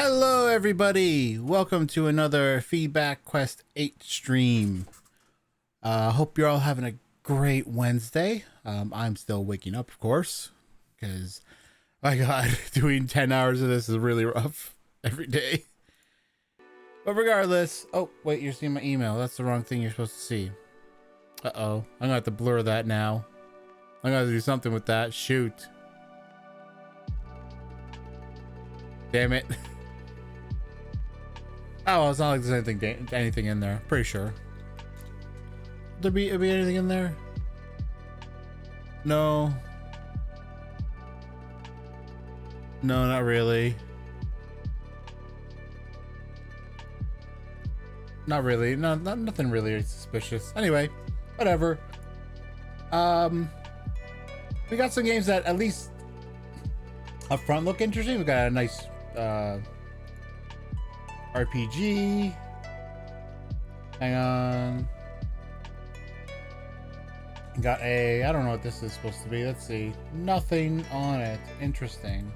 Hello everybody, welcome to another Feedback Quest 8 stream. Hope you're all having a great Wednesday. I'm still waking up, of course, because my god, doing 10 hours of this is really rough every day. But regardless, oh wait, you're seeing my email. That's the wrong thing you're supposed to see. Uh-oh, I'm gonna have to blur that now. I'm gonna have to do something with that. Shoot. Damn it. Oh, it's not like there's anything in there. Pretty sure. There be anything in there? No. No, not really. Not really. No, nothing really suspicious. Anyway, whatever. We got some games that at least up front look interesting. We got a nice RPG. Hang on. Got I don't know what this is supposed to be. Let's see. Nothing on it. Interesting.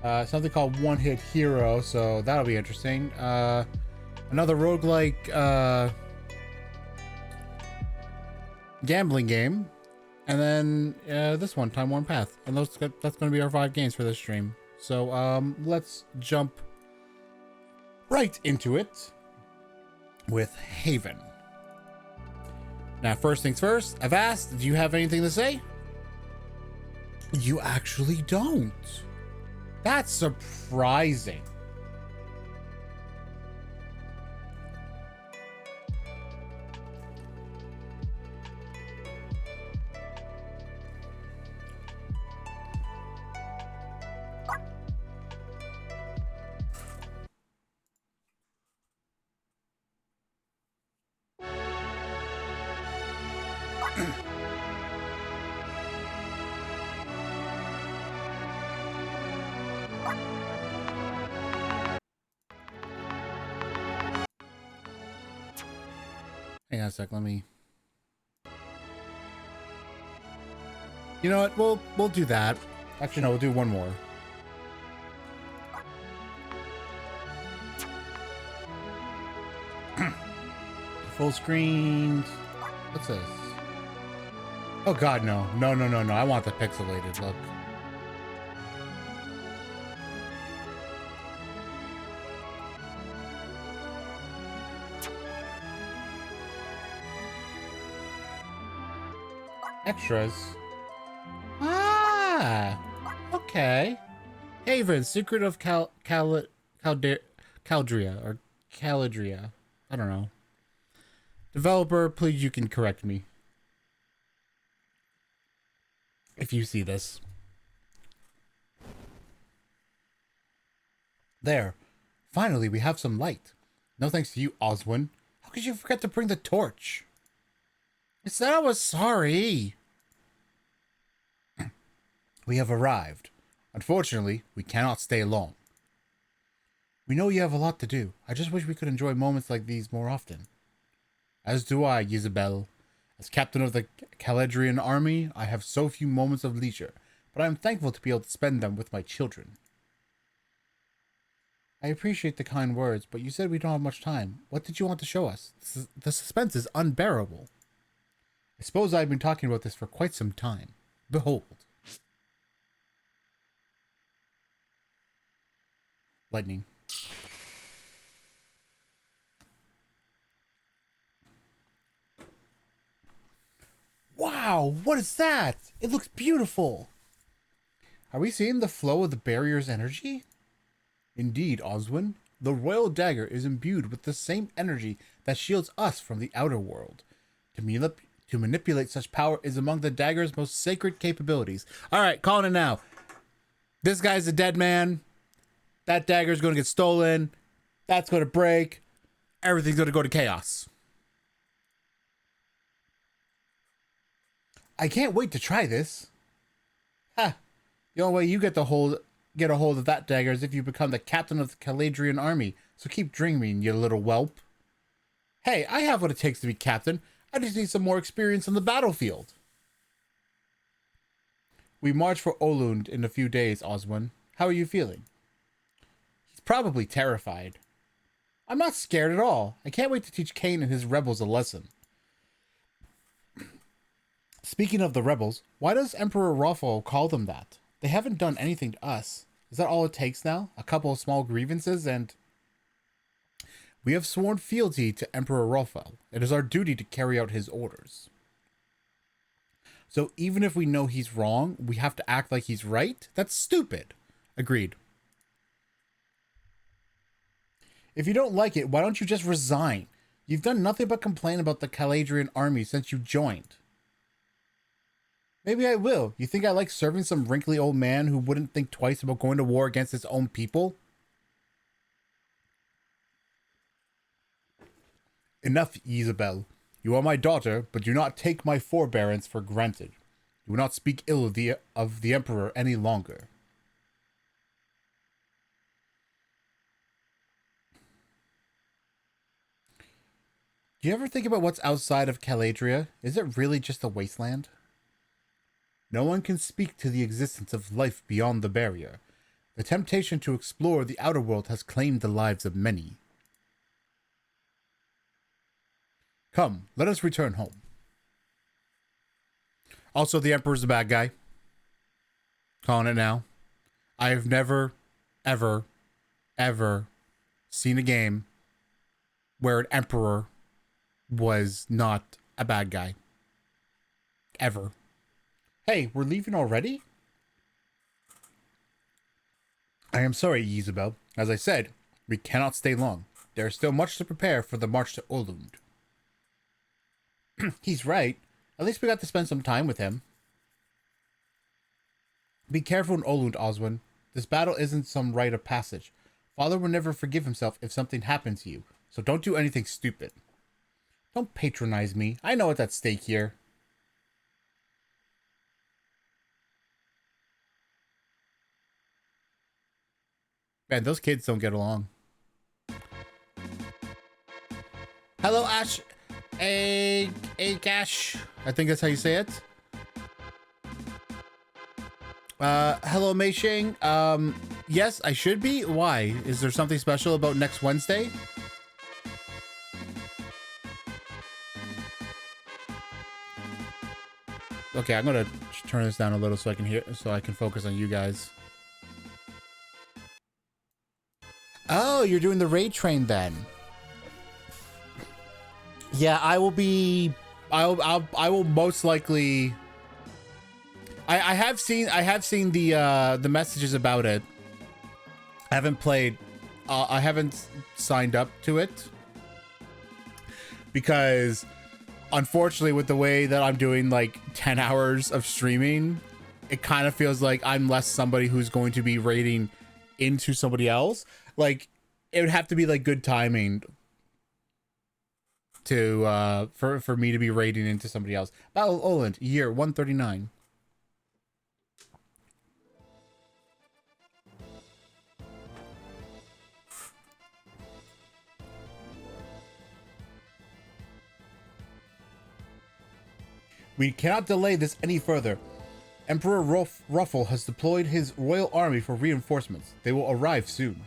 Something called One Hit Hero, so that'll be interesting. Another roguelike gambling game. And then this one, Time Worn Path. And that's going to be our 5 games for this stream. So let's jump right into it with Haven. Now, first things first, I've asked, do you have anything to say? You actually don't. That's surprising. Hang on a sec, let me... You know what, we'll do that. Actually, no, we'll do one more. Full screen. What's this? Oh god, no. No. I want the pixelated look. Extras. Ah, okay. Haven, Secret of Caldria or Caladria. I don't know. Developer, please, you can correct me if you see this. There. Finally, we have some light. No thanks to you, Oswin. How could you forget to bring the torch? I said I was sorry. We have arrived. Unfortunately, we cannot stay long. We know you have a lot to do. I just wish we could enjoy moments like these more often. As do I, Isabel. As captain of the Caledrian army, I have so few moments of leisure, but I am thankful to be able to spend them with my children. I appreciate the kind words, but you said we don't have much time. What did you want to show us? The suspense is unbearable. I suppose I've been talking about this for quite some time. Behold. Lightning. Wow, what is that? It looks beautiful. Are we seeing the flow of the barrier's energy? Indeed, Oswin. The royal dagger is imbued with the same energy that shields us from the outer world. To manipulate such power is among the dagger's most sacred capabilities. Alright, calling it now. This guy's a dead man. That dagger's going to get stolen. That's going to break. Everything's going to go to chaos. I can't wait to try this. Ha! The only way you get a hold of that dagger is if you become the captain of the Caledrian army. So keep dreaming, you little whelp. Hey, I have what it takes to be captain. I just need some more experience on the battlefield. We march for Olund in a few days, Oswin. How are you feeling? He's probably terrified. I'm not scared at all. I can't wait to teach Cain and his rebels a lesson. Speaking of the rebels, why does Emperor Ruffle call them that? They haven't done anything to us. Is that all it takes now? A couple of small grievances and... We have sworn fealty to Emperor Ruffle. It is our duty to carry out his orders. So even if we know he's wrong, we have to act like he's right? That's stupid. Agreed. If you don't like it, why don't you just resign? You've done nothing but complain about the Caladrian army since you joined. Maybe I will. You think I like serving some wrinkly old man who wouldn't think twice about going to war against his own people? Enough, Isabel. You are my daughter, but do not take my forbearance for granted. You will not speak ill of the Emperor any longer. Do you ever think about what's outside of Caladria? Is it really just a wasteland? No one can speak to the existence of life beyond the barrier. The temptation to explore the outer world has claimed the lives of many. Come, let us return home. Also, the Emperor's a bad guy. Calling it now. I have never, ever, ever seen a game where an Emperor was not a bad guy. Ever. Hey, we're leaving already? I am sorry, Isabel. As I said, we cannot stay long. There is still much to prepare for the march to Olund. He's right. At least we got to spend some time with him. Be careful in Olund, Oswin. This battle isn't some rite of passage. Father will never forgive himself if something happens to you, so don't do anything stupid. Don't patronize me. I know what's at stake here. Man, those kids don't get along. Hello, Ash. Cash. I think that's how you say it. Hello, Mei Shing. Yes, I should be. Why? Is there something special about next Wednesday? Okay, I'm gonna turn this down a little so I can hear, so I can focus on you guys. Oh, you're doing the raid train then. Yeah, I will be. I will most likely. I have seen the messages about it. I haven't played. I haven't signed up to it because, unfortunately, with the way that I'm doing like 10 hours of streaming, it kind of feels like I'm less somebody who's going to be raiding into somebody else. Like, it would have to be like good timing to for me to be raiding into somebody else. Battle of Olund, year 139. We cannot delay this any further. Emperor Ruffle has deployed his royal army for reinforcements. They will arrive soon.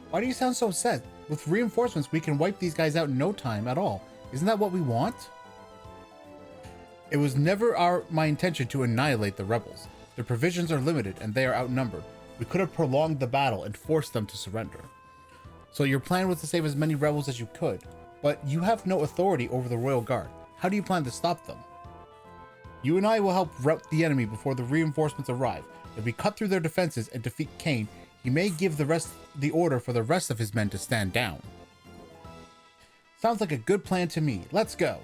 Why do you sound so sad? With reinforcements, we can wipe these guys out in no time at all. Isn't that what we want? It was never my intention to annihilate the rebels. Their provisions are limited and they are outnumbered. We could have prolonged the battle and forced them to surrender. So your plan was to save as many rebels as you could, but you have no authority over the royal guard. How do you plan to stop them? You and I will help rout the enemy before the reinforcements arrive. If we cut through their defenses and defeat Cain, he may give the order for the rest of his men to stand down. Sounds like a good plan to me. Let's go.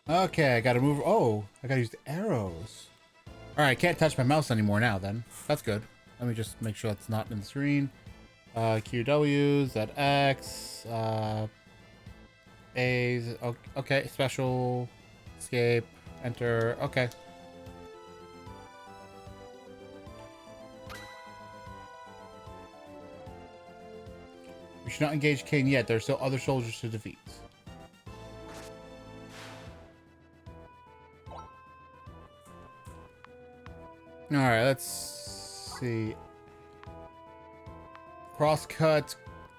Okay, I gotta move. Oh, I gotta use the arrows. All right, can't touch my mouse anymore now then. That's good. Let me just make sure that's not in the screen. QW, ZX, A's. Okay, special, escape, enter. Okay. We should not engage Cain yet. There are still other soldiers to defeat. Alright, let's see. Crosscut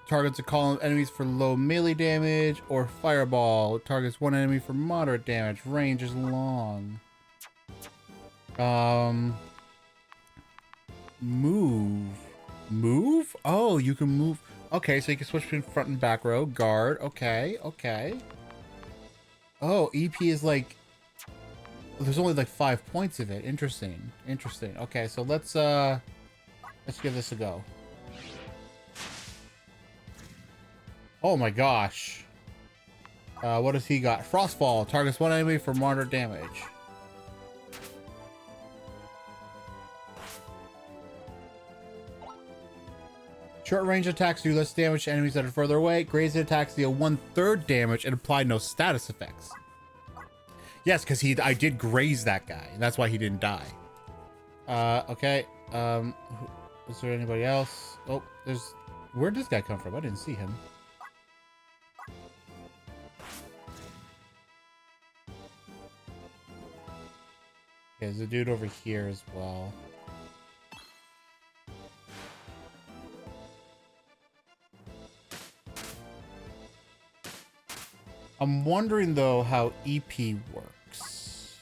targets a column of enemies for low melee damage, or fireball targets one enemy for moderate damage. Range is long. Move? Oh, you can move. Okay, so you can switch between front and back row. Guard. Okay, okay. Oh, EP is like... There's only like 5 points of it. Interesting. Interesting. Okay, so let's give this a go. Oh my gosh. What does he got? Frostfall. Targets one enemy for moderate damage. Short range attacks do less damage to enemies that are further away. Grazing attacks deal 1/3 damage and apply no status effects. Yes, because I did graze that guy, and that's why he didn't die. Okay. Is there anybody else? Oh, where'd this guy come from? I didn't see him. Okay, there's a dude over here as well. I'm wondering, though, how EP works.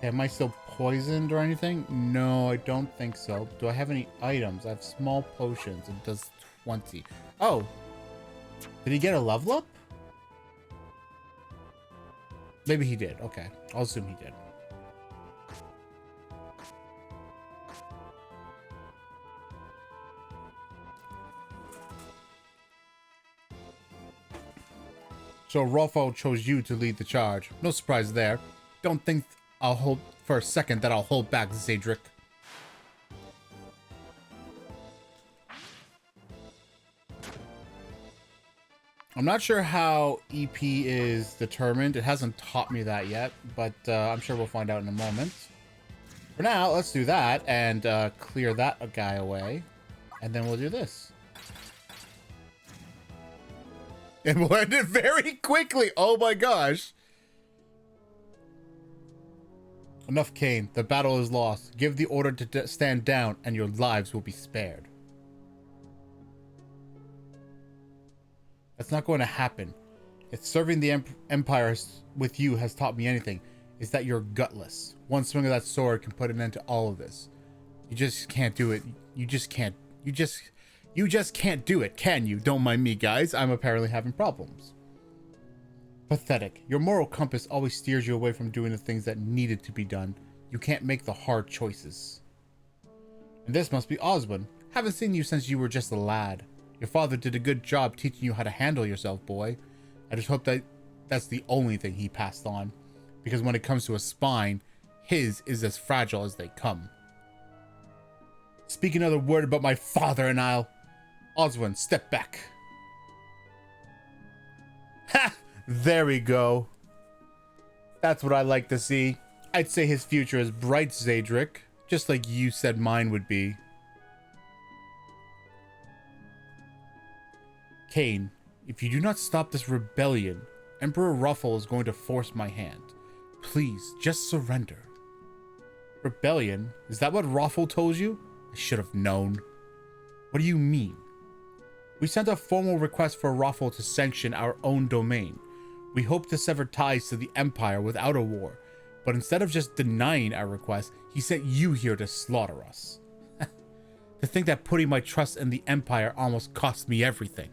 Am I still poisoned or anything? No, I don't think so. Do I have any items? I have small potions. It does 20. Oh! Did he get a level up? Maybe he did. Okay. I'll assume he did. So Rolfo chose you to lead the charge. No surprise there. Don't think I'll hold for a second that I'll hold back Zadric. I'm not sure how EP is determined. It hasn't taught me that yet, but I'm sure we'll find out in a moment. For now, let's do that and clear that guy away. And then we'll do this. And we'll end it very quickly. Oh my gosh. Enough, Kane. The battle is lost. Give the order to stand down and your lives will be spared. That's not going to happen. If serving the Empire with you has taught me anything, is that you're gutless. One swing of that sword can put an end to all of this. You just can't do it. You just can't do it, can you? Don't mind me, guys. I'm apparently having problems. Pathetic. Your moral compass always steers you away from doing the things that needed to be done. You can't make the hard choices. And this must be Oswin. Haven't seen you since you were just a lad. Your father did a good job teaching you how to handle yourself, boy. I just hope that that's the only thing he passed on. Because when it comes to a spine, his is as fragile as they come. Speak another word about my father and Oswin, step back. Ha! There we go. That's what I like to see. I'd say his future is bright, Zadric. Just like you said mine would be. Kane, if you do not stop this rebellion, Emperor Ruffle is going to force my hand. Please, just surrender. Rebellion? Is that what Ruffle told you? I should have known. What do you mean? We sent a formal request for Ruffle to sanction our own domain. We hope to sever ties to the Empire without a war, but instead of just denying our request, he sent you here to slaughter us. To think that putting my trust in the Empire almost cost me everything.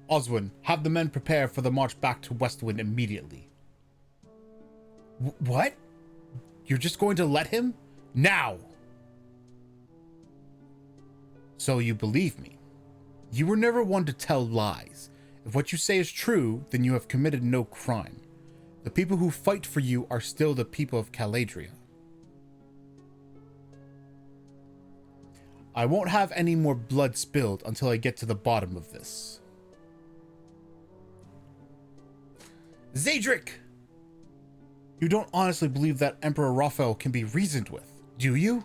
Oswin, have the men prepare for the march back to Westwind immediately. What? You're just going to let him? Now! So you believe me. You were never one to tell lies. If what you say is true, then you have committed no crime. The people who fight for you are still the people of Caladria. I won't have any more blood spilled until I get to the bottom of this. Zadric! You don't honestly believe that Emperor Raphael can be reasoned with, do you?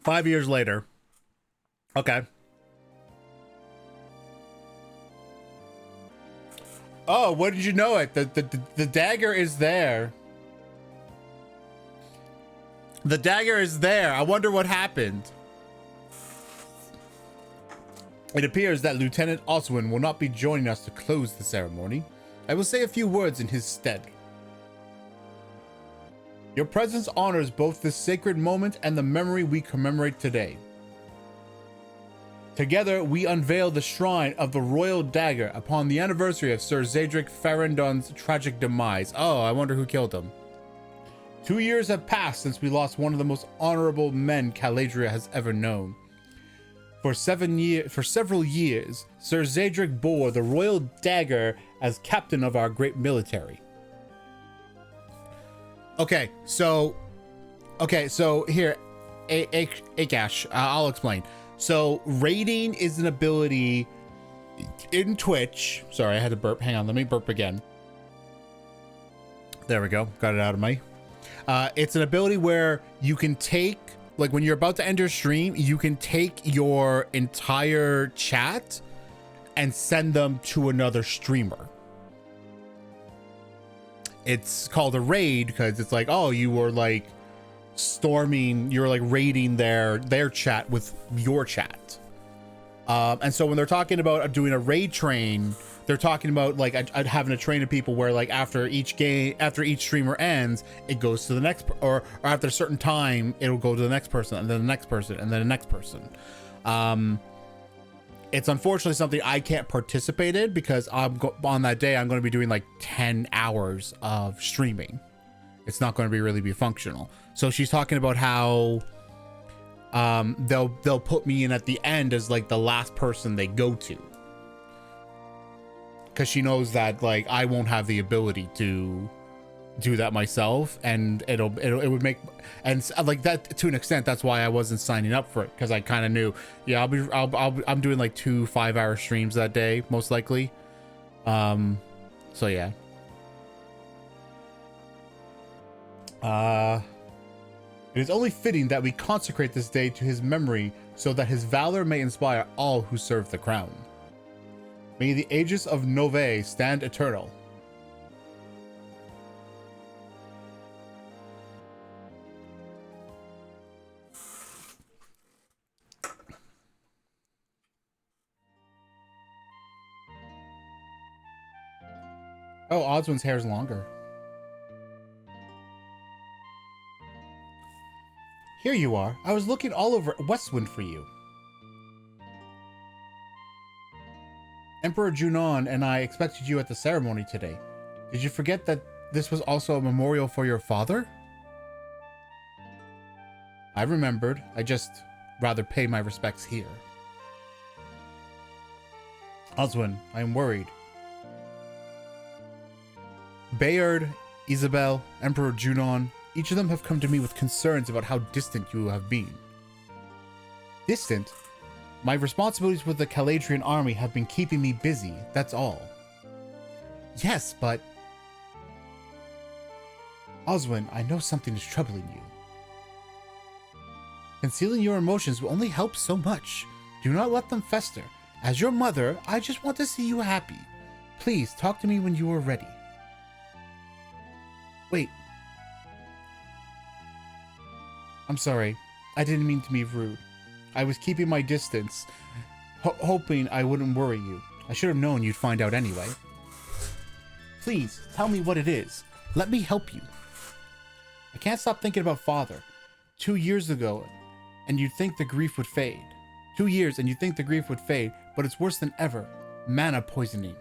Five years later. Okay. Oh, what did you know it? The dagger is there. The dagger is there. I wonder what happened. It appears that Lieutenant Oswin will not be joining us to close the ceremony. I will say a few words in his stead. Your presence honors both this sacred moment and the memory we commemorate today. Together, we unveil the shrine of the Royal Dagger upon the anniversary of Sir Zadric Farrandon's tragic demise. Oh, I wonder who killed him. 2 years have passed since we lost one of the most honorable men Caladria has ever known. For several years, Sir Zadric bore the Royal Dagger as captain of our great military. Okay, so here, Akash, I'll explain. So raiding is an ability in Twitch. Sorry, I had to burp. Hang on, let me burp again. There we go. Got it out of my. It's an ability where you can take, like when you're about to enter stream, you can take your entire chat and send them to another streamer. It's called a raid because it's like, oh, you were like storming, you're like raiding their chat with your chat. And so when they're talking about doing a raid train, they're talking about like having a train of people where like after each streamer ends, it goes to the next, or after a certain time, it'll go to the next person and then the next person and then the next person. It's unfortunately something I can't participate in because on that day I'm going to be doing like 10 hours of streaming. It's not going to really be functional. So she's talking about how they'll put me in at the end as like the last person they go to, because she knows that like I won't have the ability to do that myself, and it would make, and like that to an extent, that's why I wasn't signing up for it, because I kind of knew, yeah, I'm doing like 2 5-hour streams that day most likely. So yeah. It is only fitting that we consecrate this day to his memory so that his valor may inspire all who serve the crown. May the aegis of Nove stand eternal. Oh, Oswin's hair's longer. Here you are. I was looking all over Westwind for you. Emperor Junon and I expected you at the ceremony today. Did you forget that this was also a memorial for your father? I remembered. I just rather pay my respects here. Oswin, I am worried. Bayard, Isabel, Emperor Junon, each of them have come to me with concerns about how distant you have been. Distant? My responsibilities with the Caladrian army have been keeping me busy, that's all. Yes, but... Oswin, I know something is troubling you. Concealing your emotions will only help so much. Do not let them fester. As your mother, I just want to see you happy. Please, talk to me when you are ready. Wait. I'm sorry. I didn't mean to be rude. I was keeping my distance, hoping I wouldn't worry you. I should have known you'd find out anyway. Please, tell me what it is. Let me help you. I can't stop thinking about Father. 2 years ago, and you'd think the grief would fade. 2 years and you think the grief would fade, but it's worse than ever. Mana poisoning.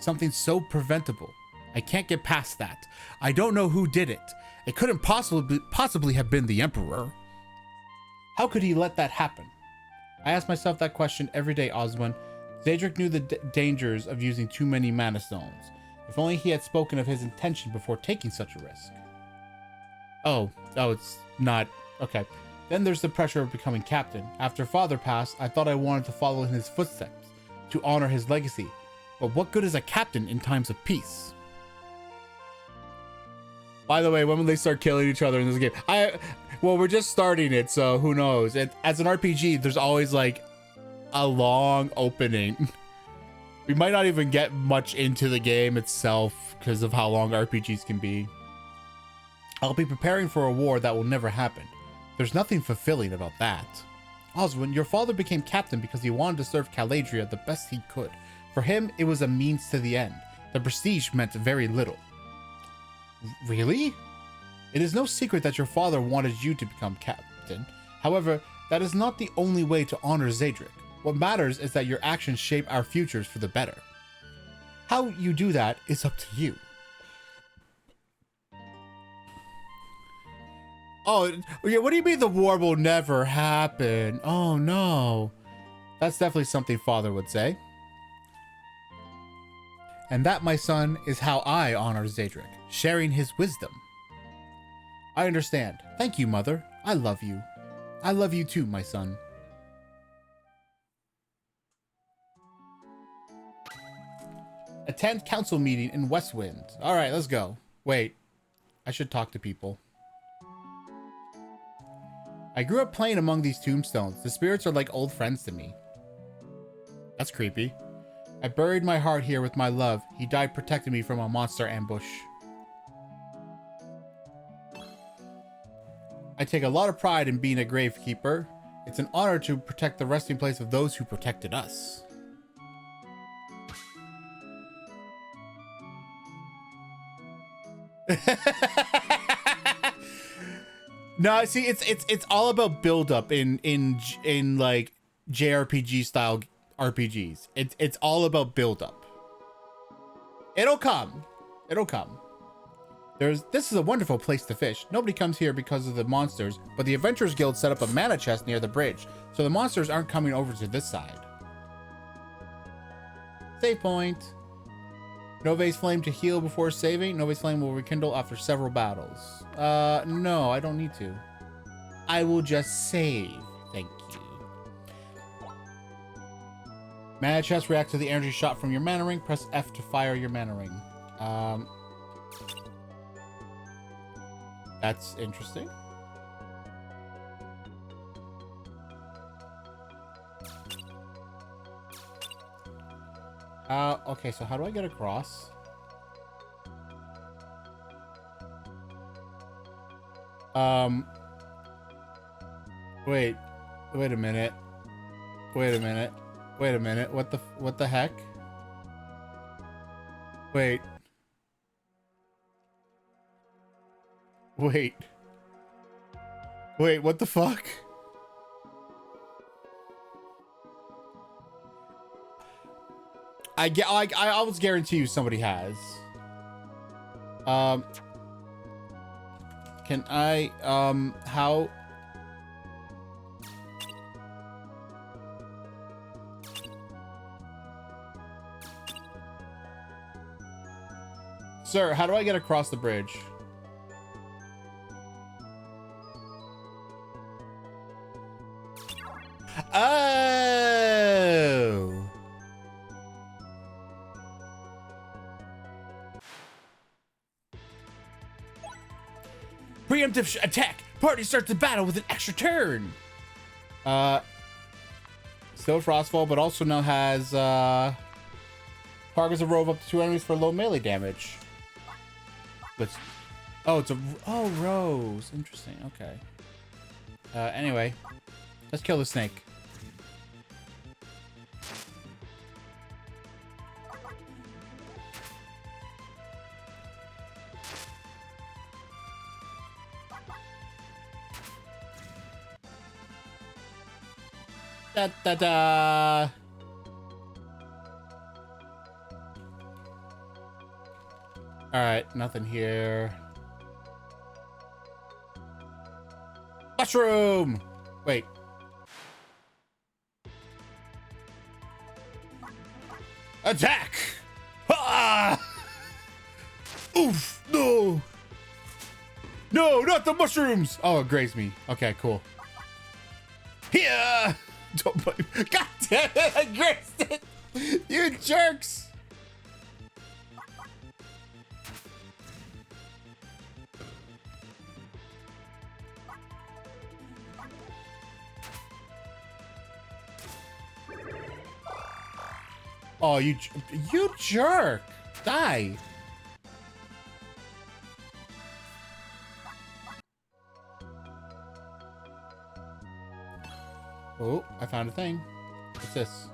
Something so preventable. I can't get past that. I don't know who did it. It couldn't possibly have been the Emperor. How could he let that happen? I ask myself that question every day, Oswin. Zadric knew the dangers of using too many mana stones. If only he had spoken of his intention before taking such a risk. Oh, it's not. Okay. Then there's the pressure of becoming captain. After father passed, I thought I wanted to follow in his footsteps, to honor his legacy. But what good is a captain in times of peace? By the way, when will they start killing each other in this game? Well, we're just starting it, so who knows? As an RPG, there's always like a long opening. We might not even get much into the game itself because of how long RPGs can be. I'll be preparing for a war that will never happen. There's nothing fulfilling about that. Oswin, your father became captain because he wanted to serve Caladria the best he could. For him, it was a means to the end. The prestige meant very little. Really? It is no secret that your father wanted you to become captain. However, that is not the only way to honor Zadric. What matters is that your actions shape our futures for the better. How you do that is up to you. Oh, yeah, what do you mean the war will never happen? Oh, no. That's definitely something father would say. And that, my son, is how I honor Zadric, sharing his wisdom. I understand. Thank you, mother. I love you. I love you too, my son. Attend council meeting in Westwind. All right, let's go. Wait, I should talk to people. I grew up playing among these tombstones. The spirits are like old friends to me. That's creepy. I buried my heart here with my love. He died protecting me from a monster ambush. I take a lot of pride in being a gravekeeper. It's an honor to protect the resting place of those who protected us. No, see, it's all about build up in like JRPG style RPGs. It's all about build up. It'll come. It'll come. This is a wonderful place to fish. Nobody comes here because of the monsters, but the Adventurers Guild set up a mana chest near the bridge, so the monsters aren't coming over to this side. Save point. Nove's flame to heal before saving. Nove's flame will rekindle after several battles. No, I don't need to. I will just save. Thank you. Mana chest reacts to the energy shot from your mana ring. Press F to fire your mana ring. That's interesting. Okay, so how do I get across? Wait a minute. Wait a minute. Wait a minute. What the heck? Wait. Wait, what the fuck? I almost guarantee you somebody has. Can I, how? Sir, how do I get across the bridge? Oh. Preemptive attack. Party starts the battle with an extra turn. Still Frostfall, but also now has targets a row of up to 2 enemies for low melee damage. But it's a rows. Interesting. Okay. Anyway, let's kill the snake. Da da da. All right, nothing here. Mushroom. Wait. Attack! Ah! Oof! No! No, not the mushrooms! Oh, it grazed me. Okay, cool. Yeah. Don't play. God damn it! I graced it. You jerks. Oh, you jerk! Die! Oh, I found a thing. What's this?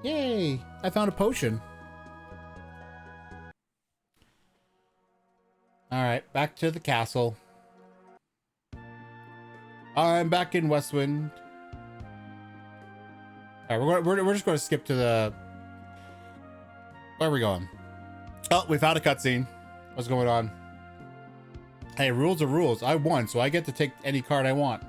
Yay! I found a potion. Alright, back to the castle. I'm back in Westwind. Alright, we're just going to skip to the... Where are we going? Oh, we found a cutscene. What's going on? Hey, rules are rules. I won, so I get to take any card I want.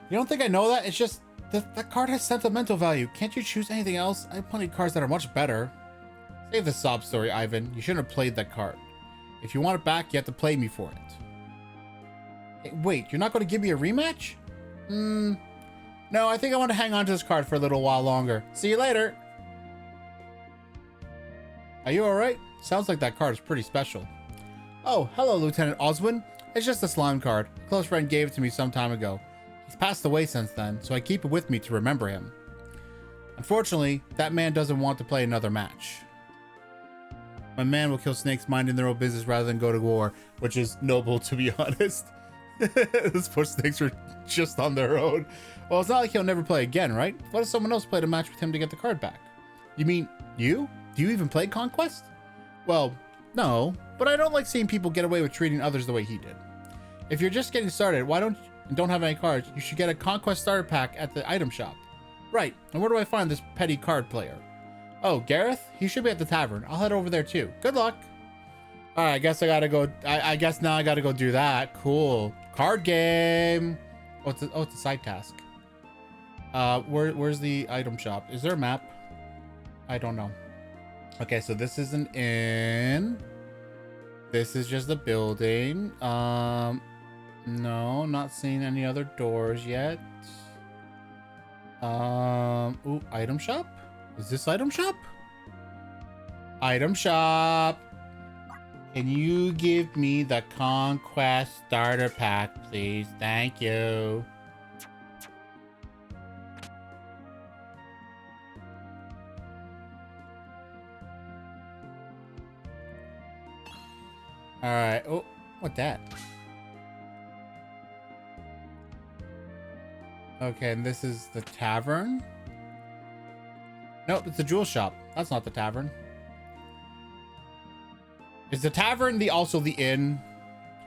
You don't think I know that? It's just... That card has sentimental value. Can't you choose anything else? I have plenty of cards that are much better. Save the sob story, Ivan. You shouldn't have played that card. If you want it back, you have to play me for it. Hey, wait, you're not going to give me a rematch? No, I think I want to hang on to this card for a little while longer. See you later. Are you alright? Sounds like that card is pretty special. Oh, hello, Lieutenant Oswin. It's just a slime card. A close friend gave it to me some time ago. He's passed away since then, so I keep it with me to remember him. Unfortunately, that man doesn't want to play another match. My man will kill snakes minding their own business rather than go to war, which is noble, to be honest. Those poor snakes were just on their own. Well, it's not like he'll never play again, right? What if someone else played a match with him to get the card back? You mean you? Do you even play Conquest? Well, no, but I don't like seeing people get away with treating others the way he did. If you're just getting started, why don't have any cards, you should get a Conquest starter pack at the item shop. Right, and where do I find this petty card player? Oh, Gareth? He should be at the tavern. I'll head over there too. Good luck. Alright, I guess I gotta go. I guess now I gotta go do that. Cool. Card game. Oh, it's a side task. Where's the item shop? Is there a map? I don't know. Okay, so this is an inn. This is just a building. No, not seeing any other doors yet. Ooh, item shop? Is this item shop? Item shop. Can you give me the Conquest starter pack, please? Thank you. All right. Oh, what that? Okay, and this is the tavern. Nope, it's the jewel shop. That's not the tavern. Is the tavern also the inn?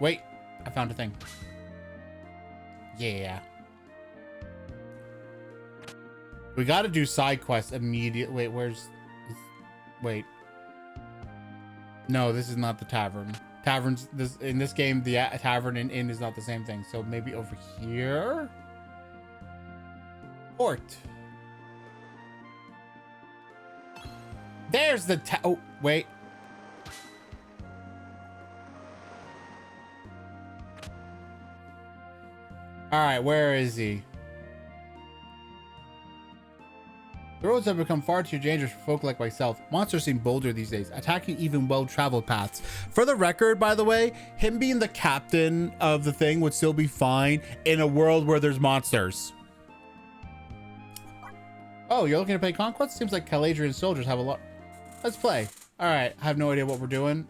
Wait, I found a thing. Yeah. We gotta do side quests immediately. Wait, wait. No, this is not the tavern. Taverns, in this game, the tavern and inn is not the same thing. So maybe over here? Port. There's the oh, wait. All right, where is he? The roads have become far too dangerous for folk like myself. Monsters seem bolder these days, attacking even well-traveled paths. For the record, by the way, him being the captain of the thing would still be fine in a world where there's monsters. Oh, you're looking to play Conquest? Seems like Caladrian soldiers have a lot. Let's play. All right, I have no idea what we're doing.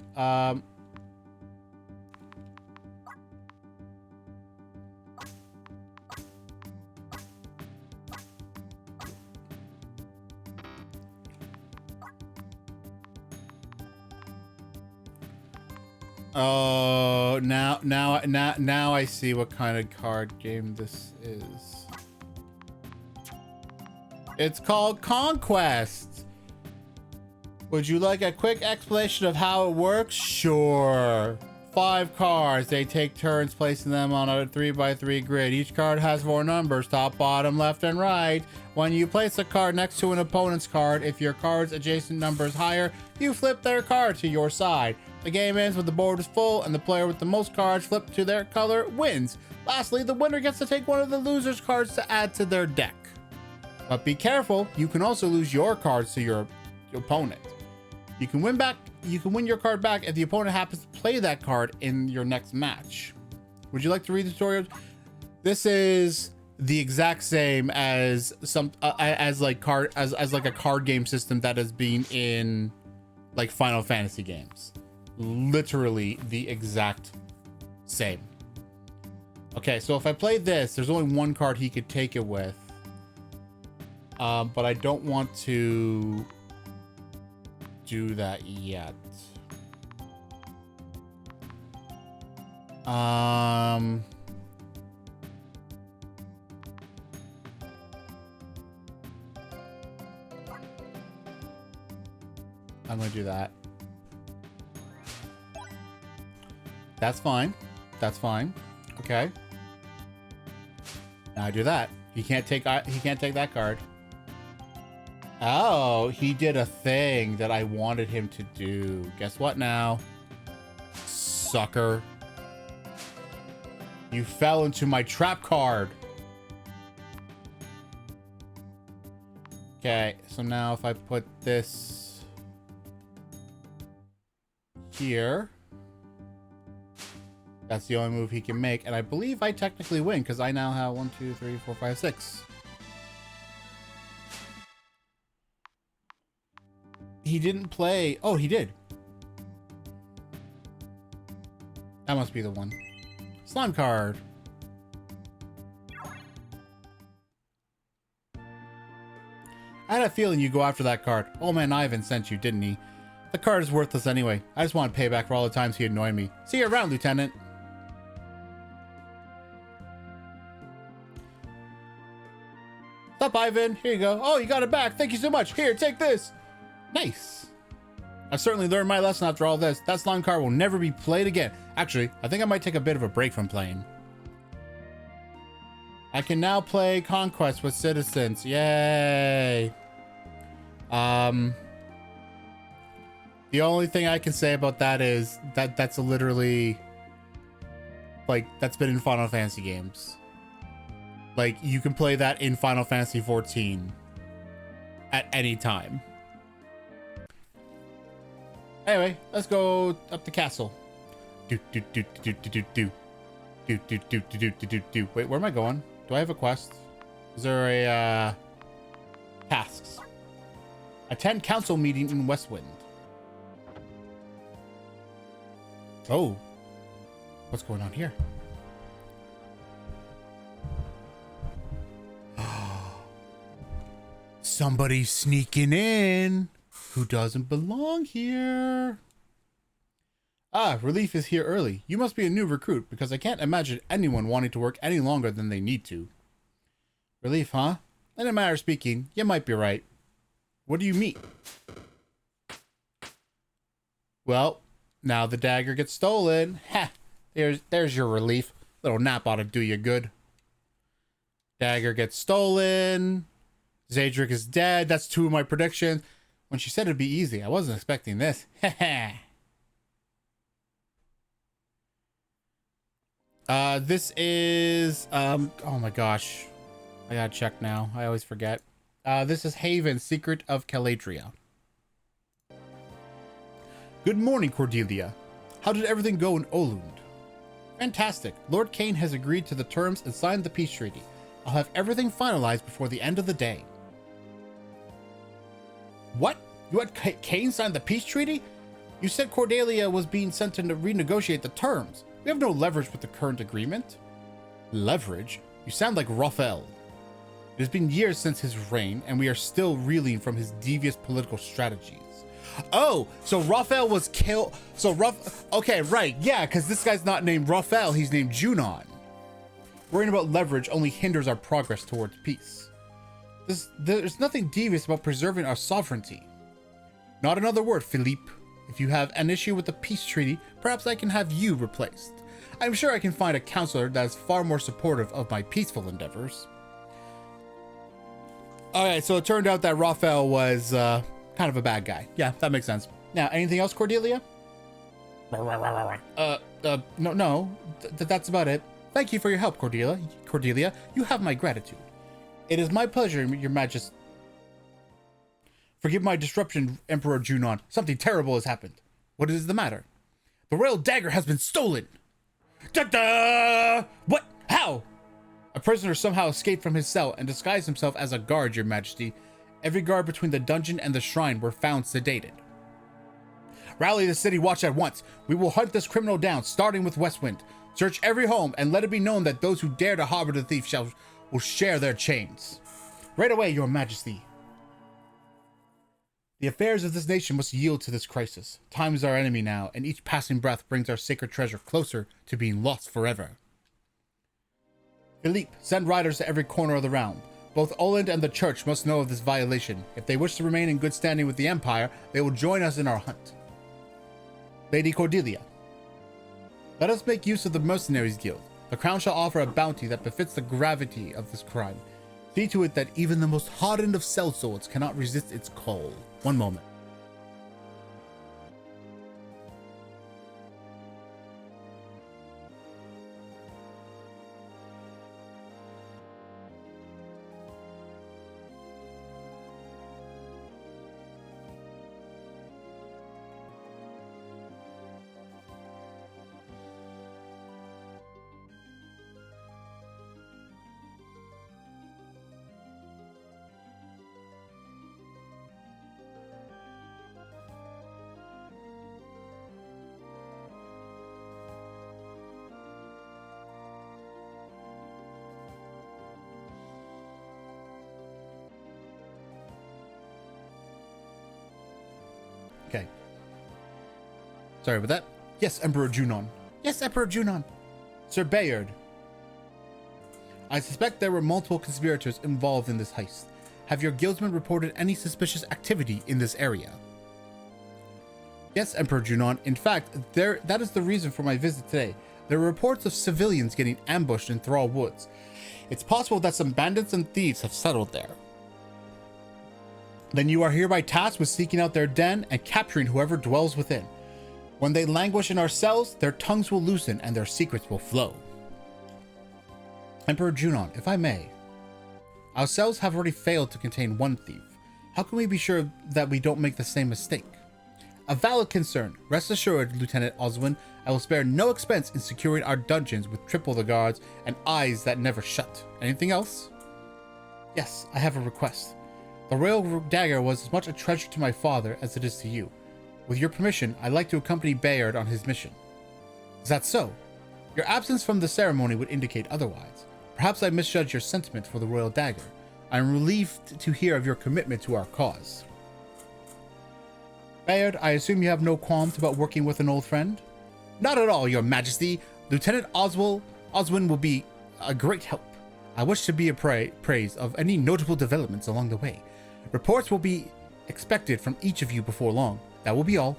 Oh, now I see what kind of card game this is. It's called Conquest. Would you like a quick explanation of how it works? Sure. 5 cards. They take turns placing them on a 3x3 grid. Each card has 4 numbers, top, bottom, left, and right. When you place a card next to an opponent's card, if your card's adjacent number is higher, you flip their card to your side. The game ends when the board is full and the player with the most cards flipped to their color wins. Lastly, the winner gets to take one of the loser's cards to add to their deck. But be careful, you can also lose your cards to your opponent. You can win your card back if the opponent happens to play that card in your next match. Would you like to read the tutorial? This is the exact same as like a card game system that has been in like Final Fantasy games. Literally the exact same. Okay, so if I play this, there's only one card he could take it with. But I don't want to do that yet. I'm gonna do that. That's fine. That's fine. Okay. Now I do that. He can't take that card. Oh, he did a thing that I wanted him to do. Guess what now? Sucker. You fell into my trap card. Okay, so now if I put this here, that's the only move he can make. And I believe I technically win because I now have 1, 2, 3, 4, 5, 6. He didn't play. Oh, he did. That must be the one. Slime card. I had a feeling you'd go after that card. Old man Ivan sent you, didn't he? The card is worthless anyway. I just want payback for all the times he annoyed me. See you around, Lieutenant. Stop, Ivan. Here you go. Oh, you got it back. Thank you so much. Here, take this. Nice. I've certainly learned my lesson after all this. That slime card will never be played again. Actually, I think I might take a bit of a break from playing. I can now play Conquest with citizens. Yay. The only thing I can say about that is that's literally like that's been in Final Fantasy games. Like you can play that in Final Fantasy 14 at any time. Anyway, let's go up the castle. Wait, where am I going? Do I have a quest? Is there a tasks? Attend council meeting in Westwind. Oh, what's going on here? Somebody's sneaking in. Who doesn't belong here? Ah, Relief is here early. You must be a new recruit because I can't imagine anyone wanting to work any longer than they need to. Relief, huh? In a matter of speaking, you might be right. What do you mean? Well, now the dagger gets stolen. Ha! There's your Relief. Little nap ought to do you good. Dagger gets stolen. Zadric is dead. That's 2 of my predictions. When she said it'd be easy, I wasn't expecting this. This is, oh my gosh. I gotta check now. I always forget. This is Haven, Secret of Caladria. Good morning, Cordelia. How did everything go in Olund? Fantastic. Lord Kane has agreed to the terms and signed the peace treaty. I'll have everything finalized before the end of the day. What? You had Kane sign the peace treaty? You said Cordelia was being sent to renegotiate the terms. We have no leverage with the current agreement. Leverage? You sound like Raphael. It has been years since his reign, and we are still reeling from his devious political strategies. Oh, so Raphael was killed. So okay, right, yeah, because this guy's not named Raphael, he's named Junon. Worrying about leverage only hinders our progress towards peace. There's nothing devious about preserving our sovereignty. Not another word, Philippe. If you have an issue with the peace treaty, perhaps I can have you replaced. I'm sure I can find a counselor that is far more supportive of my peaceful endeavors. Alright, so it turned out that Raphael was kind of a bad guy. Yeah, that makes sense. Now, anything else, Cordelia? No. That's about it. Thank you for your help, Cordelia. Cordelia, you have my gratitude. It is my pleasure, Your Majesty. Forgive my disruption, Emperor Junon. Something terrible has happened. What is the matter? The royal dagger has been stolen. Da-da! What? How? A prisoner somehow escaped from his cell and disguised himself as a guard, Your Majesty. Every guard between the dungeon and the shrine were found sedated. Rally the city watch at once. We will hunt this criminal down, starting with Westwind. Search every home and let it be known that those who dare to harbor the thief will share their chains. Right away, Your Majesty. The affairs of this nation must yield to this crisis. Time is our enemy now, and each passing breath brings our sacred treasure closer to being lost forever. Philippe, send riders to every corner of the realm. Both Oland and the church must know of this violation. If they wish to remain in good standing with the Empire, they will join us in our hunt. Lady Cordelia, let us make use of the Mercenaries Guild. The crown shall offer a bounty that befits the gravity of this crime. See to it that even the most hardened of sellswords cannot resist its call. One moment. Okay. Sorry about that. Yes, Emperor Junon. Yes, Emperor Junon. Sir Bayard. I suspect there were multiple conspirators involved in this heist. Have your guildsmen reported any suspicious activity in this area? Yes, Emperor Junon. In fact, that is the reason for my visit today. There are reports of civilians getting ambushed in Thrall Woods. It's possible that some bandits and thieves have settled there. Then you are hereby tasked with seeking out their den and capturing whoever dwells within. When they languish in our cells, their tongues will loosen and their secrets will flow. Emperor Junon, if I may. Our cells have already failed to contain one thief. How can we be sure that we don't make the same mistake? A valid concern. Rest assured, Lieutenant Oswin, I will spare no expense in securing our dungeons with triple the guards and eyes that never shut. Anything else? Yes, I have a request. The royal dagger was as much a treasure to my father as it is to you. With your permission, I'd like to accompany Bayard on his mission. Is that so? Your absence from the ceremony would indicate otherwise. Perhaps I misjudged your sentiment for the royal dagger. I am relieved to hear of your commitment to our cause. Bayard, I assume you have no qualms about working with an old friend? Not at all, Your Majesty. Lieutenant Oswin will be a great help. I wish to be appraised of any notable developments along the way. Reports will be expected from each of you before long. That will be all.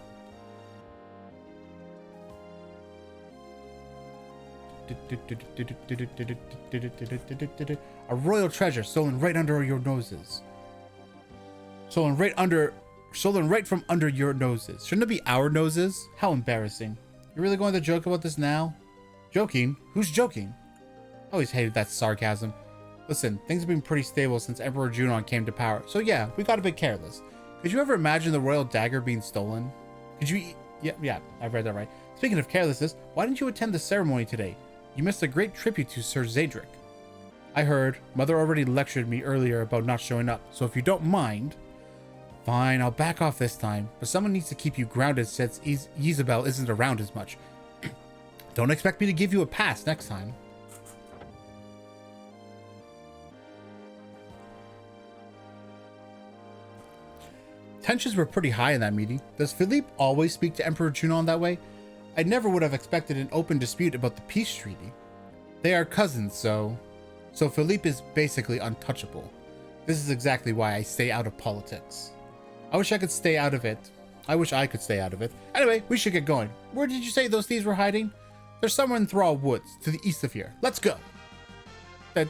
A royal treasure stolen right under your noses. Stolen right from under your noses. Shouldn't it be our noses? How embarrassing. You're really going to joke about this now? Joking? Who's joking? I always hated that sarcasm. Listen, things have been pretty stable since Emperor Junon came to power, so yeah, we got a bit careless. Could you ever imagine the royal dagger being stolen? Could you... Yeah, I read that right. Speaking of carelessness, why didn't you attend the ceremony today? You missed a great tribute to Sir Zadric. I heard. Mother already lectured me earlier about not showing up, so if you don't mind... Fine, I'll back off this time, but someone needs to keep you grounded since Isabel isn't around as much. Don't expect me to give you a pass next time. Tensions were pretty high in that meeting. Does Philippe always speak to Emperor Junon that way? I never would have expected an open dispute about the peace treaty. They are cousins, so Philippe is basically untouchable. This is exactly why I stay out of politics. I wish I could stay out of it. I wish I could stay out of it. Anyway, we should get going. Where did you say those thieves were hiding? They're somewhere in Thrall Woods, to the east of here. Let's go. Bear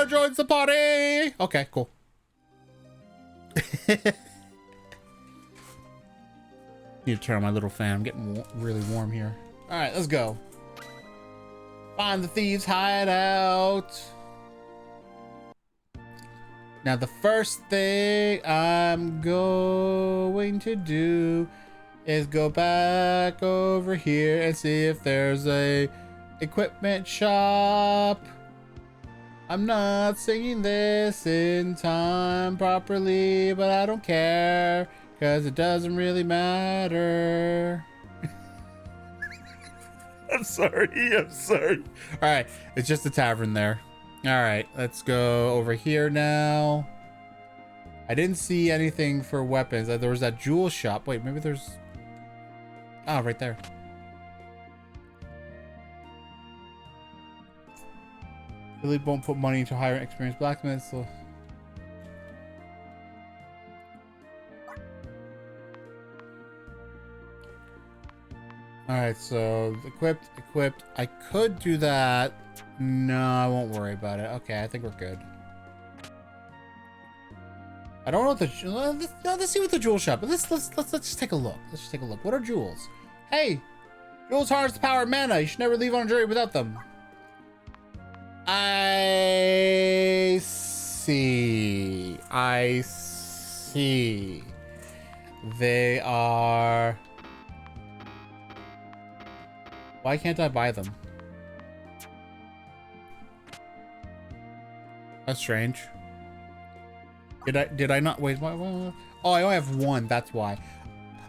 joins the party. Okay, cool. Need to turn on my little fan. I'm getting really warm here. All right, let's go. Find the thieves' hideout. Now, the first thing I'm going to do is go back over here and see if there's a equipment shop. I'm not singing this in time properly, but I don't care, because it doesn't really matter. I'm sorry. All right, it's just a tavern there. All right, let's go over here now. I didn't see anything for weapons. There was that jewel shop. Wait, maybe there's... Oh, right there. Really won't put money into hiring experienced blacksmiths. So... Alright, so equipped. I could do that. No, I won't worry about it. Okay, I think we're good. I don't know what the... Let's see what the jewel shop... Let's just take a look. Let's just take a look. What are jewels? Hey! Jewels harness the power of mana. You should never leave on a journey without them. I see. They are... Why can't I buy them? That's strange. Did I not wait? Oh, I only have one. That's why.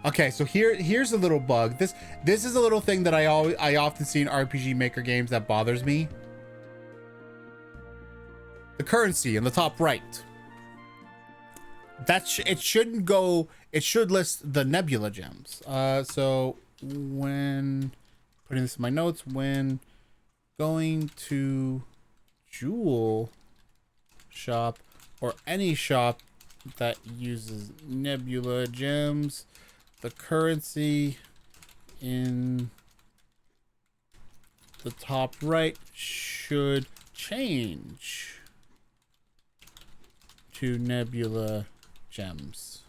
Okay, so here's a little bug. This is a little thing that I often see in RPG Maker games that bothers me. The currency in the top right. It shouldn't go. It should list the Nebula gems. So when putting this in my notes, when going to jewel shop or any shop that uses Nebula gems, the currency in the top right should change to Nebula gems.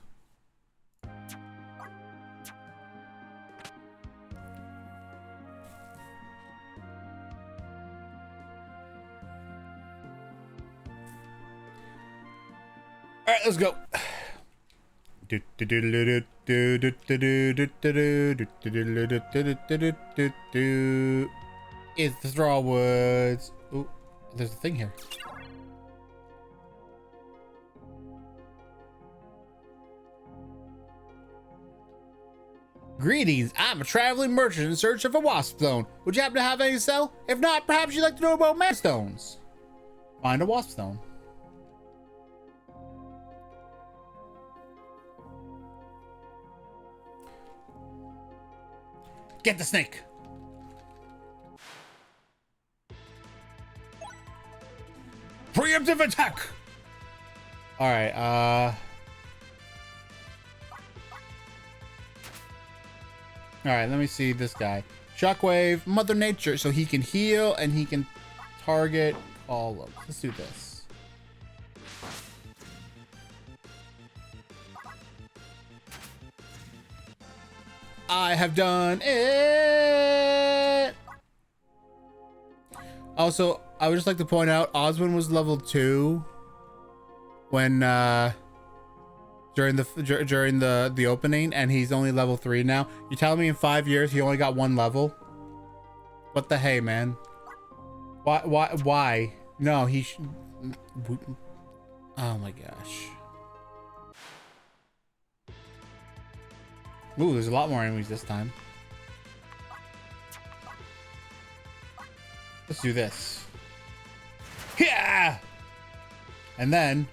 All right, let's go. It's the Strawwoods. Oh, there's a thing here. Greetings, I'm a traveling merchant in search of a wasp stone. Would you happen to have any to sell? If not, perhaps you'd like to know about mana stones. Find a wasp stone. Get the snake. Preemptive attack. All right, all right, let me see this guy. Shockwave, Mother Nature, so he can heal and he can target all of them. Let's do this. I have done it. Also, I would just like to point out Oswin was level 2 when during the opening, and he's only level 3 now. You telling me in 5 years he only got 1 level? What the hey, man? Why? No, he should... Oh my gosh. Ooh, there's a lot more enemies this time. Let's do this. Yeah! And then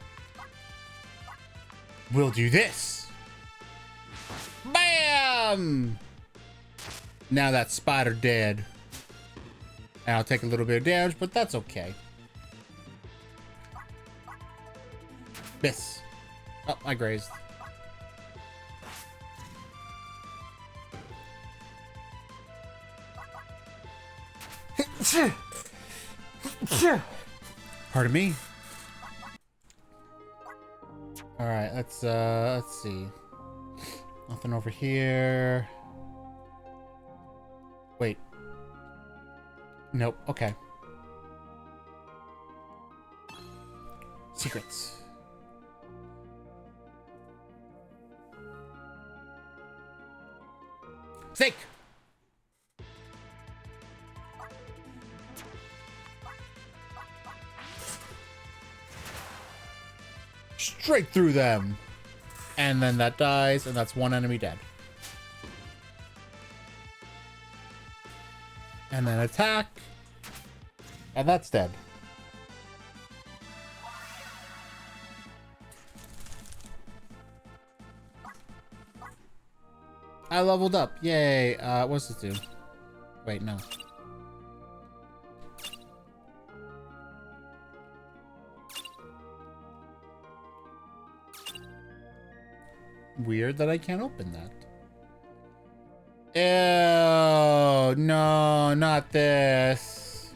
we'll do this. Bam! Now that spider dead. And I'll take a little bit of damage, but that's okay. Miss. Oh, I grazed. Pardon me. All right, let's see. Nothing over here. Wait. Nope. Okay. Secrets. Snake! Straight through them. And then that dies, and that's one enemy dead. And then attack. And that's dead. I leveled up. Yay. What's this do? Wait, no. Weird that I can't open that. Ew, no, not this.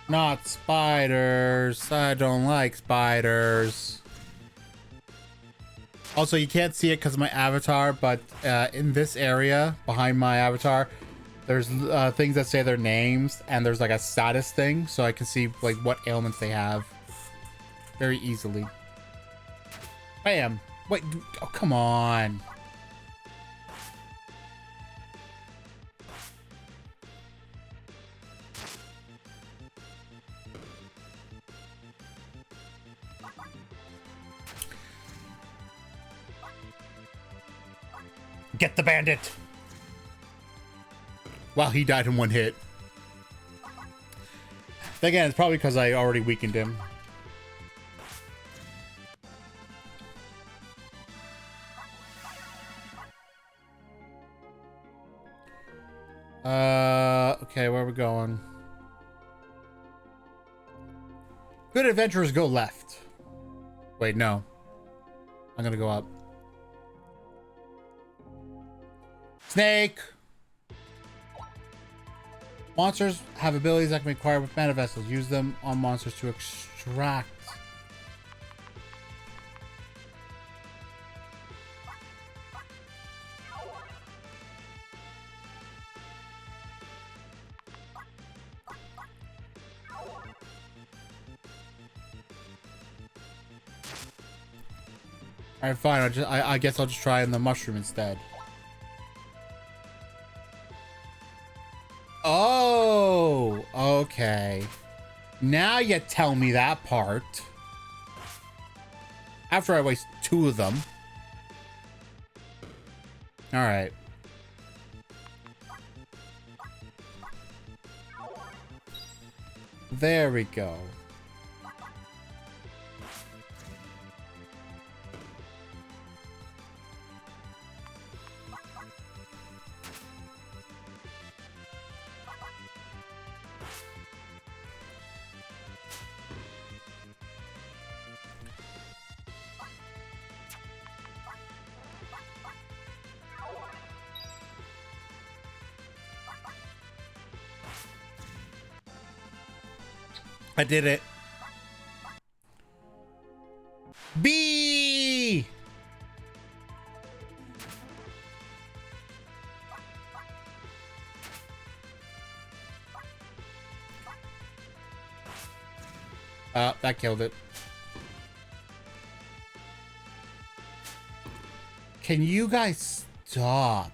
Not spiders. I don't like spiders. Also, you can't see it because of my avatar, but in this area behind my avatar, there's things that say their names, and there's like a status thing, so I can see like what ailments they have very easily. Bam! Wait, oh, come on. Get the bandit! Wow, he died in one hit. Again, it's probably because I already weakened him. Okay, where are we going? Good adventurers go left. Wait, no. I'm gonna go up. Snake! Monsters have abilities that can be acquired with mana vessels. Use them on monsters to extract. Alright, fine. I guess I'll just try in the mushroom instead. Oh, okay. Now you tell me that part. After I waste 2 of them. All right. There we go. I did it. B. That killed it. Can you guys stop?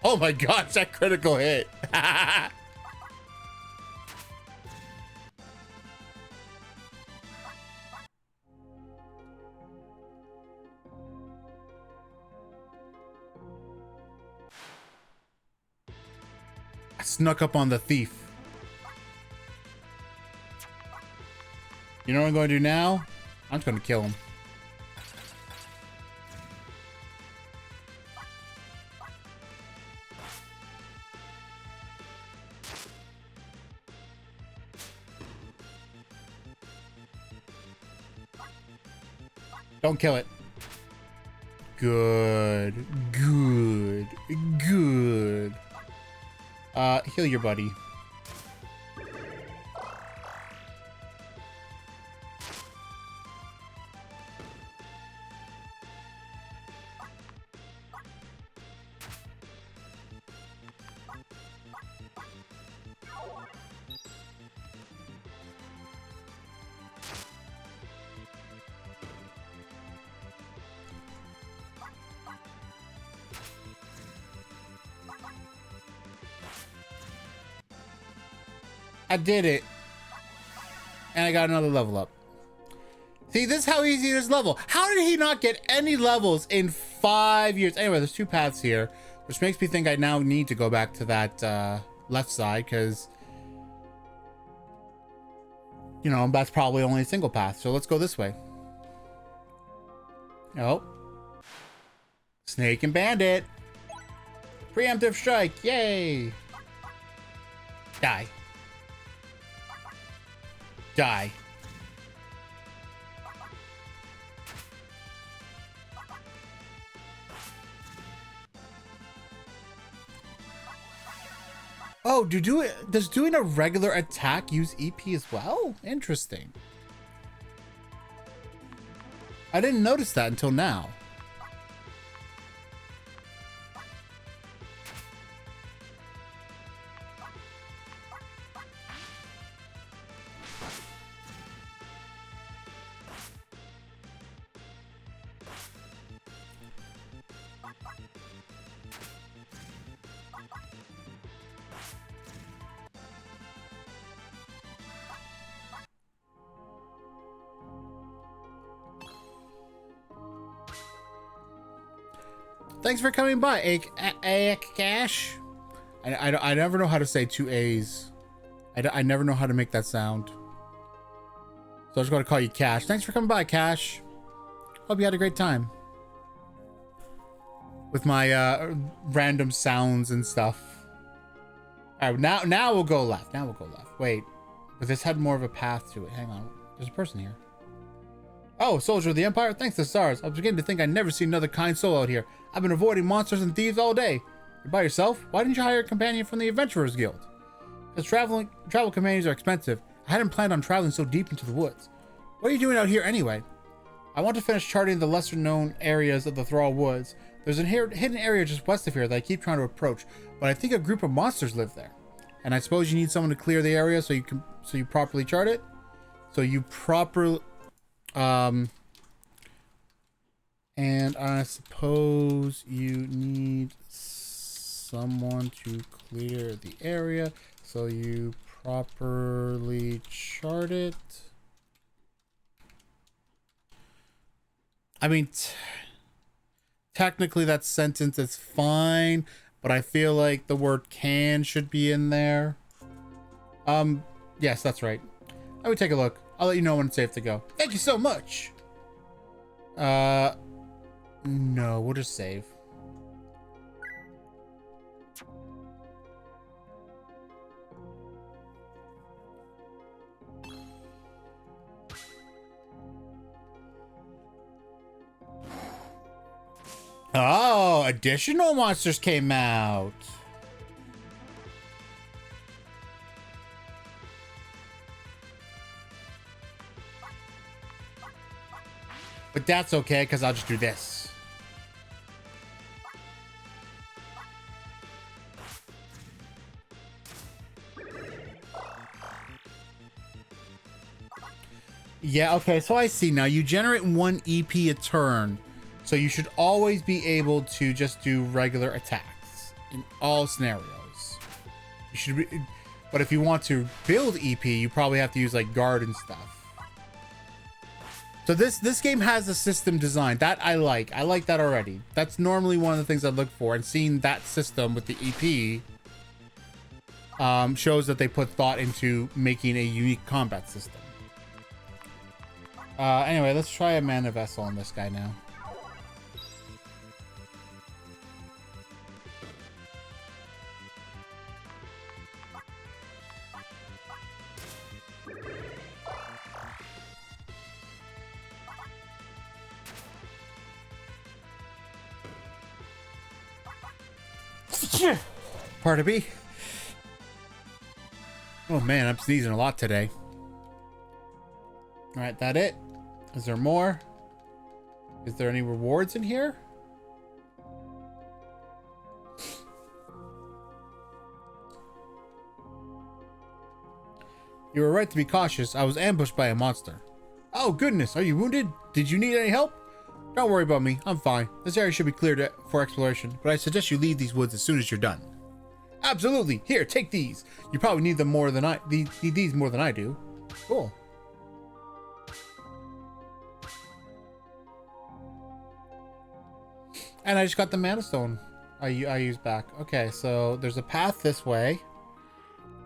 Oh my gosh, that critical hit. I snuck up on the thief. You know what I'm going to do now? I'm just going to kill him. Don't kill it. Good. Good. Good. Heal your buddy. I did it. And I got another level up. See, this is how easy it is level. How did he not get any levels in 5 years? Anyway, there's 2 paths here, which makes me think I now need to go back to that left side, because, you know, that's probably only a single path. So let's go this way. Oh. Snake and Bandit. Preemptive strike. Yay. Die. Die. Oh, does doing a regular attack use EP as well? Interesting. I didn't notice that until now. Thanks for coming by, Cash. I never know how to say 2 A's. I never know how to make that sound. So I'm just going to call you Cash. Thanks for coming by, Cash. Hope you had a great time. With my random sounds and stuff. Alright, now we'll go left. Now we'll go left. Wait. But this had more of a path to it. Hang on. There's a person here. Oh, soldier of the Empire? Thanks to the stars. I was beginning to think I'd never see another kind soul out here. I've been avoiding monsters and thieves all day. You're by yourself? Why didn't you hire a companion from the Adventurers Guild? Because travel companions are expensive. I hadn't planned on traveling so deep into the woods. What are you doing out here anyway? I want to finish charting the lesser known areas of the Thrall Woods. There's a hidden area just west of here that I keep trying to approach, but I think a group of monsters live there. And I suppose you need someone to clear the area so you properly chart it? So you properly... and I suppose you need someone to clear the area so you properly chart it. I mean, technically that sentence is fine, but I feel like the word can should be in there. Yes, that's right. Let me take a look. I'll let you know when it's safe to go. Thank you so much. No, we'll just save. Oh, additional monsters came out. But that's okay, because I'll just do this. Yeah, okay, so I see now. You generate 1 EP a turn. So you should always be able to just do regular attacks in all scenarios. You should be, but if you want to build EP, you probably have to use like guard and stuff. So this game has a system design that I like. I like that already. That's normally one of the things I look for, and seeing that system with the EP shows that they put thought into making a unique combat system. Anyway, let's try a mana vessel on this guy now. Pardon me. Oh man, I'm sneezing a lot today. All right, that it? Is there more? Is there any rewards in here? You were right to be cautious. I was ambushed by a monster. Oh goodness, are you wounded? Did you need any help? Don't worry about me, I'm fine. This area should be cleared for exploration, but I suggest you leave these woods as soon as you're done. Absolutely. Here, take these. You probably need them more than need these more than I do. Cool. And I just got the mana stone I used back. Okay, so there's a path this way.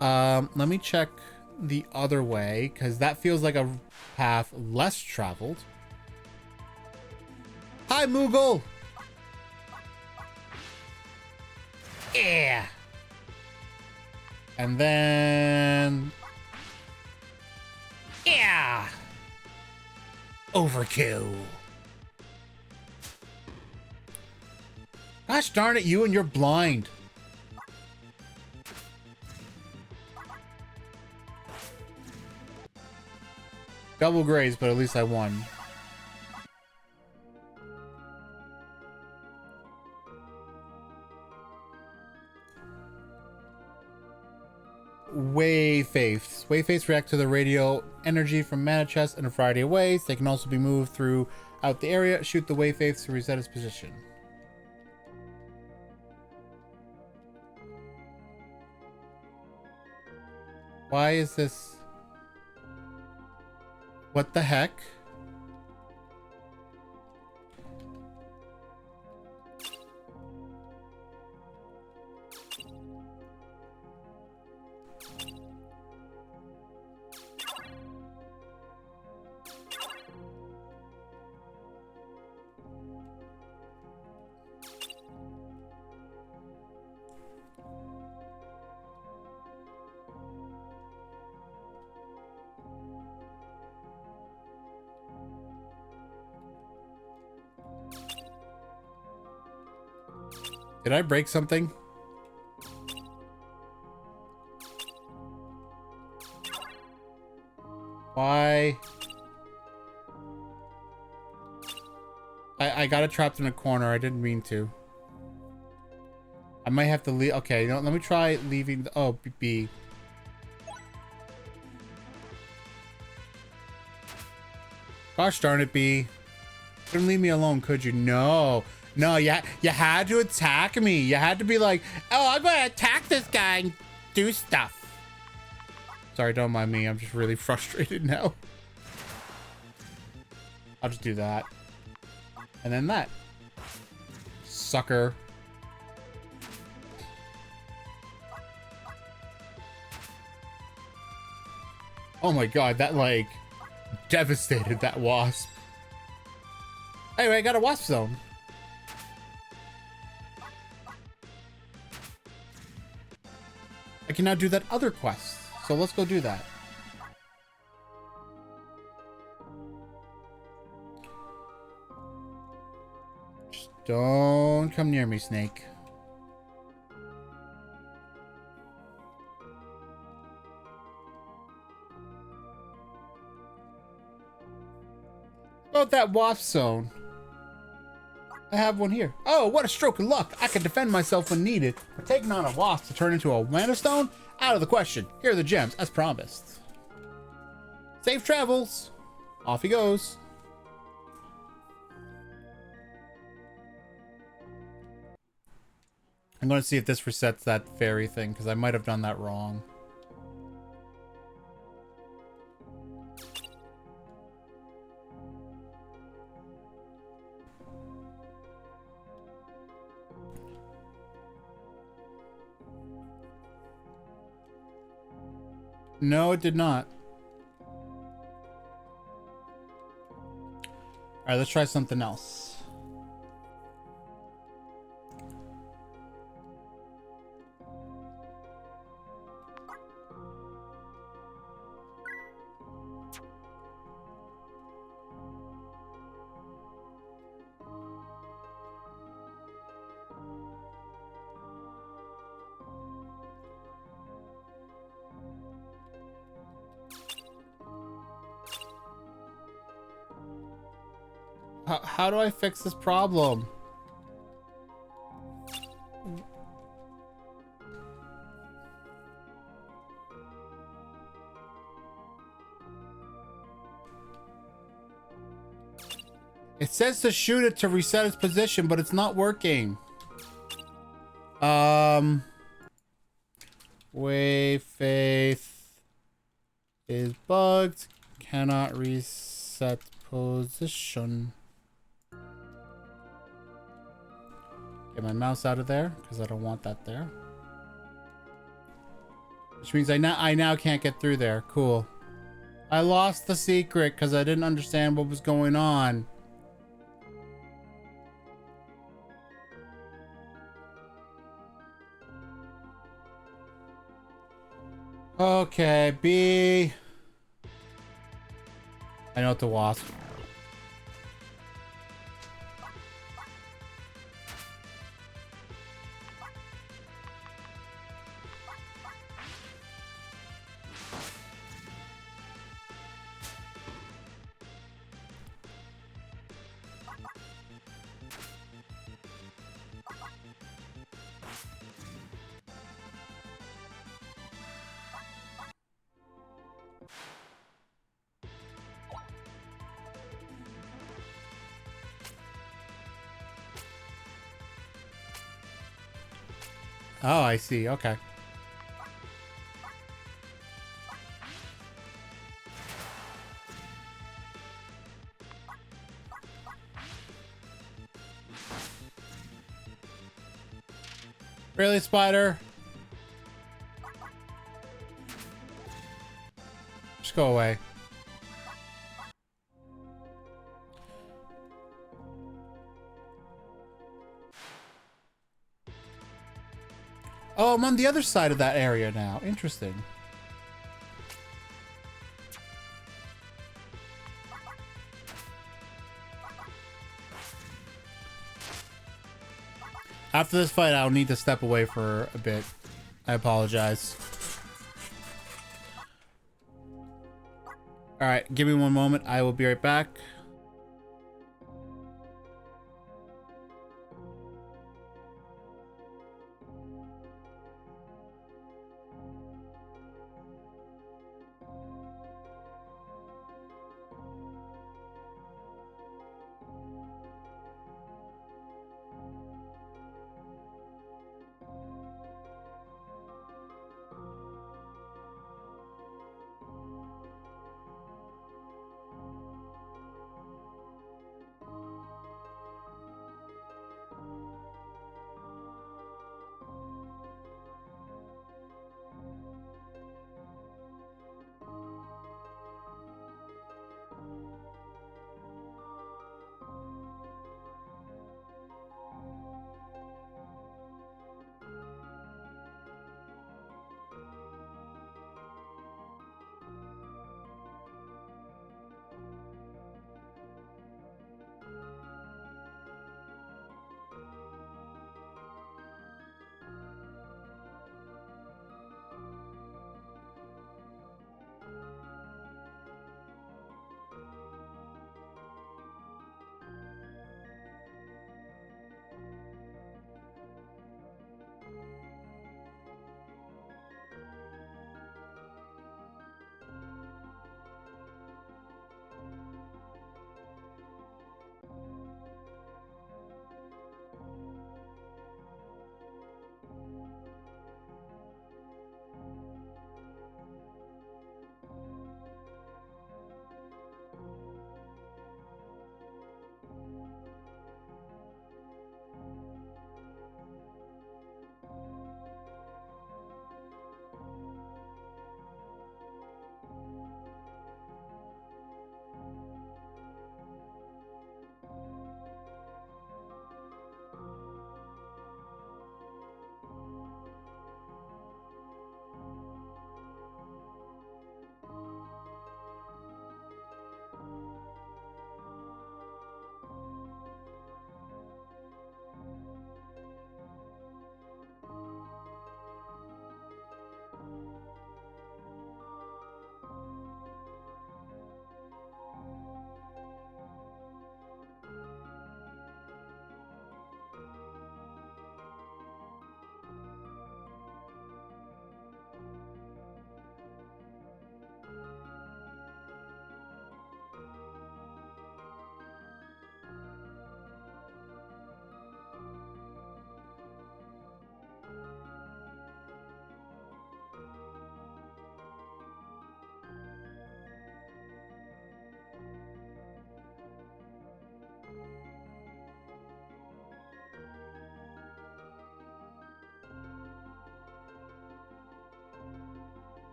Let me check the other way, because that feels like a path less traveled. Hi, Moogle! Yeah! And then... yeah! Overkill. Gosh darn it, you and you're blind. Double graze, but at least I won. Wave-faiths. Wave-faiths react to the radio energy from mana chests in a variety of ways. They can also be moved throughout the area. Shoot the wave-faiths to reset its position. Why is this? What the heck? Did I break something? Why? I got it trapped in a corner. I didn't mean to. I might have to leave. Okay, you know, let me try leaving. Oh, B. Gosh darn it, B. Couldn't leave me alone, could you? No. No, you had to attack me. You had to be like, oh, I'm going to attack this guy and do stuff. Sorry, don't mind me. I'm just really frustrated now. I'll just do that. And then that. Sucker. Oh my god, that like devastated that wasp. Anyway, I got a wasp zone. I can now do that other quest. So let's go do that. Just don't come near me, Snake. About that wasp zone. I have one here. Oh, what a stroke of luck. I can defend myself when needed. But taking on a wasp to turn into a mana stone? Out of the question. Here are the gems, as promised. Safe travels. Off he goes. I'm going to see if this resets that fairy thing, because I might have done that wrong. No, it did not. Alright, let's try something else. How do I fix this problem? It says to shoot it to reset its position, but it's not working. Wave faith is bugged. Cannot reset position. Get my mouse out of there because I don't want that there. Which means I now can't get through there. Cool. I lost the secret because I didn't understand what was going on. Okay, B. I know it's a wasp. Oh, I see. Okay. Really, spider? Just go away. Oh, I'm on the other side of that area now. Interesting. After this fight, I'll need to step away for a bit. I apologize. Alright, give me one moment. I will be right back.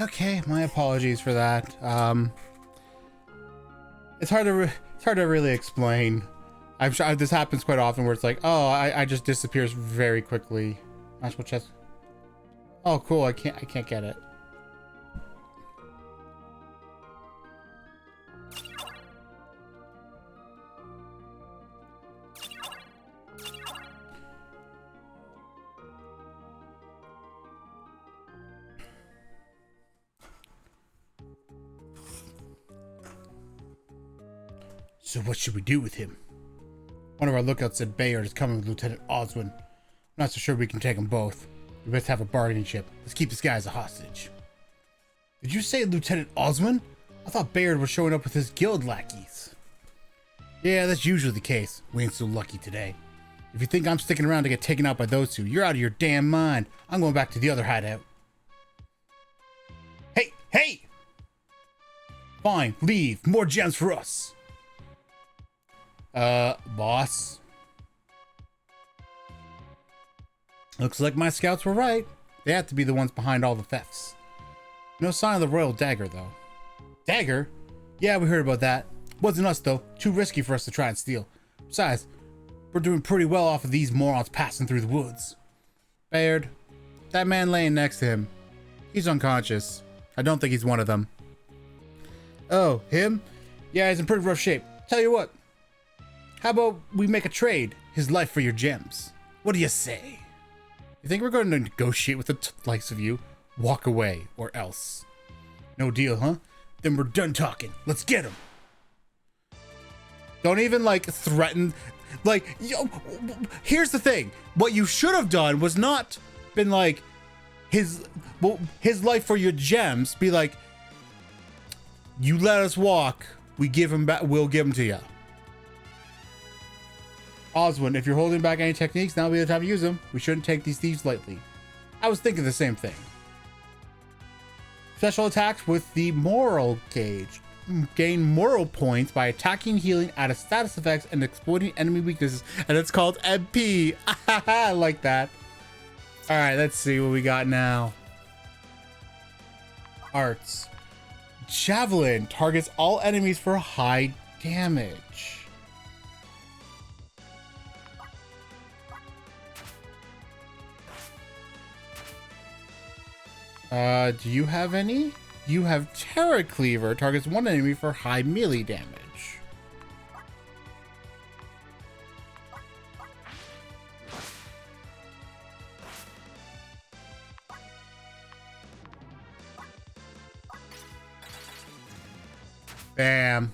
Okay, my apologies for that. It's hard to really explain. I'm sure this happens quite often where it's like, oh, I just disappears very quickly. Magical chest. Oh, cool. I can't get it. So what should we do with him? One of our lookouts said Bayard is coming with Lieutenant Oswin. I'm not so sure we can take them both. We best have a bargaining chip. Let's keep this guy as a hostage. Did you say Lieutenant Oswin? I thought Bayard was showing up with his guild lackeys. Yeah, that's usually the case. We ain't so lucky today. If you think I'm sticking around to get taken out by those two, you're out of your damn mind. I'm going back to the other hideout. Hey, hey! Fine, leave. More gems for us. Boss. Looks like my scouts were right. They have to be the ones behind all the thefts. No sign of the royal dagger, though. Dagger? Yeah, we heard about that. Wasn't us, though. Too risky for us to try and steal. Besides, we're doing pretty well off of these morons passing through the woods. Bayard, that man laying next to him. He's unconscious. I don't think he's one of them. Oh, him? Yeah, he's in pretty rough shape. Tell you what. How about we make a trade? His life for your gems. What do you say? You think we're going to negotiate with the likes of you? Walk away, or else. No deal, huh? Then we're done talking. Let's get him. Don't even, like, threaten. Like, yo, here's the thing. What you should have done was not been like, his life for your gems. Be like, you let us walk. We give him back. We'll give him to you. Oswin, if you're holding back any techniques, now will be the time to use them. We shouldn't take these thieves lightly. I was thinking the same thing. Special attacks with the moral gauge. Gain moral points by attacking, healing, add a status effects, and exploiting enemy weaknesses. And it's called MP. I like that. Alright, let's see what we got now. Arts. Javelin targets all enemies for high damage. Do you have any? You have Terra Cleaver. Targets one enemy for high melee damage. Bam.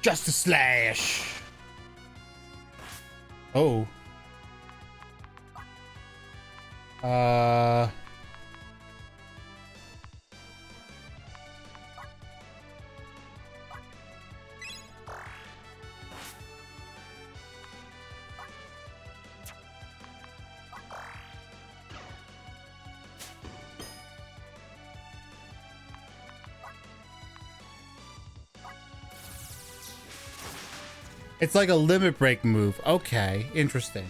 Just a slash. Oh. It's like a limit break move. Okay, interesting.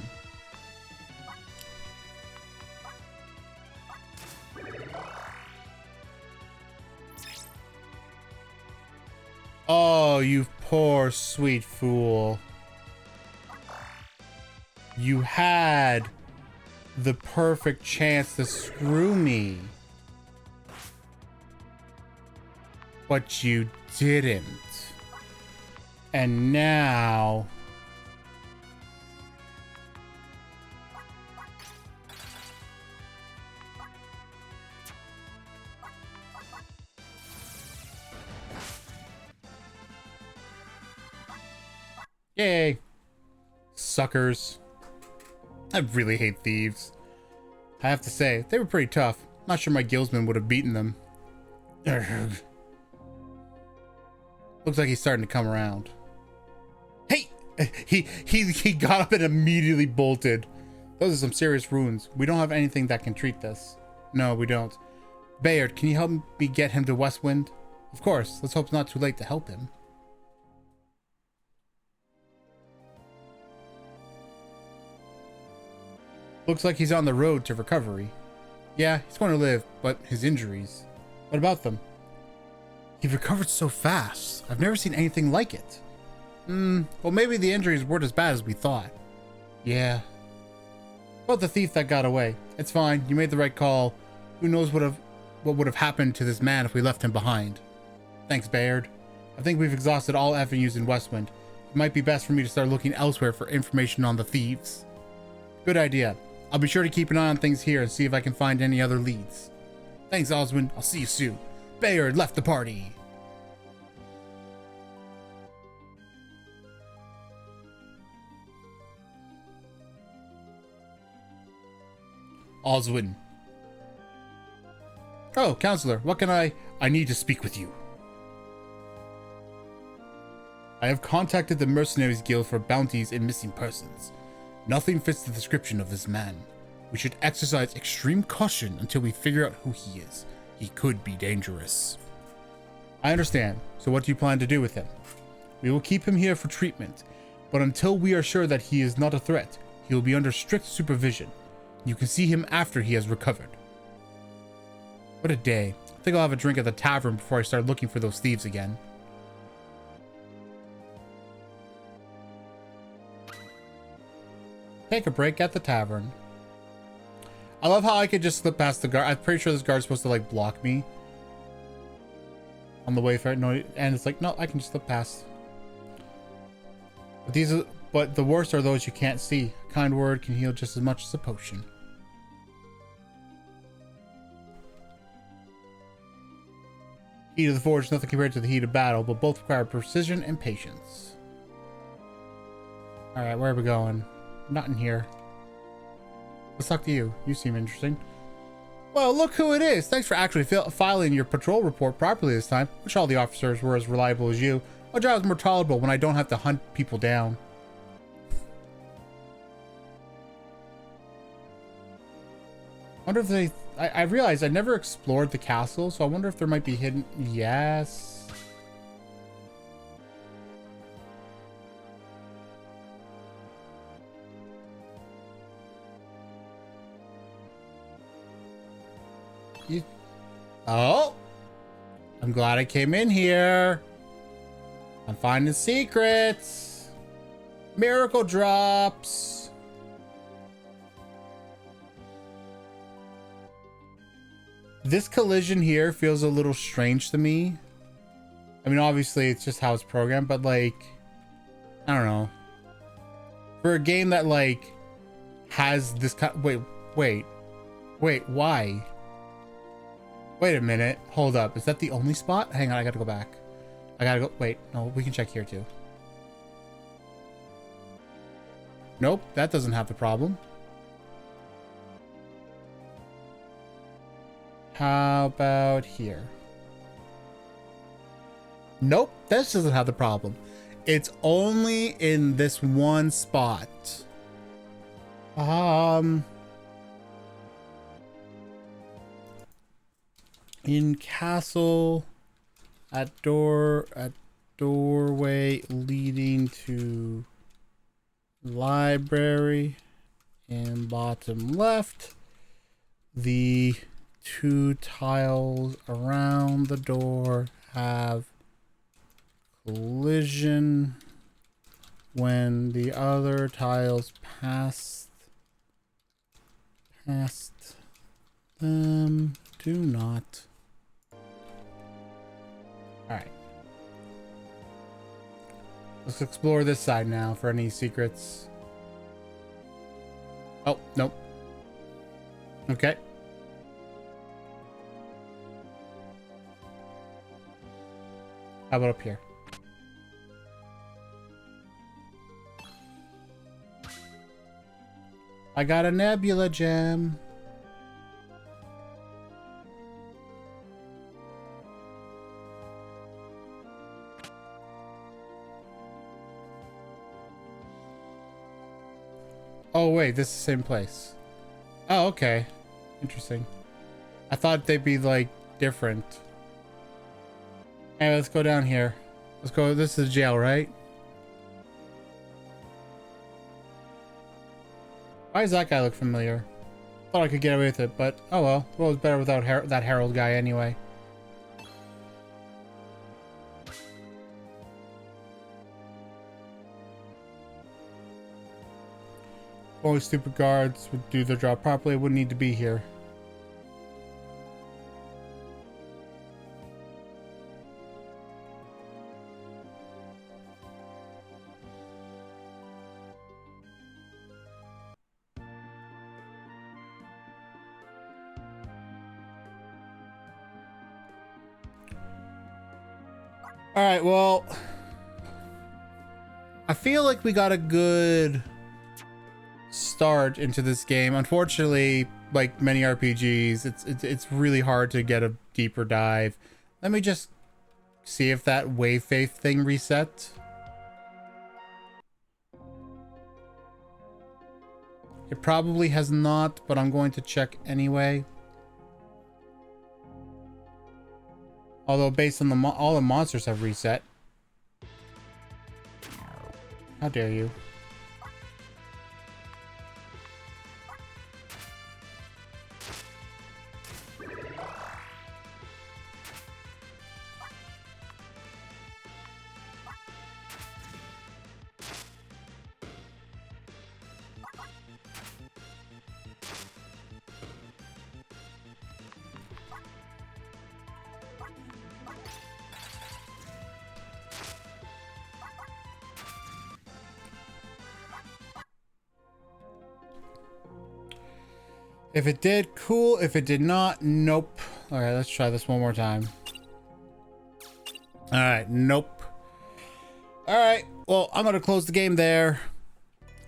Oh, you poor sweet fool. You had the perfect chance to screw me. But you didn't. And now... Yay. Suckers. I really hate thieves. I have to say, they were pretty tough. Not sure my guildsman would have beaten them. Looks like he's starting to come around. Hey! He got up and immediately bolted. Those are some serious wounds. We don't have anything that can treat this. No, we don't. Bayard, can you help me get him to Westwind? Of course. Let's hope it's not too late to help him. Looks like he's on the road to recovery. Yeah, he's going to live, but his injuries. What about them? He recovered so fast. I've never seen anything like it. Well, maybe the injuries weren't as bad as we thought. Yeah. About the thief that got away. It's fine. You made the right call. Who knows what would have happened to this man if we left him behind. Thanks, Bayard. I think we've exhausted all avenues in Westwind. It might be best for me to start looking elsewhere for information on the thieves. Good idea. I'll be sure to keep an eye on things here and see if I can find any other leads. Thanks, Oswin. I'll see you soon. Bayard left the party. Oswin. Oh, counselor, what can I need to speak with you. I have contacted the Mercenaries Guild for bounties in missing persons. Nothing fits the description of this man. We should exercise extreme caution until we figure out who he is. He could be dangerous. I understand. So what do you plan to do with him? We will keep him here for treatment, but until we are sure that he is not a threat, he will be under strict supervision. You can see him after he has recovered. What a day. I think I'll have a drink at the tavern before I start looking for those thieves again. Take a break at the tavern. I love how I could just slip past the guard. I'm pretty sure this guard's supposed to like block me on the way for it. No, and it's like, no, I can just slip past. But the worst are those you can't see. A kind word can heal just as much as a potion. Heat of the forge, nothing compared to the heat of battle, but both require precision and patience. All right, where are we going? Not in here. Let's talk to you. You seem interesting. Well, look who it is. Thanks for actually filing your patrol report properly this time. Wish all the officers were as reliable as you. My job is more tolerable when I don't have to hunt people down. Wonder if they... I realized I never explored the castle, so I wonder if there might be hidden... Yes. Oh, I'm glad I came in here. I'm finding secrets. Miracle drops. This collision here feels a little strange to me. I mean, obviously it's just how it's programmed, but like, I don't know. For a game that like has this kind, wait, why? Wait a minute. Hold up. Is that the only spot? Hang on. I gotta go back. I gotta go. Wait. No, we can check here too. Nope. That doesn't have the problem. How about here? Nope. This doesn't have the problem. It's only in this one spot. In castle, at doorway leading to library, and bottom left, the two tiles around the door have collision when the other tiles past them do not. Alright. Let's explore this side now for any secrets. Oh, nope. Okay. How about up here? I got a nebula gem. Oh wait, this is the same place. Oh, okay. Interesting. I thought they'd be like different. Hey, let's go down here. Let's go. This is jail, right? Why does that guy look familiar? Thought I could get away with it, but oh well. Well, it's better without that Herald guy anyway. Only stupid guards would do their job properly. Wouldn't need to be here. All right, well, I feel like we got a good start into this game. Unfortunately, like many RPGs, it's really hard to get a deeper dive. Let me just see if that wave faith thing reset. It probably has not, but I'm going to check anyway. Although based on the all the monsters have reset. How dare you? If it did, cool. If it did not, nope. All right, let's try this one more time. All right, nope. All right, well, I'm gonna close the game there.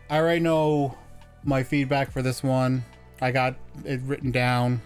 I already know my feedback for this one. I got it written down.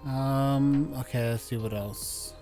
Okay, let's see what else.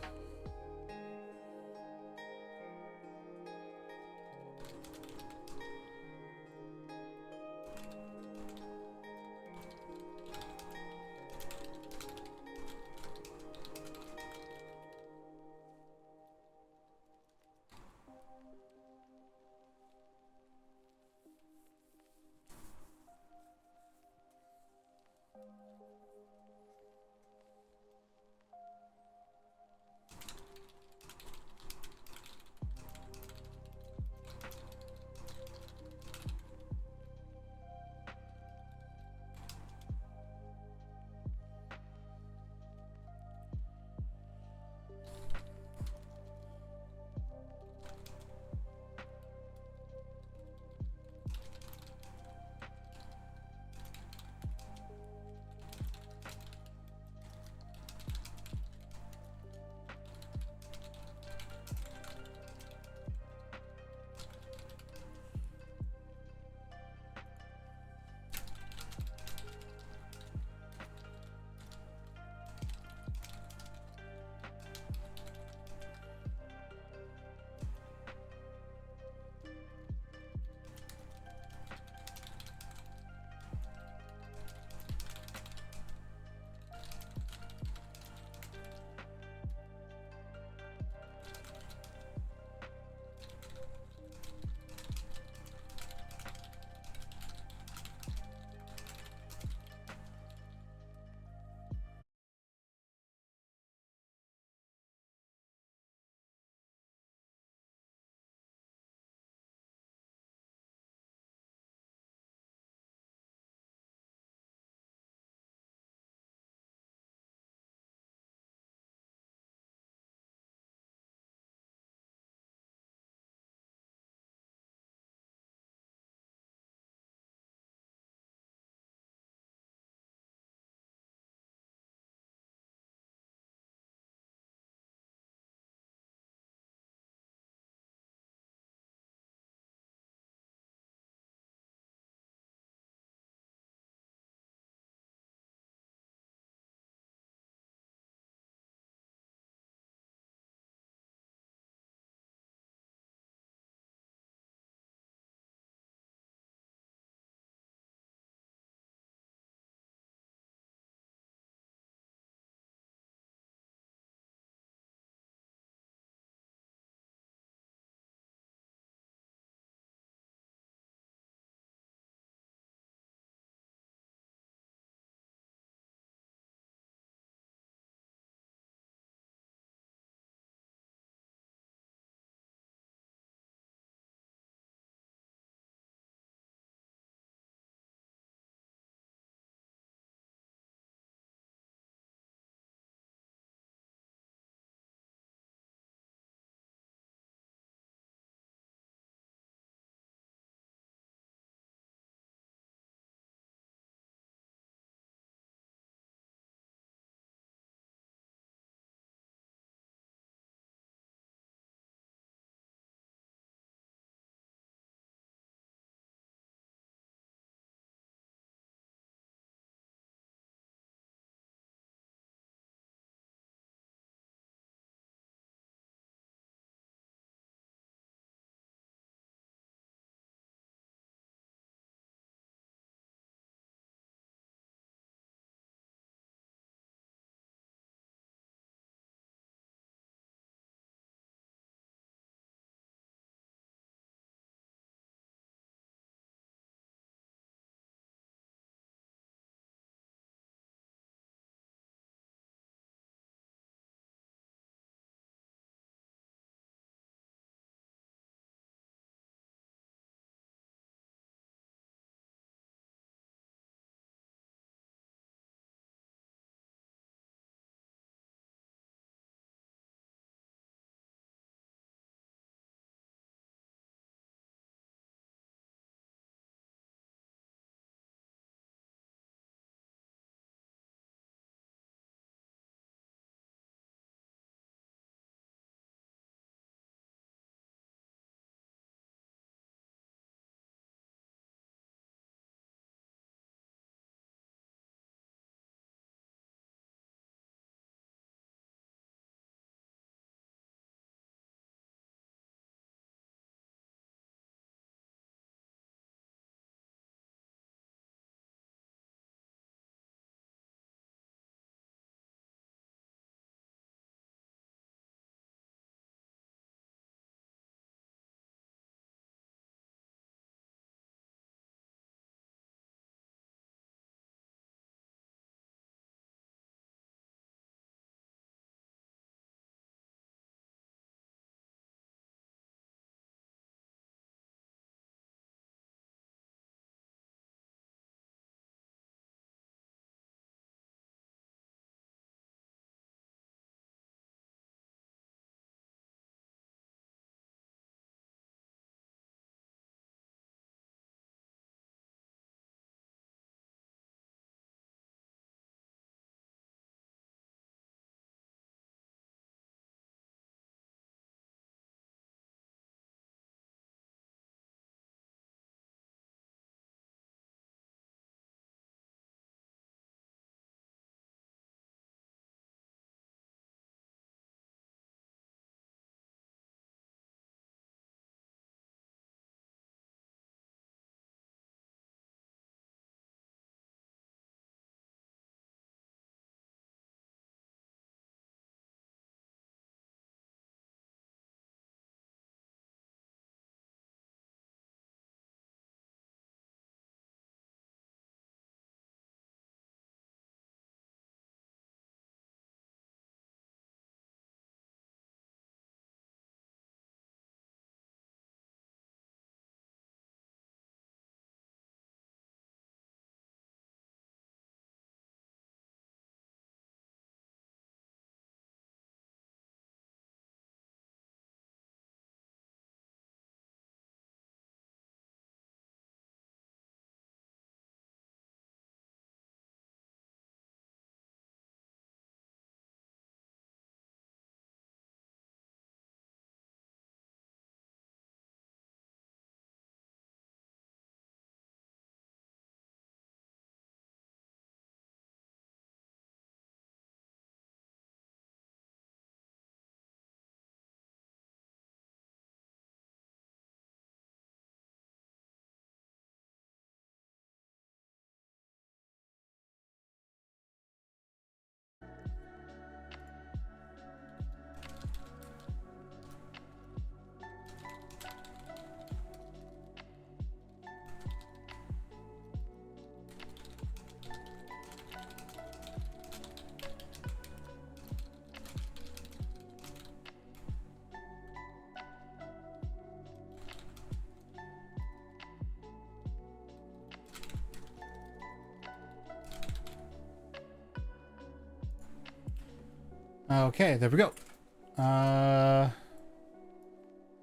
Okay, there we go.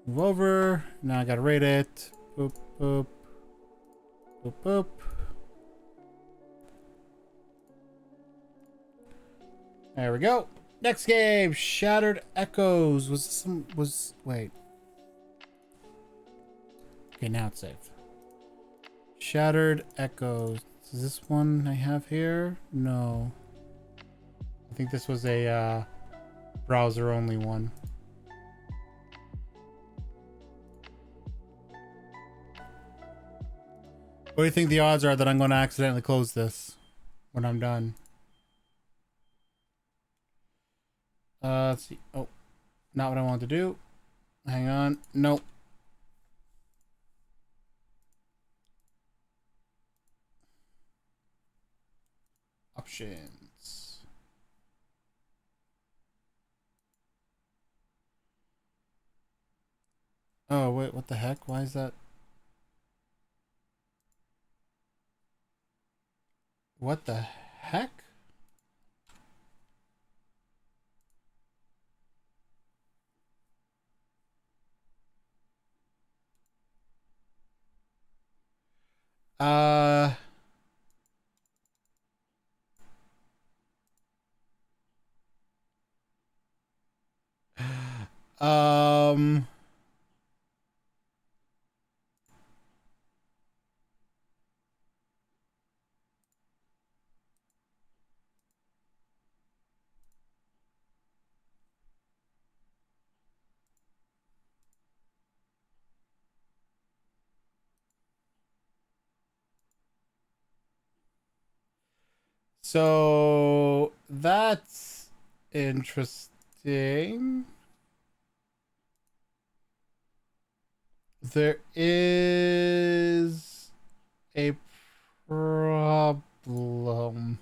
Move over. Now I gotta rate it. Boop, boop. Boop, boop. There we go. Next game, Shattered Echoes. Was this some, wait. Okay, now it's saved. Shattered Echoes. Is this one I have here? No. I think this was a, browser only one. What do you think the odds are that I'm going to accidentally close this when I'm done? Let's see. Oh, not what I want to do. Hang on. Nope. Options. Oh, wait, what the heck? Why is that? What the heck? Uh, um, so that's interesting. There is a problem.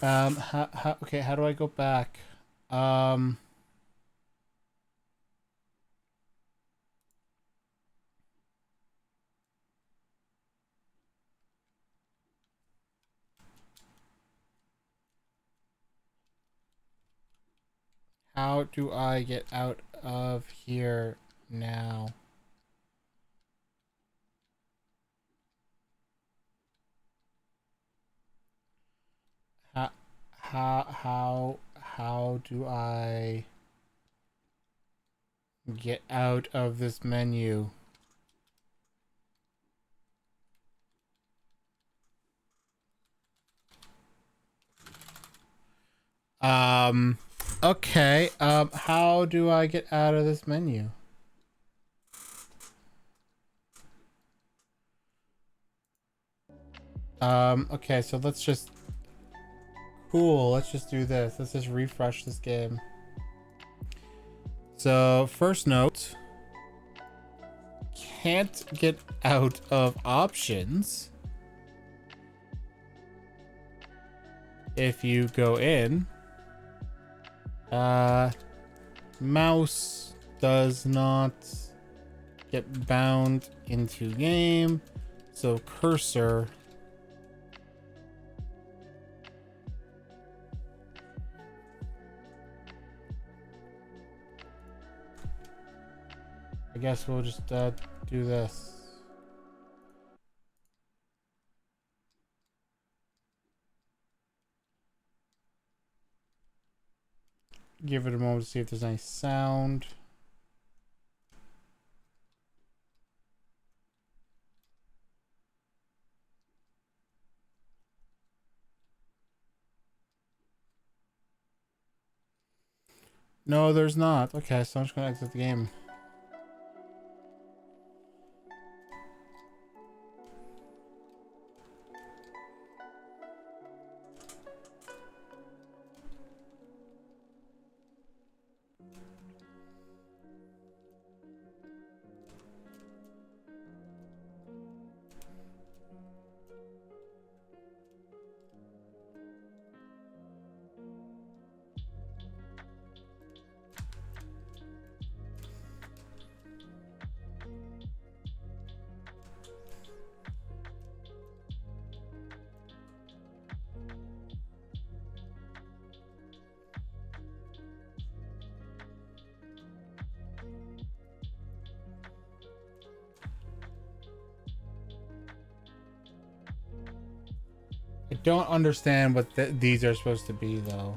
Okay, how do I go back? Um, how do I get out of here now? How, how do I get out of this menu? Um, okay. How do I get out of this menu? Okay, so let's just... Cool, let's just do this. Let's just refresh this game. So, first note. Can't get out of options. If you go in. Mouse does not get bound into game. So cursor. I guess we'll just do this. Give it a moment to see if there's any sound. No, there's not. Okay, so I'm just gonna exit the game. I don't understand what these are supposed to be, though.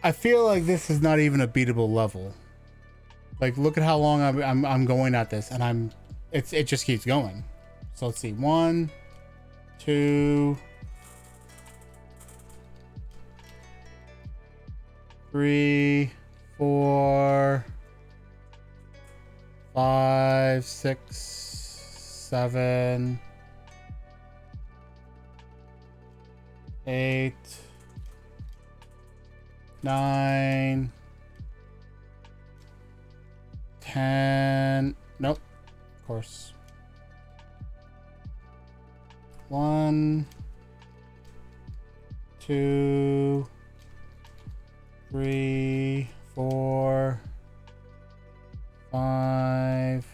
I feel like this is not even a beatable level. Like, look at how long I'm going at this, and it just keeps going. So let's see, 1, 2, 3, 4, 5, 6, 7, 8, 9, 10. Nope, of course. 1, 2, 3, 4, 5.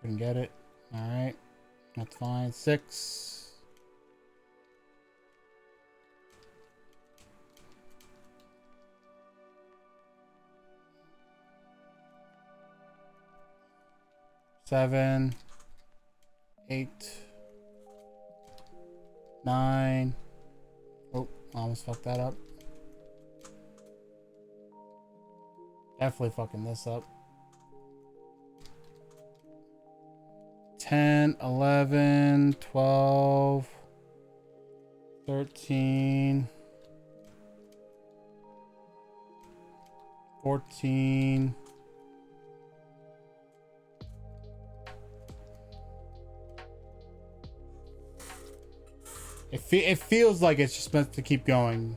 Couldn't get it. All right, that's fine. 6. 7, 8, 9. Oh, I almost fucked that up. Definitely fucking this up. 10, 11, 12, 13, 14. It feels like it's just meant to keep going.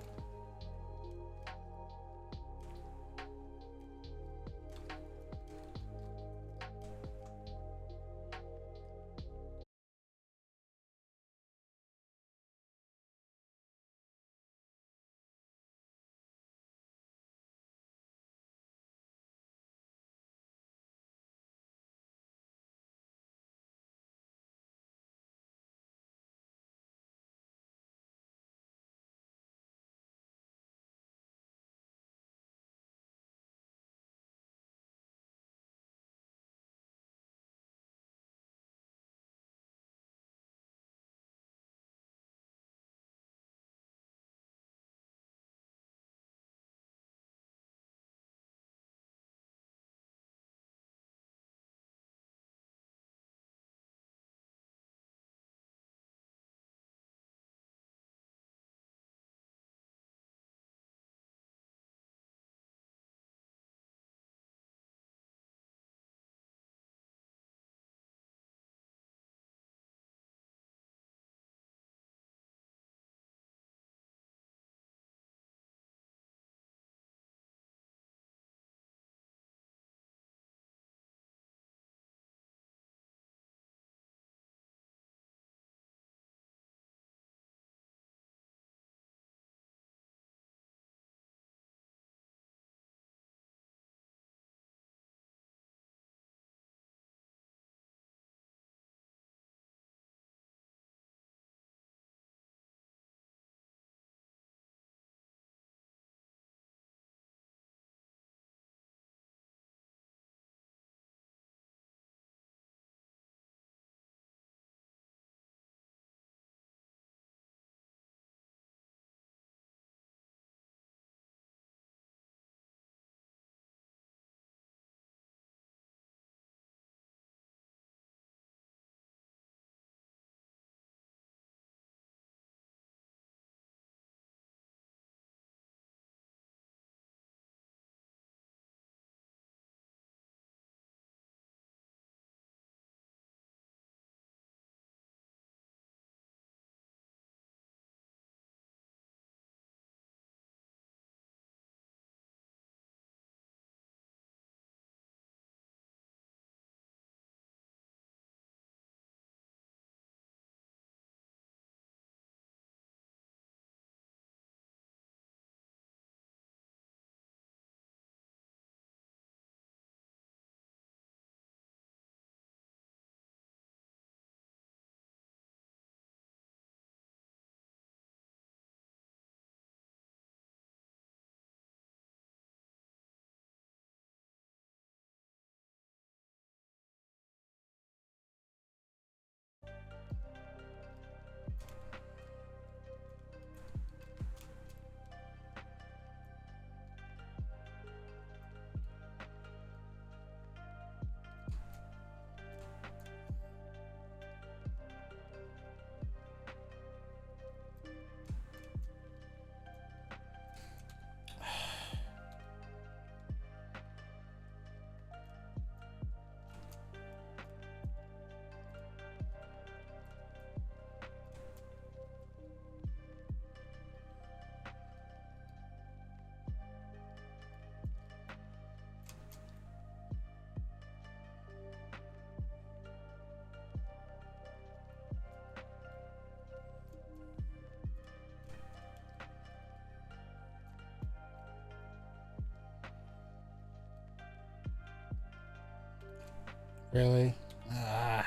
Really? Ah.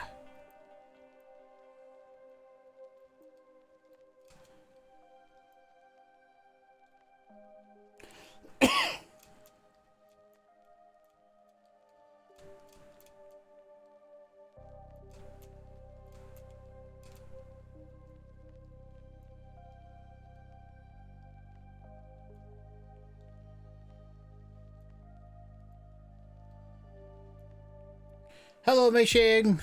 Hello, Meishing.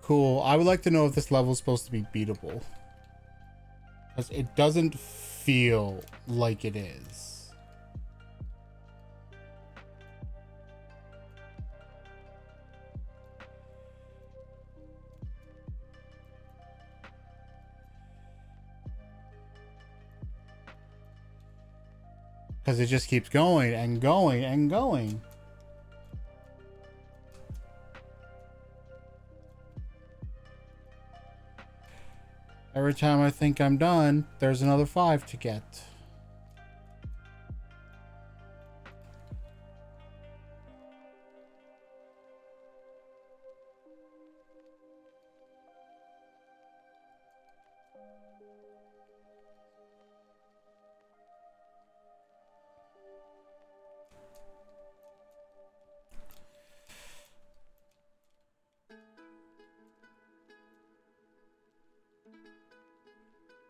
Cool. I would like to know if this level is supposed to be beatable. Because it doesn't feel like it is. Because it just keeps going and going and going. Every time I think I'm done, there's another 5 to get.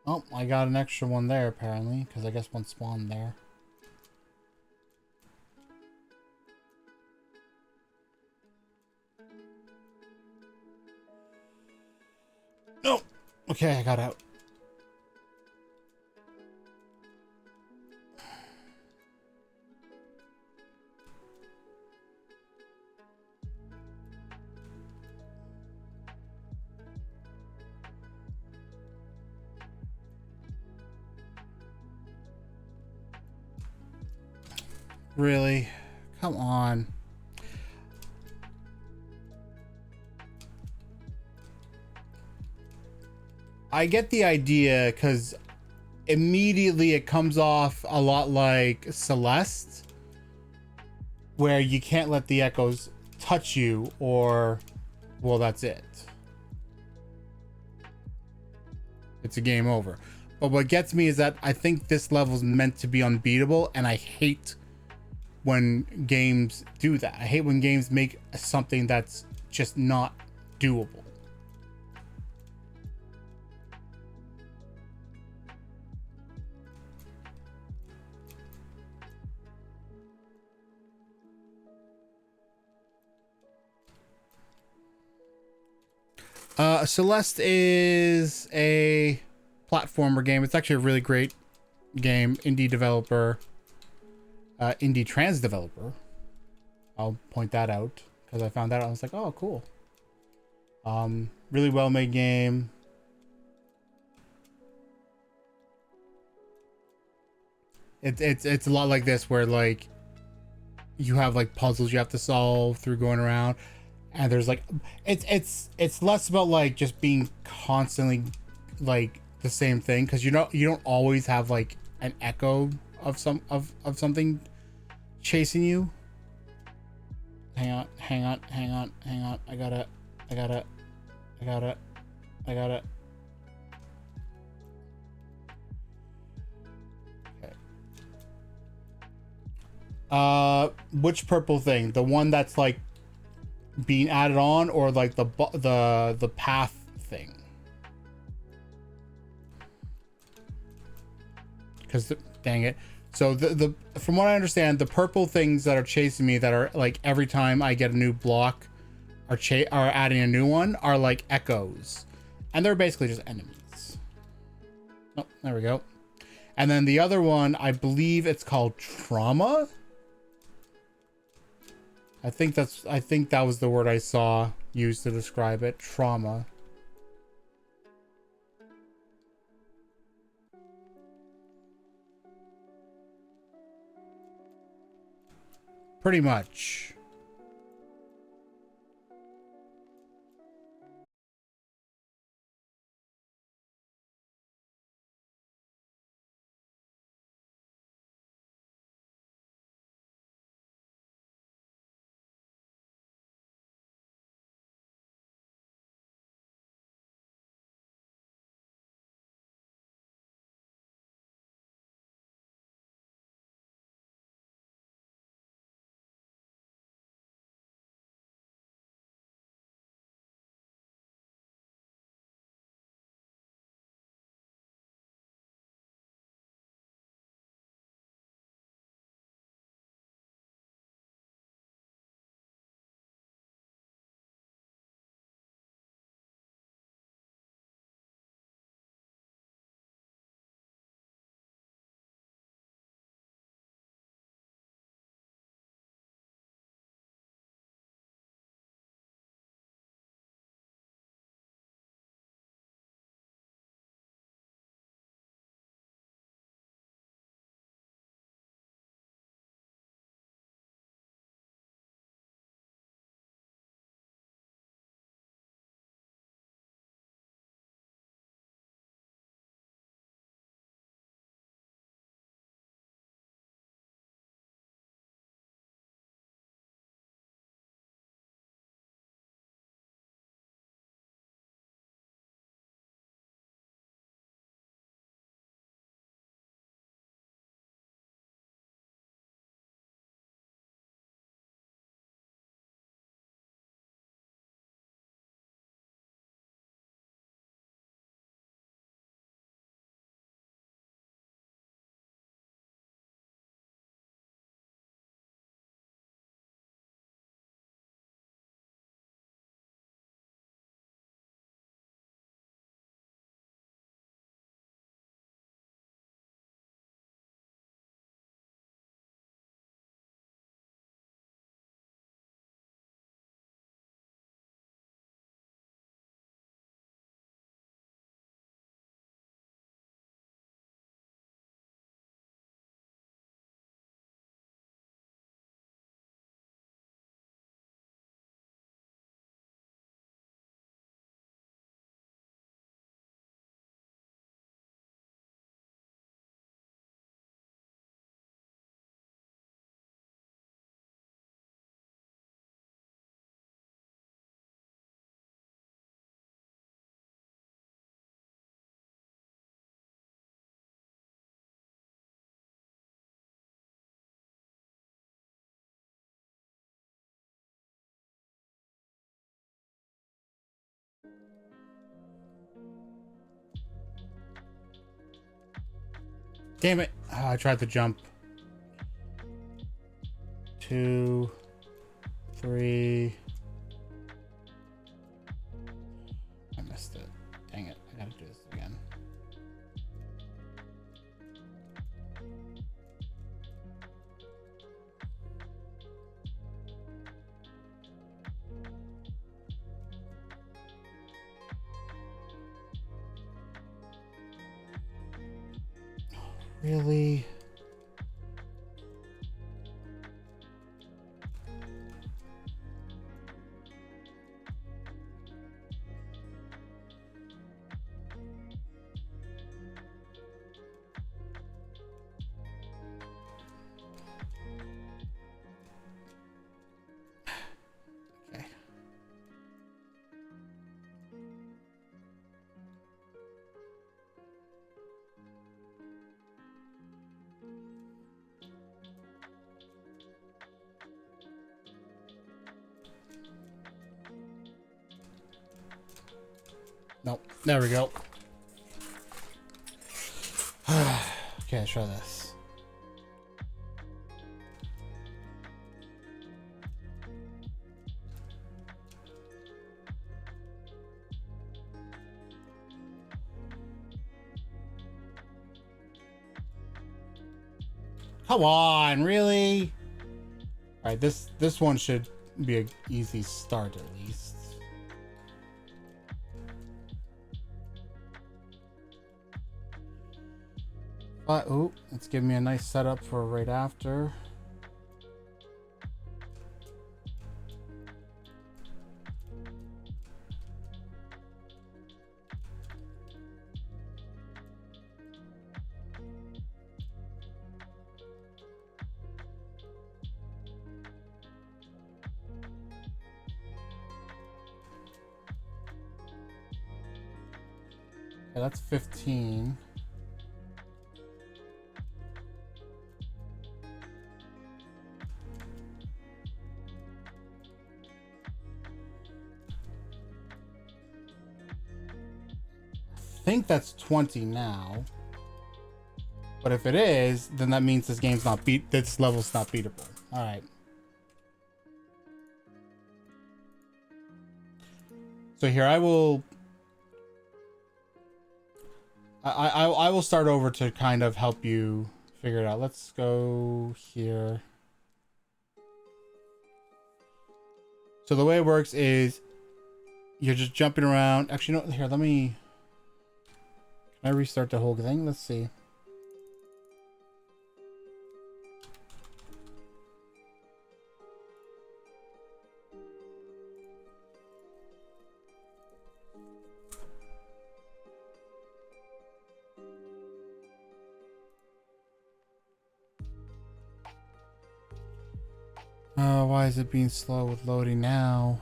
Oh, I got an extra one there, apparently, because I guess one spawned there. No! Okay, I got out. Really? Come on. I get the idea, because immediately it comes off a lot like Celeste, where you can't let the echoes touch you, or, well, that's it. It's a game over. But what gets me is that I think this level's meant to be unbeatable, and I hate when games do that. I hate when games make something that's just not doable. Celeste is a platformer game. It's actually a really great game. Indie developer, indie trans developer. I'll point that out because I found that out. I was like, oh, cool. Really well made game. It's a lot like this, where like you have like puzzles you have to solve through going around, and there's like it's less about like just being constantly like the same thing, because you don't always have like an echo of something chasing you. Hang on. I gotta. Okay. Which purple thing? The one that's like being added on, or like the path thing? Because dang it. So the from what I understand, the purple things that are chasing me, that are like every time I get a new block, are adding a new one, are like echoes, and they're basically just enemies. Oh, there we go. And then the other one, I believe it's called trauma. I think that was the word I saw used to describe it. Trauma. Pretty much. Damn it. Oh, I tried to jump. 2, 3. I missed it. Dang it. I gotta do this again. Really? Okay. Nope. There we go. Okay, let's try this. Come on, really? All right, this one should be an easy start at least. But oh, it's giving me a nice setup for right after. Okay, that's 15. I think that's 20 now. But if it is, then that means this game's not this level's not beatable. All right. So here I will I will start over to kind of help you figure it out. Let's go here. So the way it works is you're just jumping around. Actually, no, here, let me... Can I restart the whole thing? Let's see. Why is it being slow with loading now?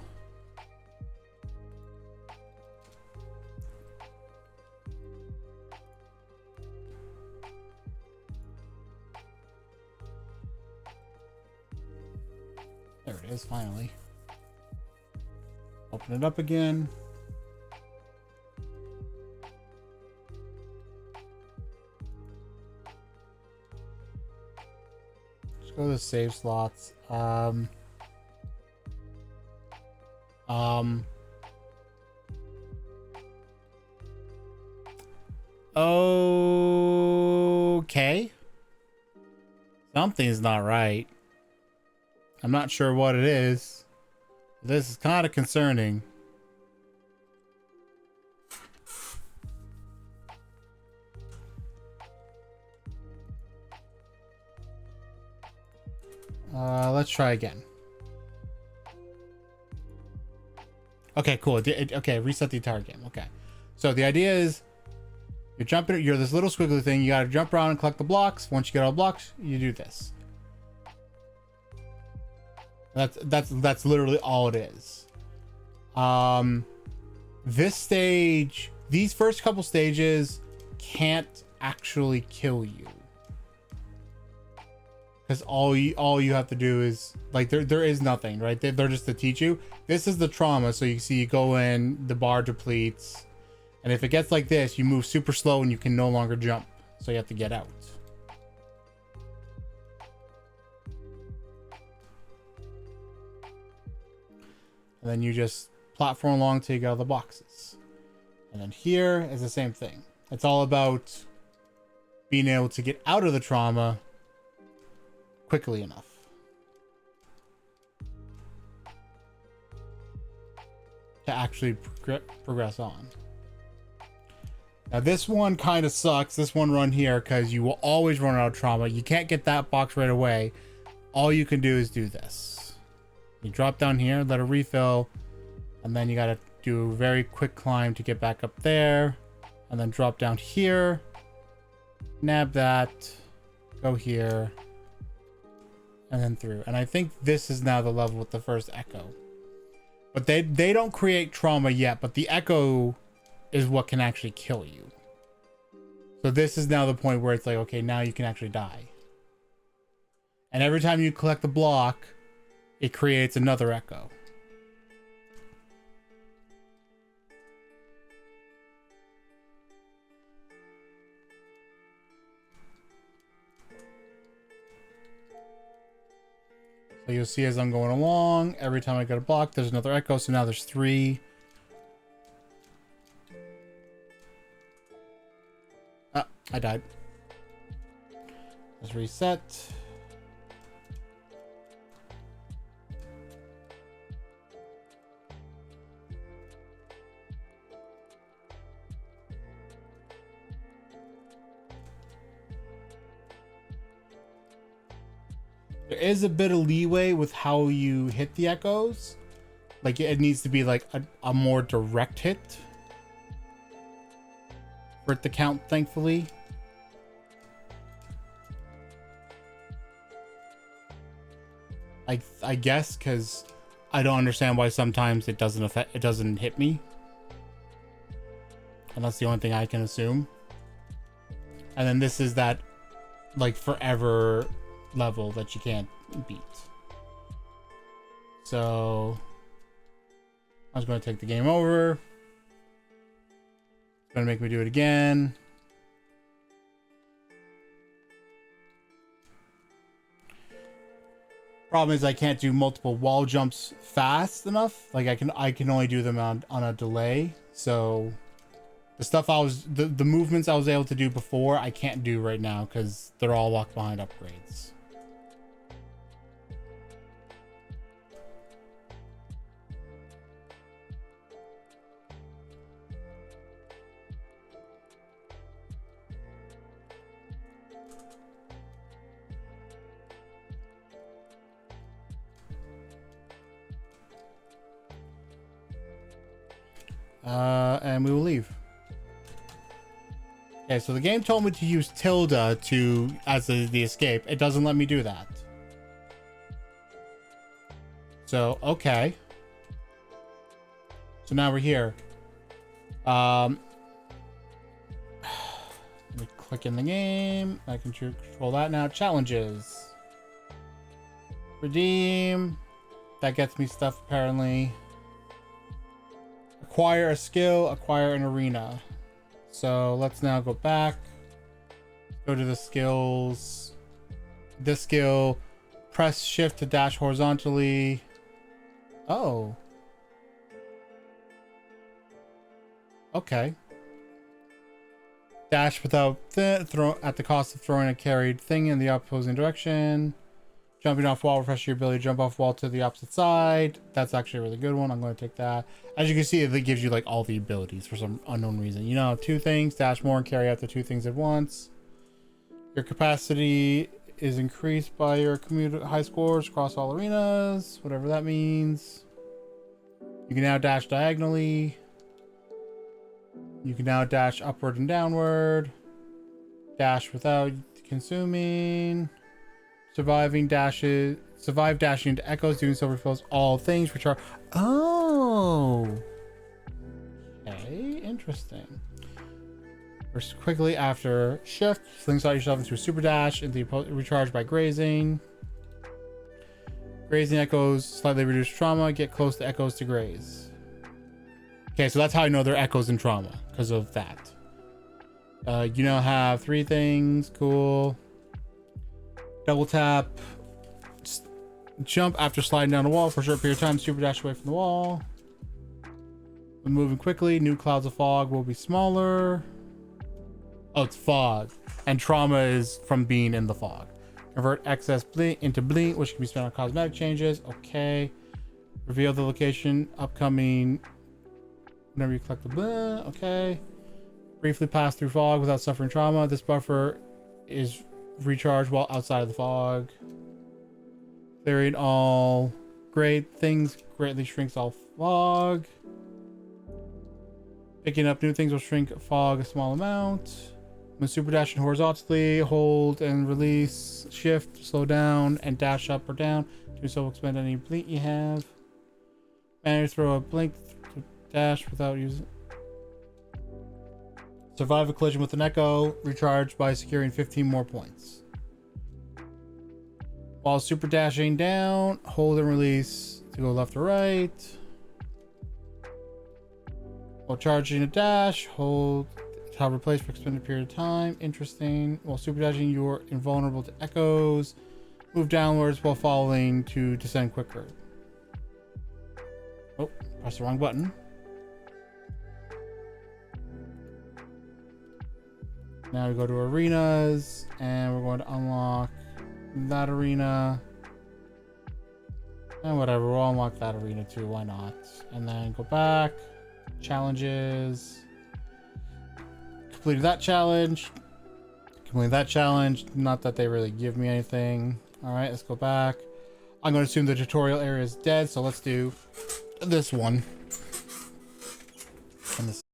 There it is, finally. Open it up again. Let's go to the save slots. Okay. Something's not right. I'm not sure what it is. This is kind of concerning. Let's try again. Okay, cool. Okay, reset the entire game. Okay. So the idea is you're jumping, you're this little squiggly thing. You gotta jump around and collect the blocks. Once you get all the blocks, you do this. That's literally all it is. This stage, these first couple stages can't actually kill you. Because all you have to do is, like, there is nothing, right? They're just to teach you. This is the trauma. So you see, you go in, the bar depletes, and if it gets like this, you move super slow and you can no longer jump. So you have to get out. And then you just platform along till you get out of the boxes. And then here is the same thing. It's all about being able to get out of the trauma quickly enough. To actually progress on. Now this one kind of sucks, this one run here, because you will always run out of trauma. You can't get that box right away. All you can do is do this. You drop down here, let it refill, and then you gotta do a very quick climb to get back up there, and then drop down here, nab that, go here, and then through. And I think this is now the level with the first echo. But they don't create trauma yet, but the echo is what can actually kill you. So this is now the point where it's like, okay, now you can actually die. And every time you collect the block, it creates another echo. So you'll see as I'm going along, every time I get a block, there's another echo. So now there's 3. Ah, I died. Let's reset. There is a bit of leeway with how you hit the echoes. Like it needs to be like a more direct hit for it to count, thankfully. I guess because I don't understand why sometimes it doesn't hit me. And that's the only thing I can assume. And then this is that like forever level that you can't beat. So I was going to take the game over. It's going to make me do it again. Problem is I can't do multiple wall jumps fast enough. Like I can only do them on a delay. So the stuff the movements I was able to do before I can't do right now because they're all locked behind upgrades. And we will leave. Okay, so the game told me to use tilde as the escape. It doesn't let me do that. So, so now we're here. Let me click in the game. I can control that now. Challenges. Redeem. That gets me stuff apparently. Acquire a skill, acquire an arena. So let's now go back. Go to the skills. This skill. Press shift to dash horizontally. Oh. Okay. Dash without throw at the cost of throwing a carried thing in the opposing direction. Jumping off wall, refresh your ability to jump off wall to the opposite side. That's actually a really good one. I'm going to take that. As you can see, it gives you like all the abilities for some unknown reason. You know, 2 things, dash more and carry out the 2 things at once. Your capacity is increased by your high scores across all arenas, whatever that means. You can now dash diagonally. You can now dash upward and downward. Dash without consuming. Survive dashing into echoes. Doing so refills all things which are... Oh! Okay, interesting. First, quickly after shift, slingshot yourself into a super dash, recharge by grazing. Grazing echoes, slightly reduce trauma, get close to echoes to graze. Okay, so that's how I know they're echoes in trauma, because of that. You now have 3 things, cool. Double tap, Jump after sliding down the wall for a short period of time. Super dash away from the wall. When moving quickly, new clouds of fog will be smaller. Oh, it's fog. And trauma is from being in the fog. Convert excess blink into blink, which can be spent on cosmetic changes. Okay. Reveal the location upcoming whenever you collect the blah. Okay. Briefly pass through fog without suffering trauma. This buffer is recharged while outside of the fog. Clearing all great things greatly shrinks all fog. Picking up new things will shrink fog a small amount. When super dashing horizontally, hold and release, shift, slow down, and dash up or down. Do so will expend any blink you have. Manage to throw a blink to dash without using. Survive a collision with an echo. Recharge by securing 15 more points. While super dashing down, hold and release to go left or right. While charging a dash, hold hover place for extended period of time. Interesting. While super dashing, you're invulnerable to echoes. Move downwards while falling to descend quicker. Oh, press the wrong button. Now we go to arenas, and we're going to unlock that arena. And whatever, we'll unlock that arena too, why not? And then go back. Challenges. Completed that challenge. Completed that challenge. Not that they really give me anything. Alright, let's go back. I'm going to assume the tutorial area is dead, so let's do this one. And this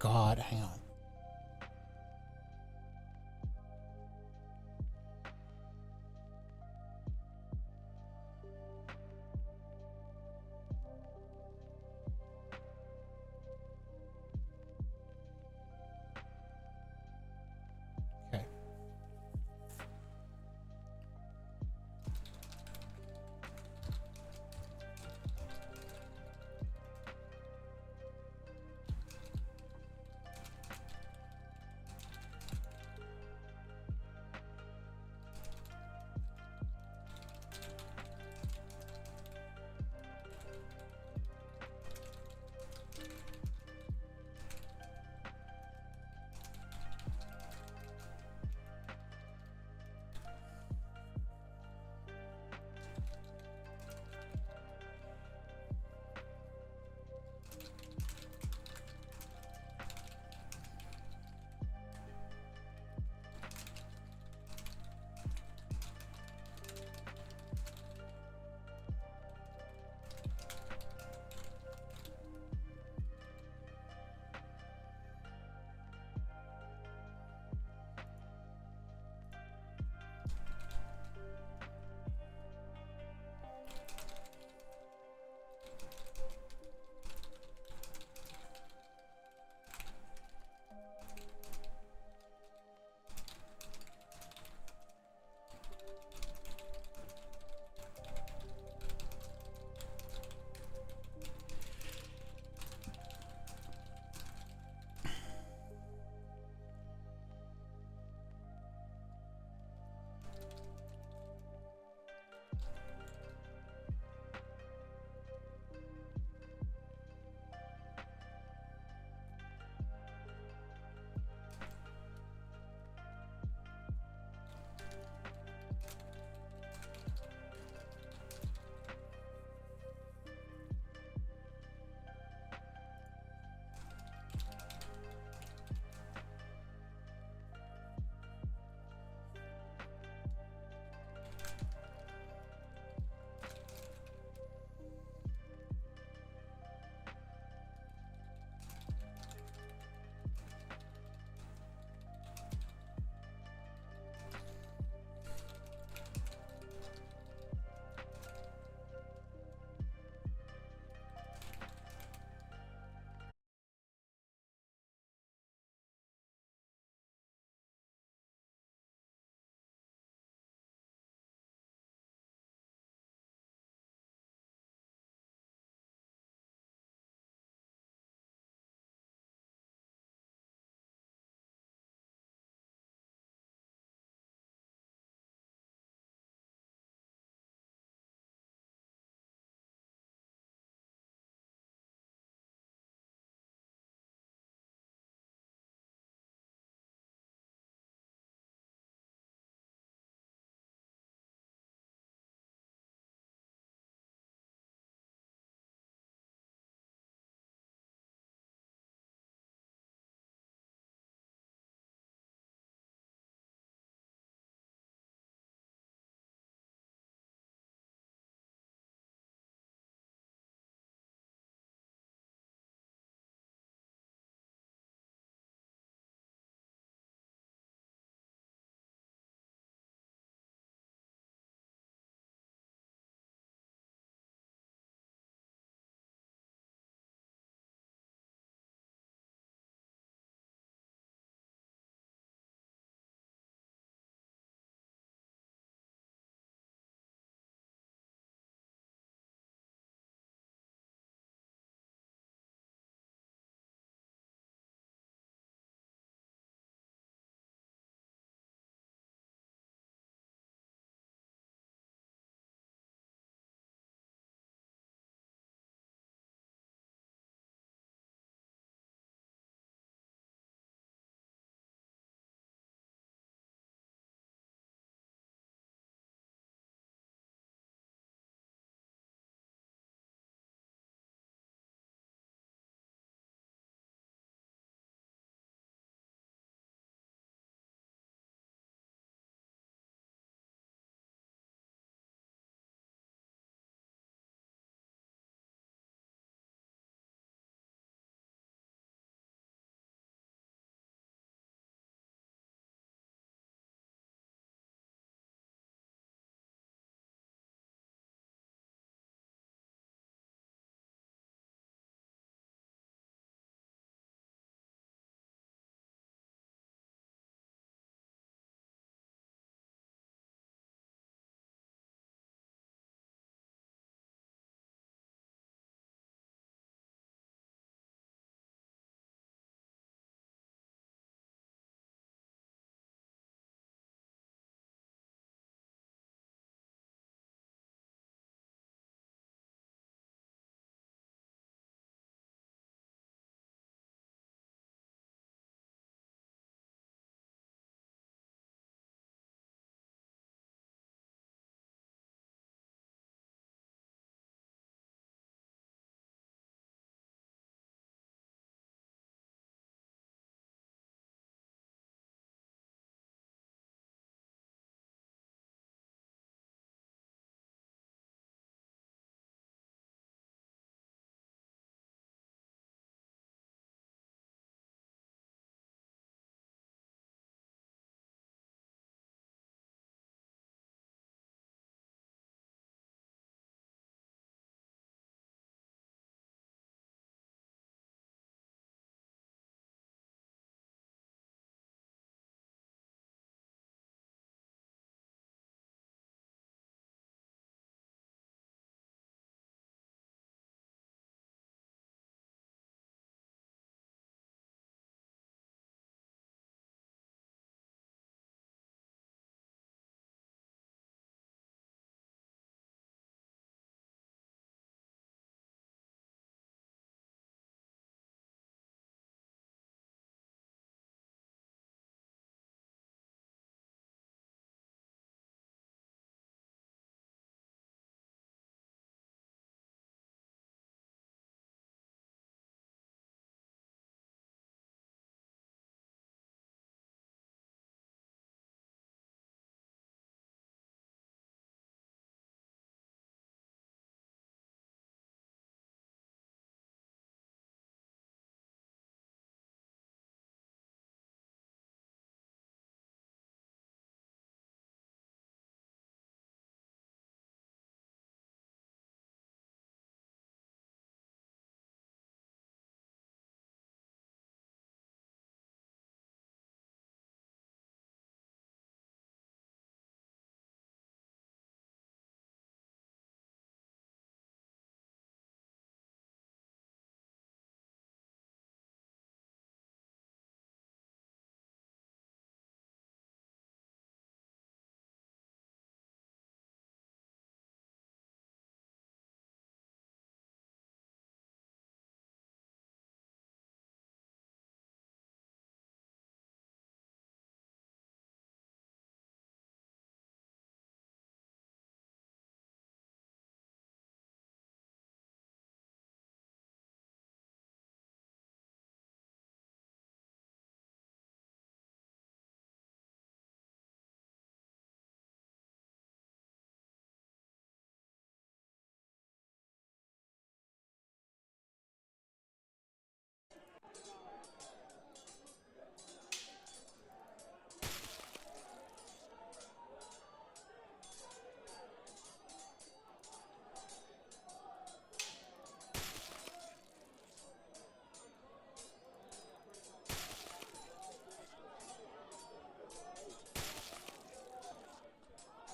god, hang on. Okay.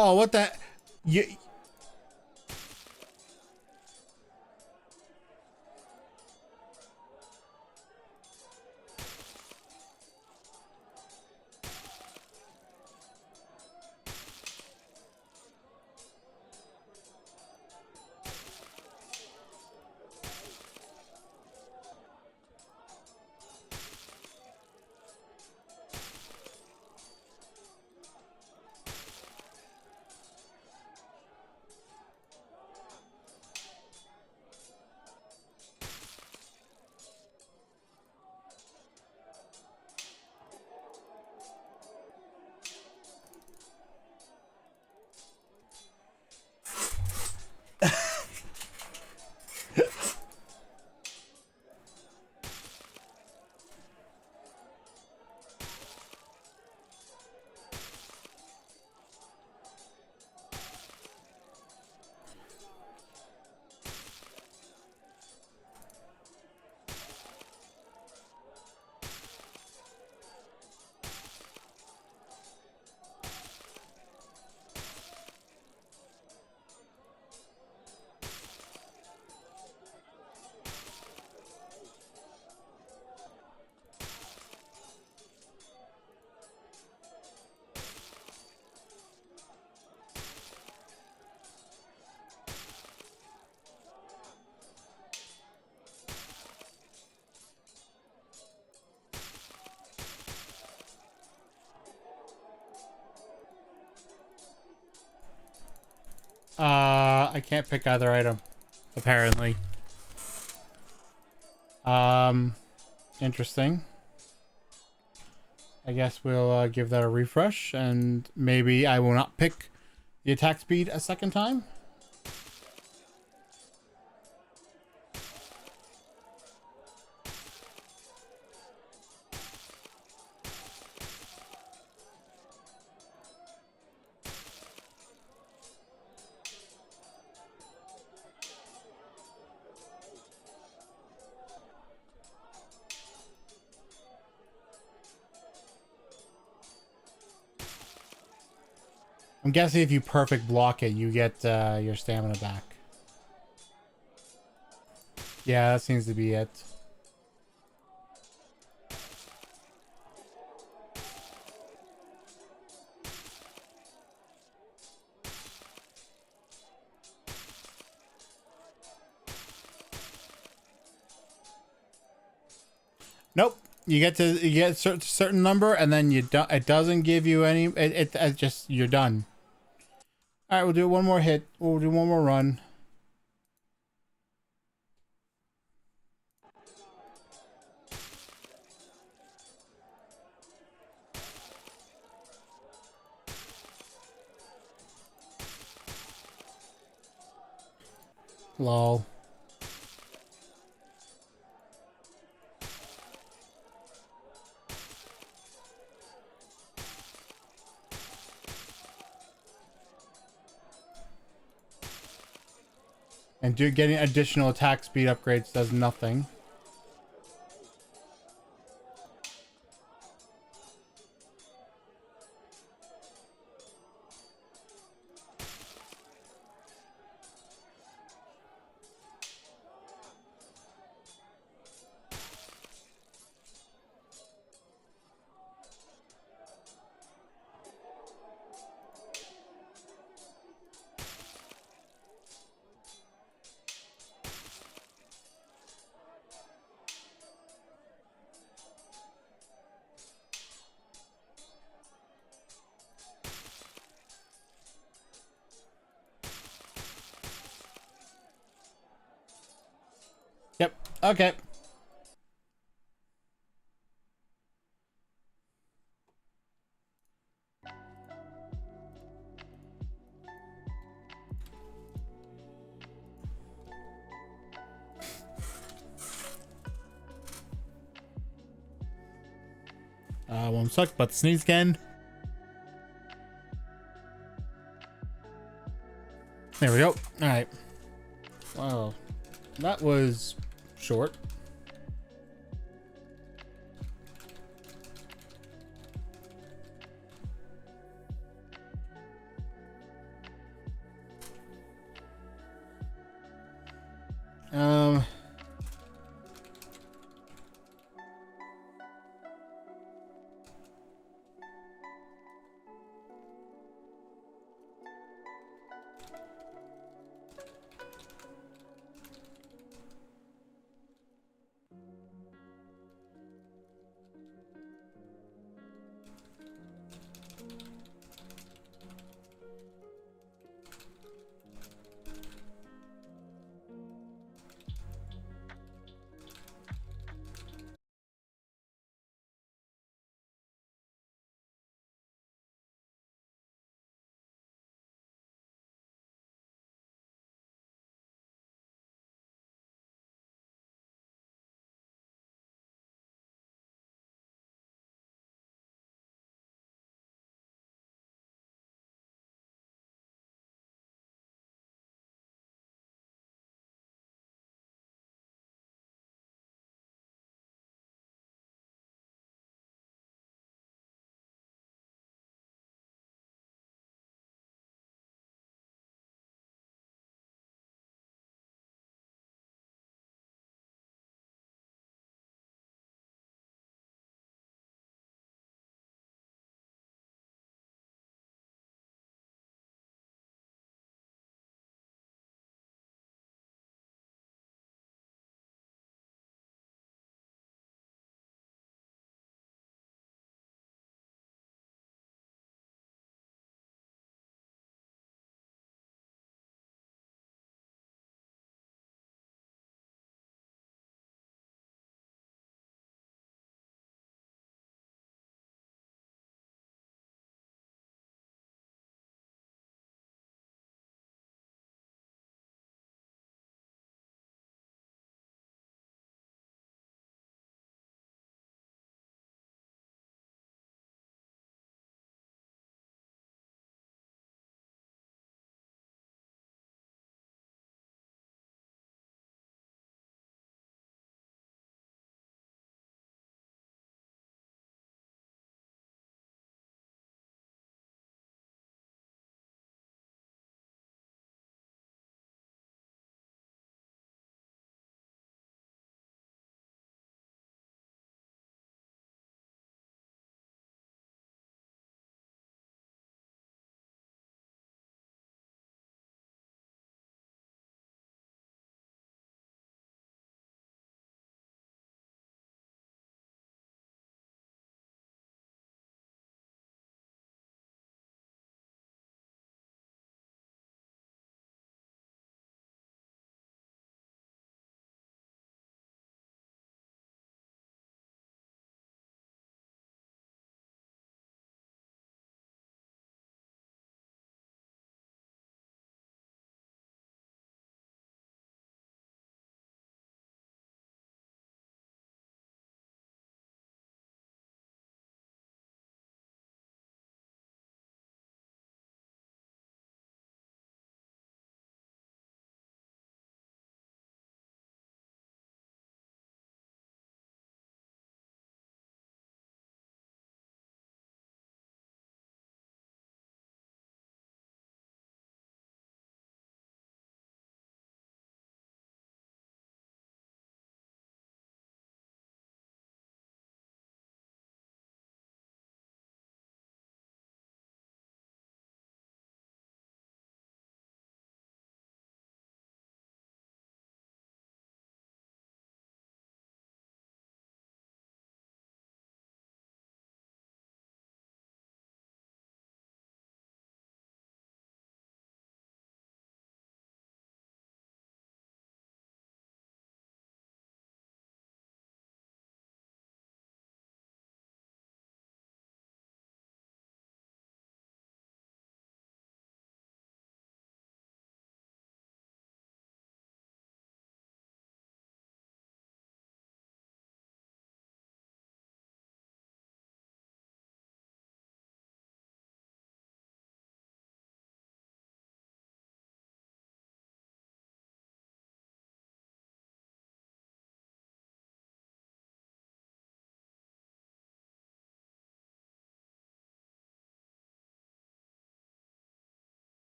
Oh, what the? You. I can't pick either item, apparently. Interesting. I guess we'll give that a refresh, and maybe I will not pick the attack speed a second time. I'm guessing if you perfect block it, you get your stamina back. Yeah, that seems to be it. Nope. You get a certain number, and then you do, it doesn't give you any. It just you're done. All right, we'll do one more hit. We'll do one more run. Lol. And getting additional attack speed upgrades does nothing. Yep. Okay. One sec, but sneeze again. There we go. All right. Wow, that was short.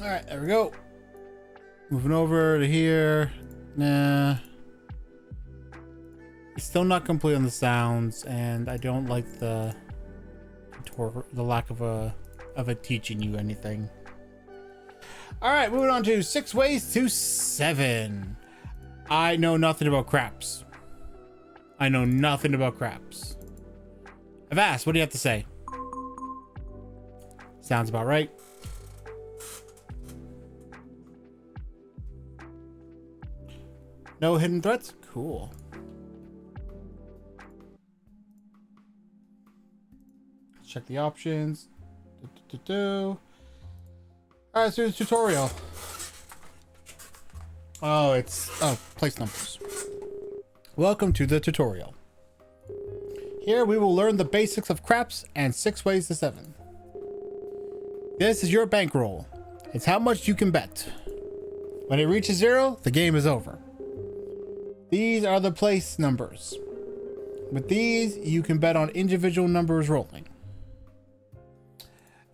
All right, there we go. Moving over to here. Nah. Still not complete on the sounds, and I don't like the lack of a teaching you anything. All right, moving on to 6 ways to 7. I know nothing about craps. I know nothing about craps. I've asked, what do you have to say? Sounds about right. No hidden threats? Cool. Check the options. All right, so it's tutorial. Oh, place numbers. Welcome to the tutorial. Here we will learn the basics of craps and 6 ways to 7. This is your bankroll. It's how much you can bet. When it reaches 0, the game is over. These are the place numbers. With these, you can bet on individual numbers rolling.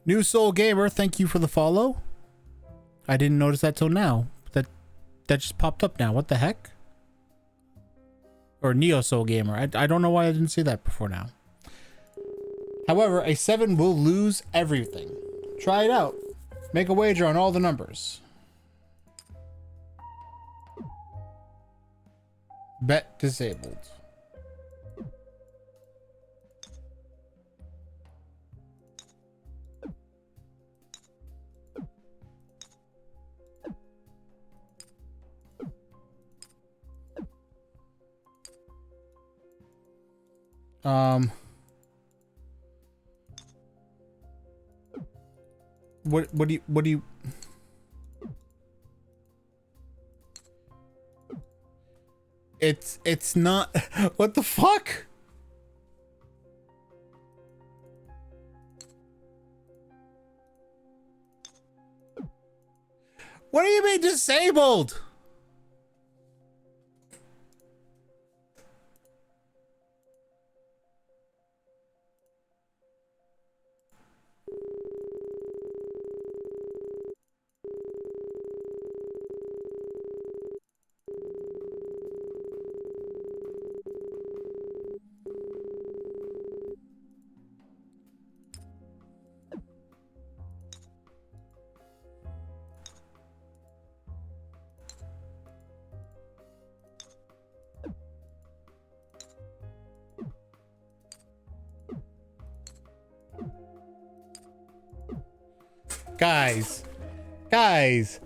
New Soul Gamer, thank you for the follow. I didn't notice that till now. That just popped up now. What the heck? Or Neo Soul Gamer. I don't know why I didn't see that before now. However, a 7 will lose everything. Try it out. Make a wager on all the numbers. Bet disabled. What do you it's not what the fuck? What do you mean disabled? Guys,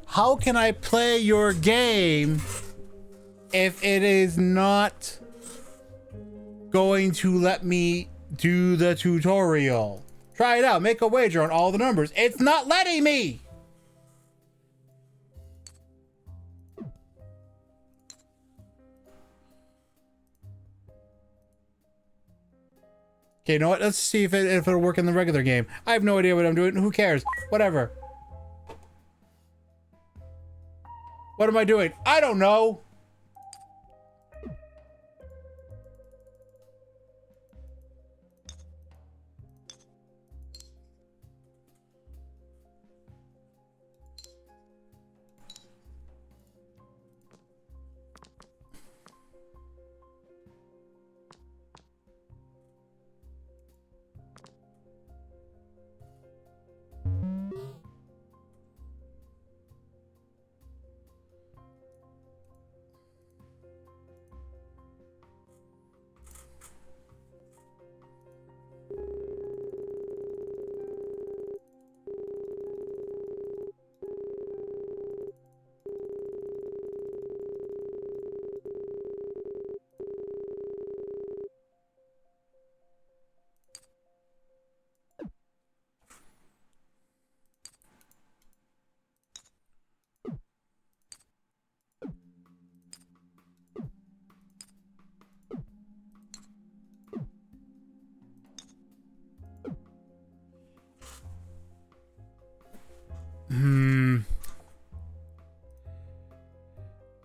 how can I play your game if it is not going to let me do the tutorial? Try it out. Make a wager on all the numbers. It's not letting me. Okay, you know what? Let's see if it'll work in the regular game. I have no idea what I'm doing. Who cares? Whatever. What am I doing? I don't know.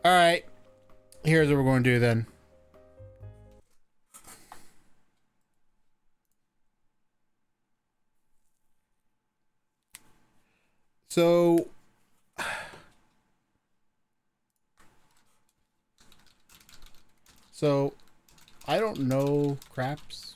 All right. Here's what we're going to do then. So So, I don't know craps.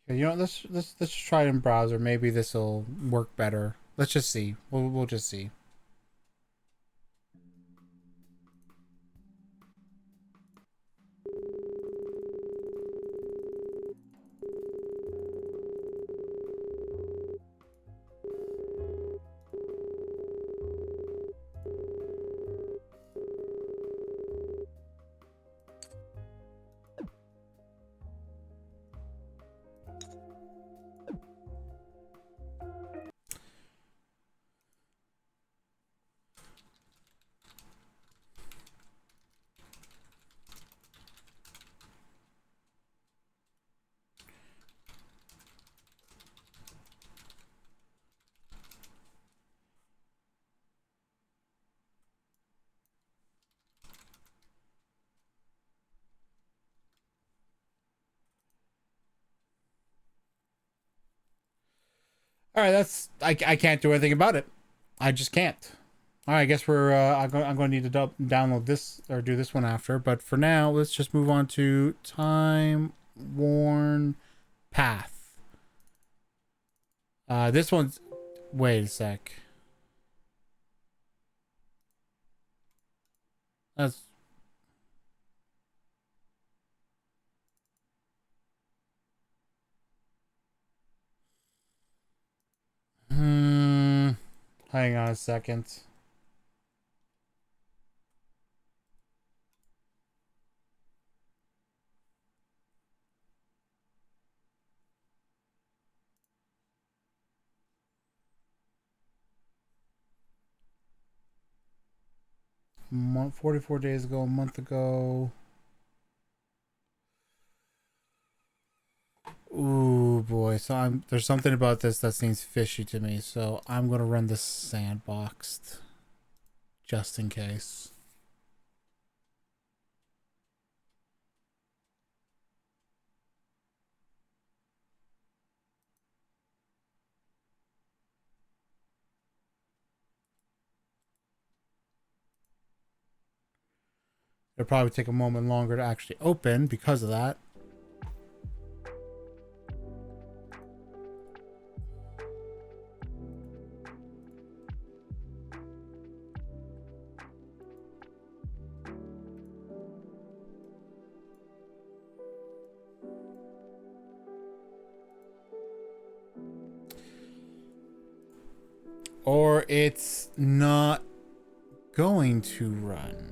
Okay, you know, let's try it in browser. Maybe this will work better. Let's just see. We'll just see. All right, I can't do anything about it. I just can't. All right, I guess we're I'm going to need to download this or do this one after. But for now, let's just move on to time worn path. This one's. Wait a sec. That's. Hmm. Hang on a second. Month 44 days ago, a month ago. Ooh boy, so there's something about this that seems fishy to me, so I'm gonna run this sandboxed just in case. It'll probably take a moment longer to actually open because of that. Or it's not going to run.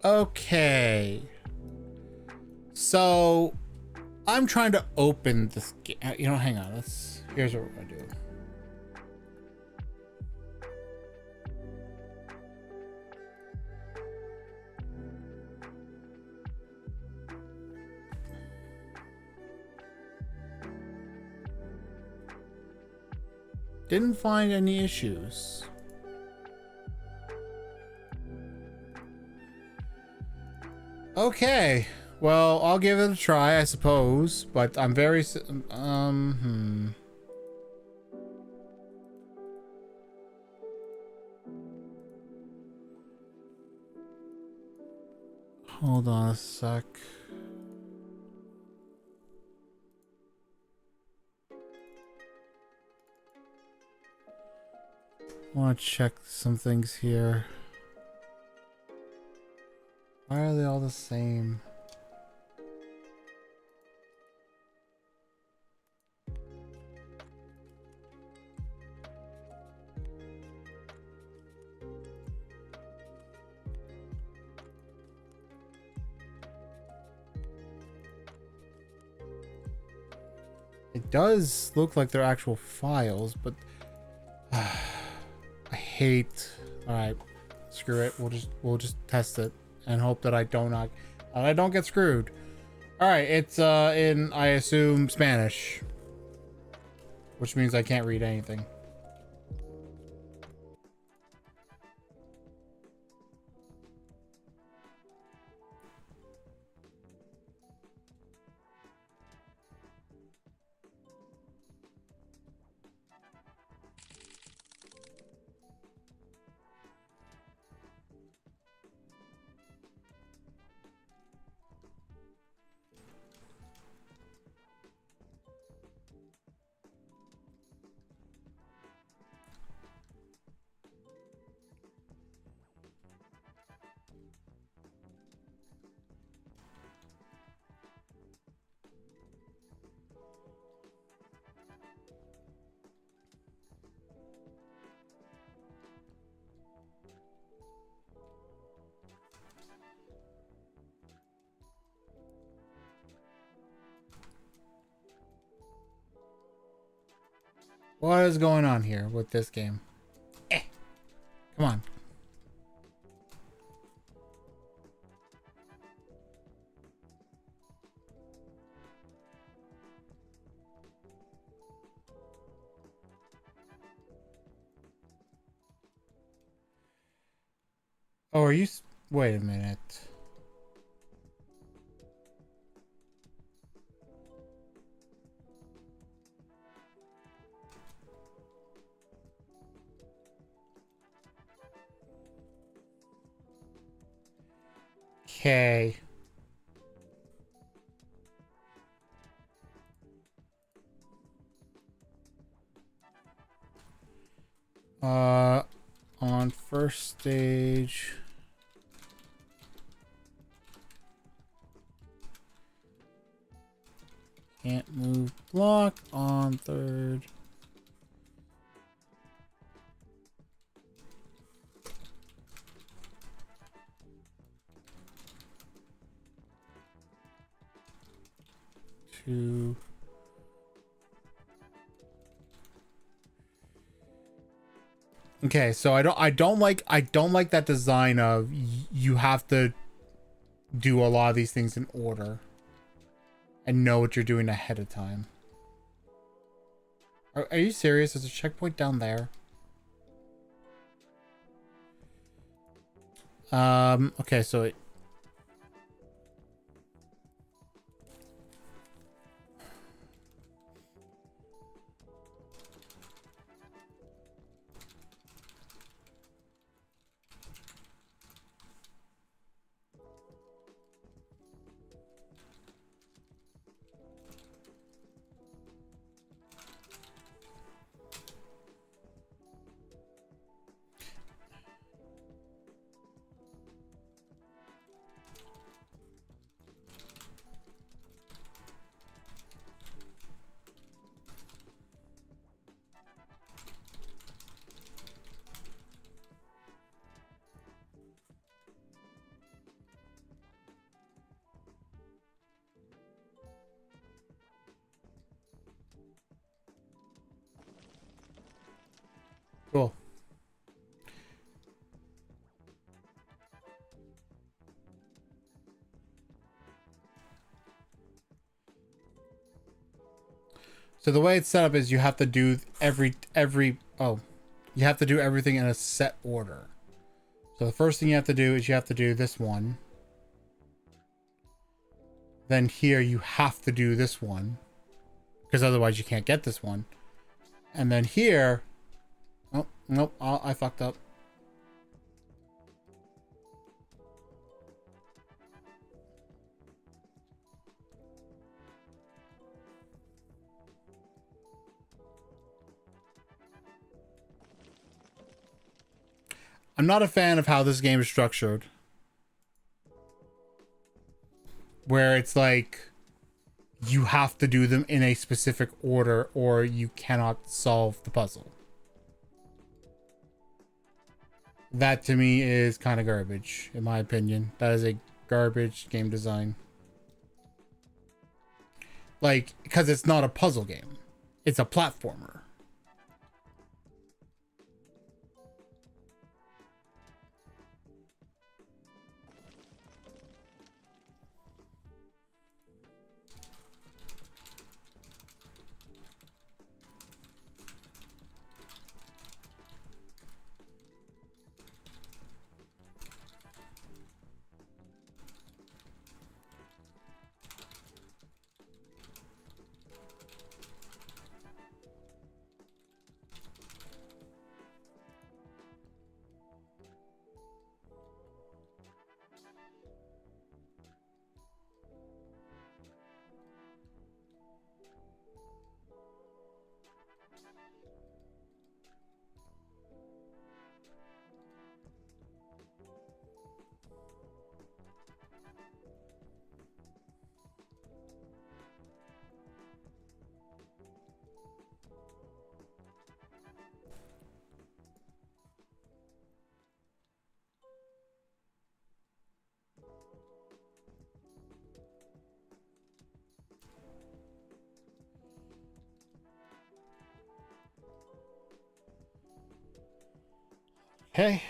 Okay. So I'm trying to open this game. You know, hang on. Here's what we're gonna do. Didn't find any issues. Okay. Well, I'll give it a try, I suppose, but I'm very Hold on a sec. I want to check some things here. Why are they all the same? It does look like they're actual files, but I hate. All right, screw it. We'll just test it and hope that I don't get screwed. All right, it's in, I assume, Spanish, which means I can't read anything. What is going on here with this game? Come on. Oh, are you... Wait a minute. Okay. On first stage... Can't move block on third. Two. Okay, so I don't like that design of you have to do a lot of these things in order and know what you're doing ahead of time. Are you serious? There's a checkpoint down there. Okay, so it... Cool. So the way it's set up is you have to do you have to do everything in a set order. So the first thing you have to do is you have to do this one. Then here you have to do this one, because otherwise you can't get this one. And then here, oh nope, I fucked up. I'm not a fan of how this game is structured. Where it's like you have to do them in a specific order or you cannot solve the puzzle. That to me is kind of garbage, in my opinion. That is a garbage game design. Like, because it's not a puzzle game. It's a platformer. Okay.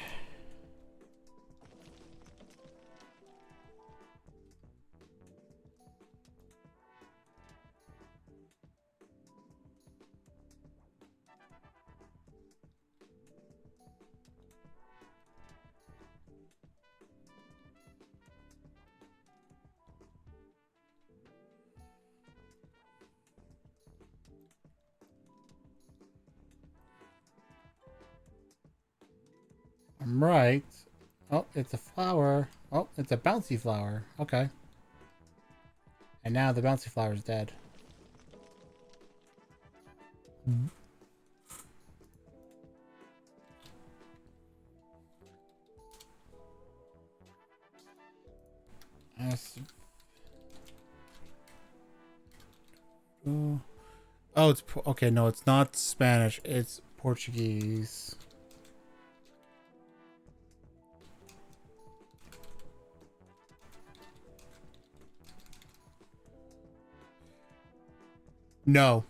I'm right. Oh, it's a flower. Oh, it's a bouncy flower. Okay. And now the bouncy flower is dead. Oh, it's okay. No, it's not Spanish. It's Portuguese. No.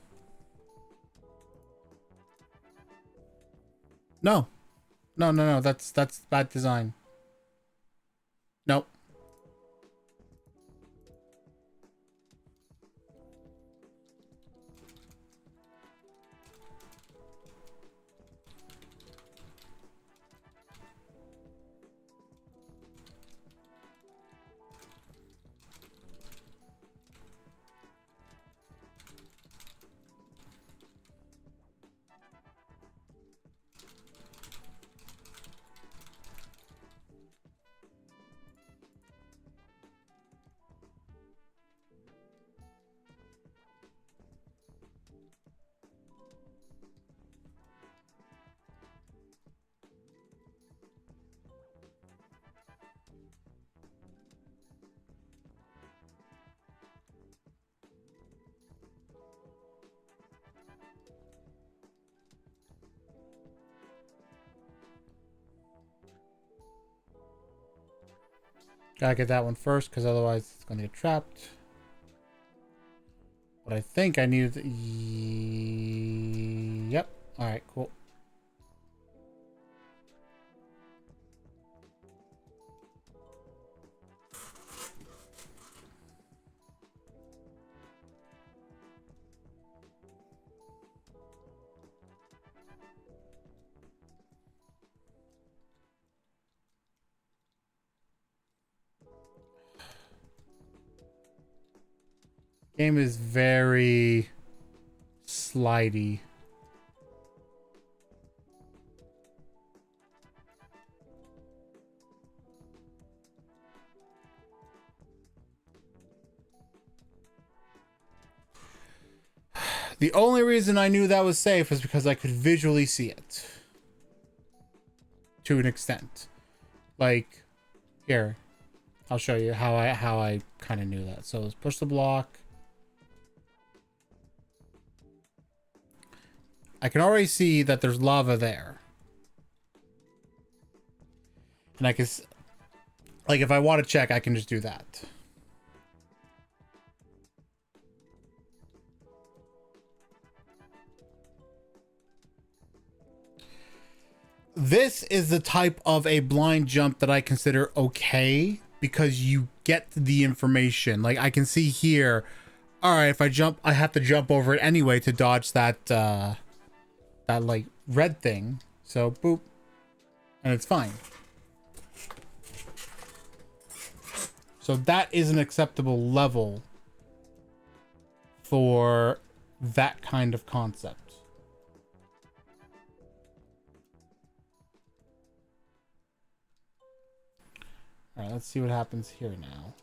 No. No, no, no. That's bad design. Nope. Gotta get that one first, because otherwise it's gonna get trapped. But I think I needed. Yep. All right. Cool. Game is very slidey. The only reason I knew that was safe is because I could visually see it. to an extent. Like, here, I'll show you how I kind of knew that. So let's push the block. I can already see that there's lava there. And I can, like, if I want to check, I can just do that. This is the type of a blind jump that I consider okay, because you get the information. Like, I can see here, all right, if I jump, I have to jump over it anyway to dodge that, that, like, red thing. So, boop. And it's fine. So that is an acceptable level for that kind of concept. All right, let's see what happens here now.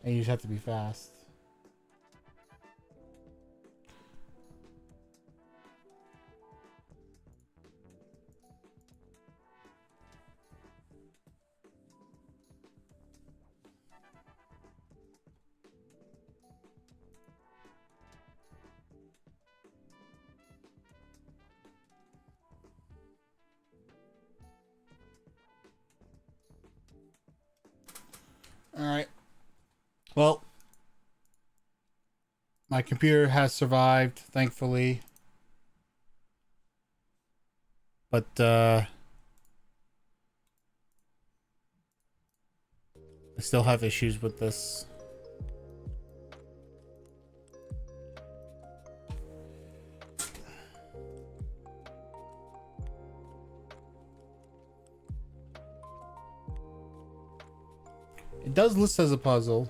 And you just have to be fast. All right. Well, my computer has survived, thankfully. But, I still have issues with this. It does list as a puzzle.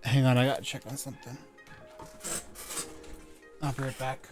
Hang on, I gotta check on something. I'll be right back.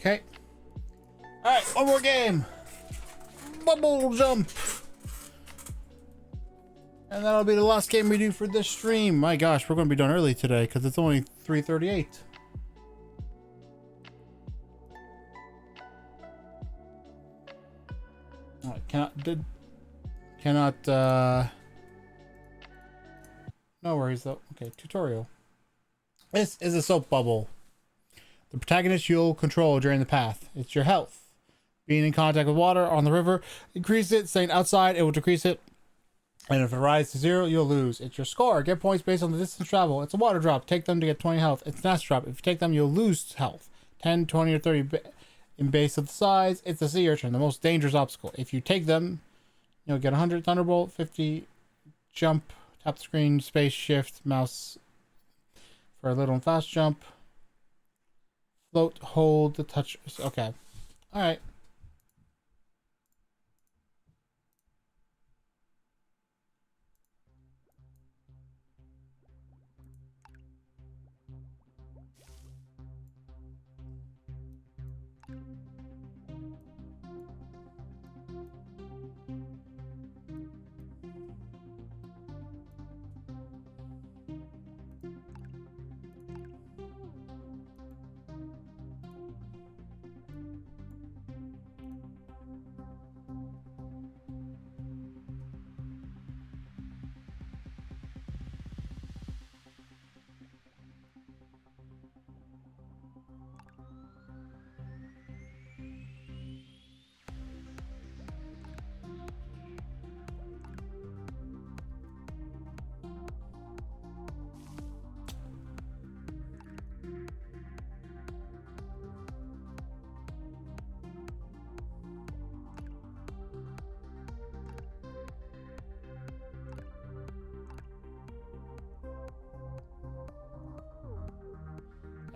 Okay. Alright, one more game. Bubble jump. And that'll be the last game we do for this stream. My gosh, we're going to be done early today because it's only 3:38. No worries though. Okay, tutorial. This is a soap bubble. The protagonist you'll control during the path. It's your health. Being in contact with water on the river, increase it. Staying outside, it will decrease it. And if it rises to 0, you'll lose. It's your score. Get points based on the distance travel. It's a water drop. Take them to get 20 health. It's an acid drop. If you take them, you'll lose health. 10, 20, or 30 in base of the size. It's a sea urchin, the most dangerous obstacle. If you take them, you'll get 100 thunderbolt, 50 jump, tap the screen, space, shift, mouse for a little and fast jump. Float, hold, the touch. Okay. All right.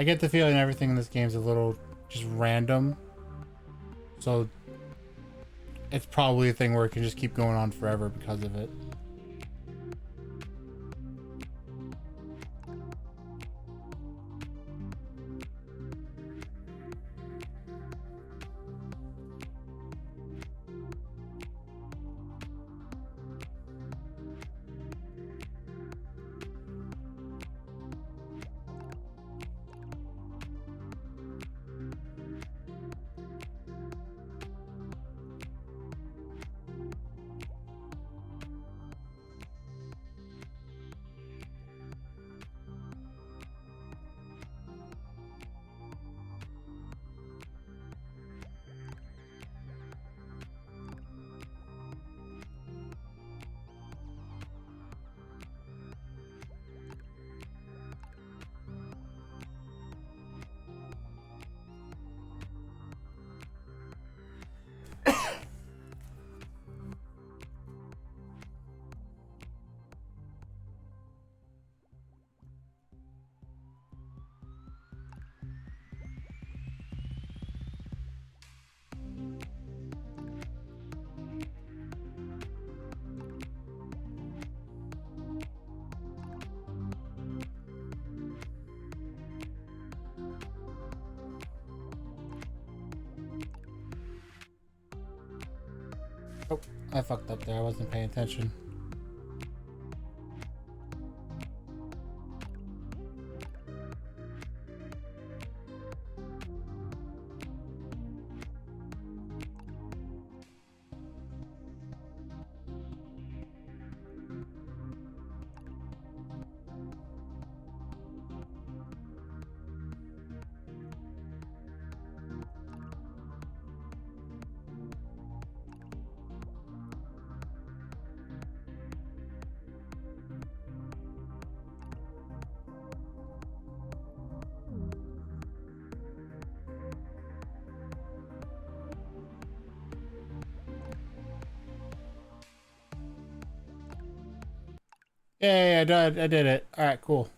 I get the feeling everything in this game is a little just random. So it's probably a thing where it can just keep going on forever because of it. Oh, I fucked up there. I wasn't paying attention. Yay, I did it. Alright, cool.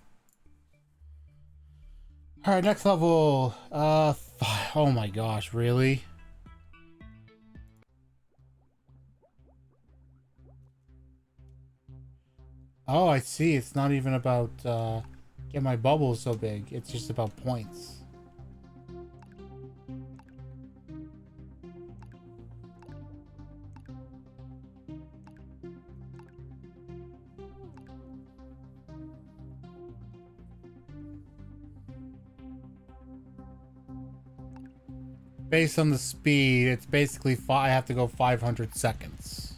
Alright, next level. Oh my gosh, really? Oh, I see. It's not even about, get my bubbles so big. It's just about points. Based on the speed, it's basically I have to go 500 seconds.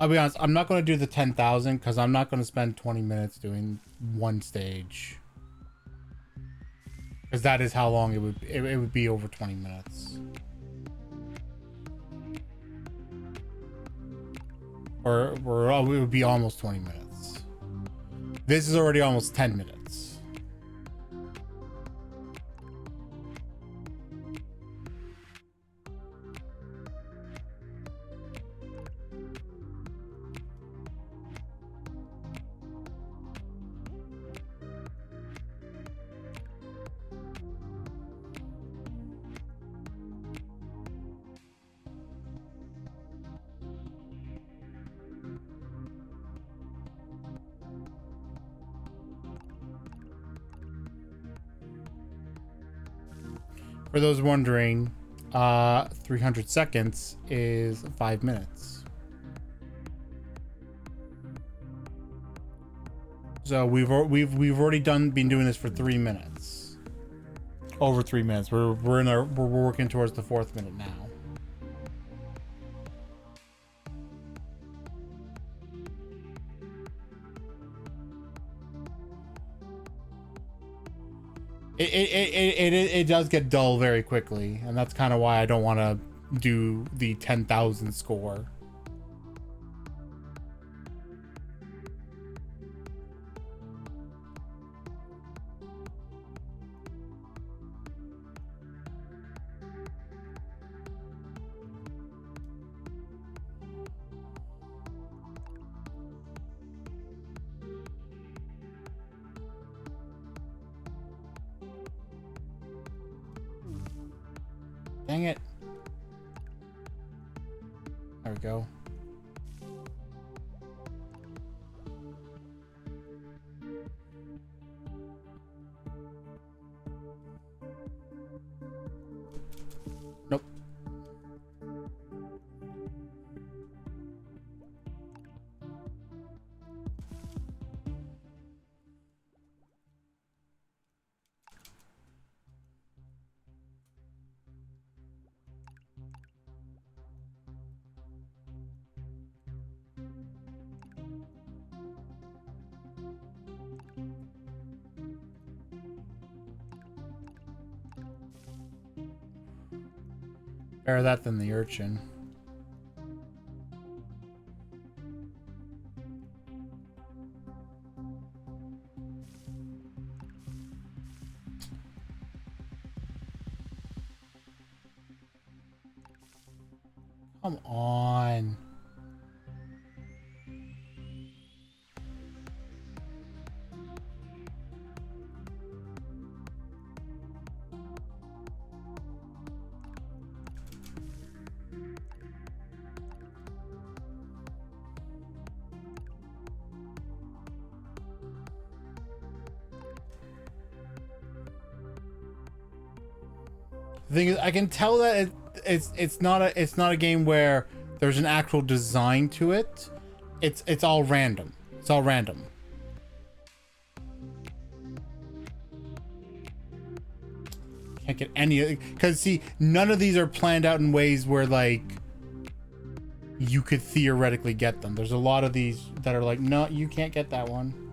I'll be honest, I'm not going to do the 10,000 because I'm not going to spend 20 minutes doing one stage. Because that is how long it would be over 20 minutes. Or it would be almost 20 minutes. This is already almost 10 minutes. For those wondering, 300 seconds is 5 minutes. So we've already been doing this for 3 minutes. Over 3 minutes. We're working towards the 4th minute now. It does get dull very quickly, and that's kind of why I don't want to do the 10,000 score. Dang it. There we go. Nope. Better that than the urchin. Come on. The thing is, I can tell that it's not a game where there's an actual design to it. It's all random. It's all random. Can't get any, because see, none of these are planned out in ways where like you could theoretically get them. There's a lot of these that are like, no, you can't get that one.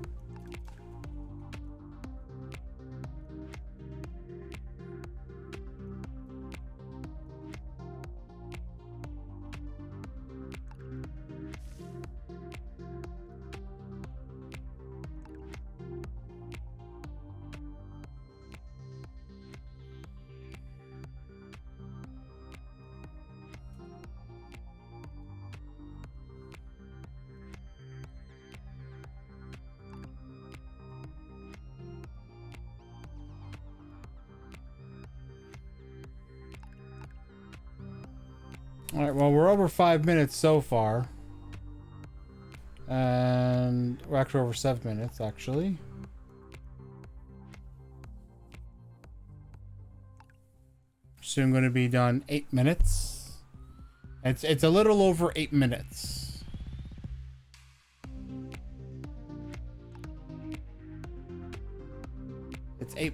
All right, well, we're over 5 minutes so far. And we're actually over 7 minutes, actually. Soon going to be done 8 minutes. It's a little over 8 minutes.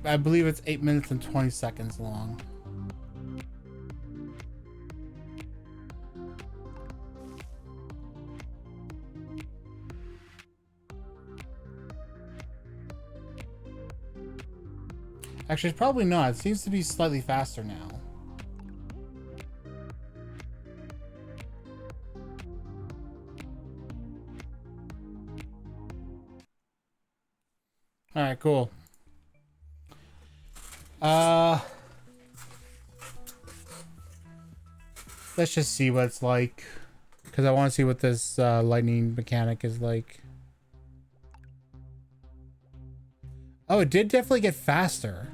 I believe it's 8 minutes and 20 seconds long. Actually, it's probably not. It seems to be slightly faster now. All right, cool. Let's just see what it's like, because I want to see what this lightning mechanic is like. Oh, it did definitely get faster.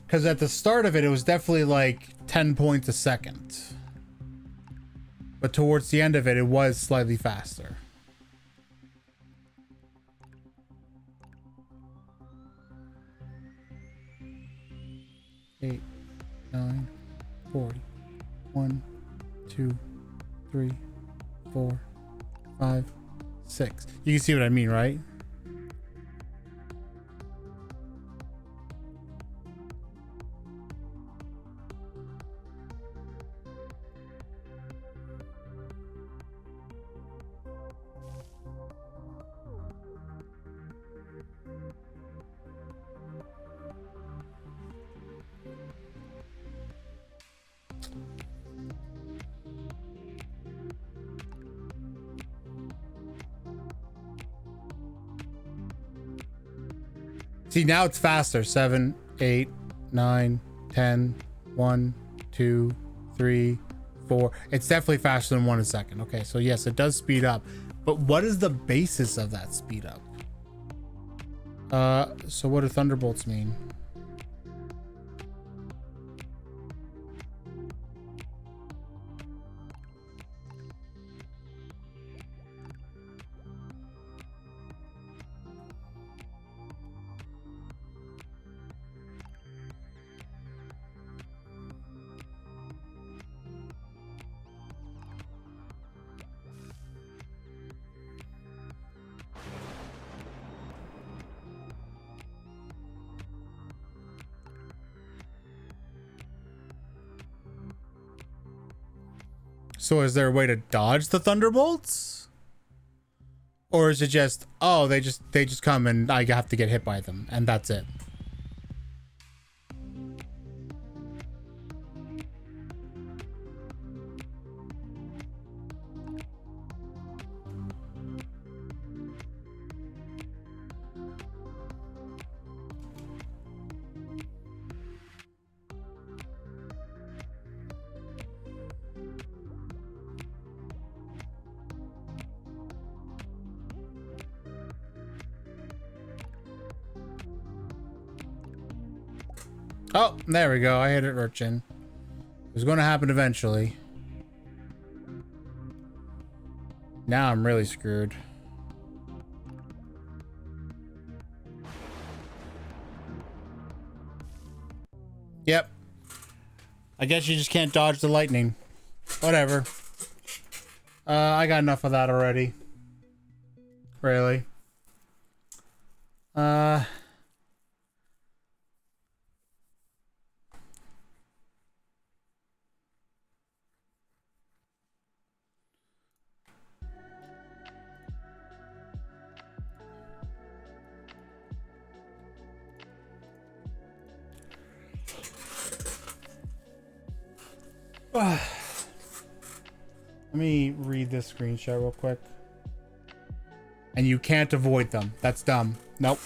Because at the start of it, it was definitely like 10 points a second. But towards the end of it, it was slightly faster. Eight, 9, 40. 1, 2, 3, 4, 5, 6. You can see what I mean, right? See, now it's faster. 7, 8, 9, 10, 1, 2, 3, 4. It's definitely faster than 1 a second. Okay, so yes, it does speed up. But what is the basis of that speed up? So what do thunderbolts mean? So is there a way to dodge the thunderbolts? Or is it just, oh, they just come and I have to get hit by them and that's it? Oh, there we go. I hit it, Urchin. It was going to happen eventually. Now I'm really screwed. Yep. I guess you just can't dodge the lightning. Whatever. I got enough of that already. Really. Let me read this screenshot real quick. And you can't avoid them. That's dumb. Nope.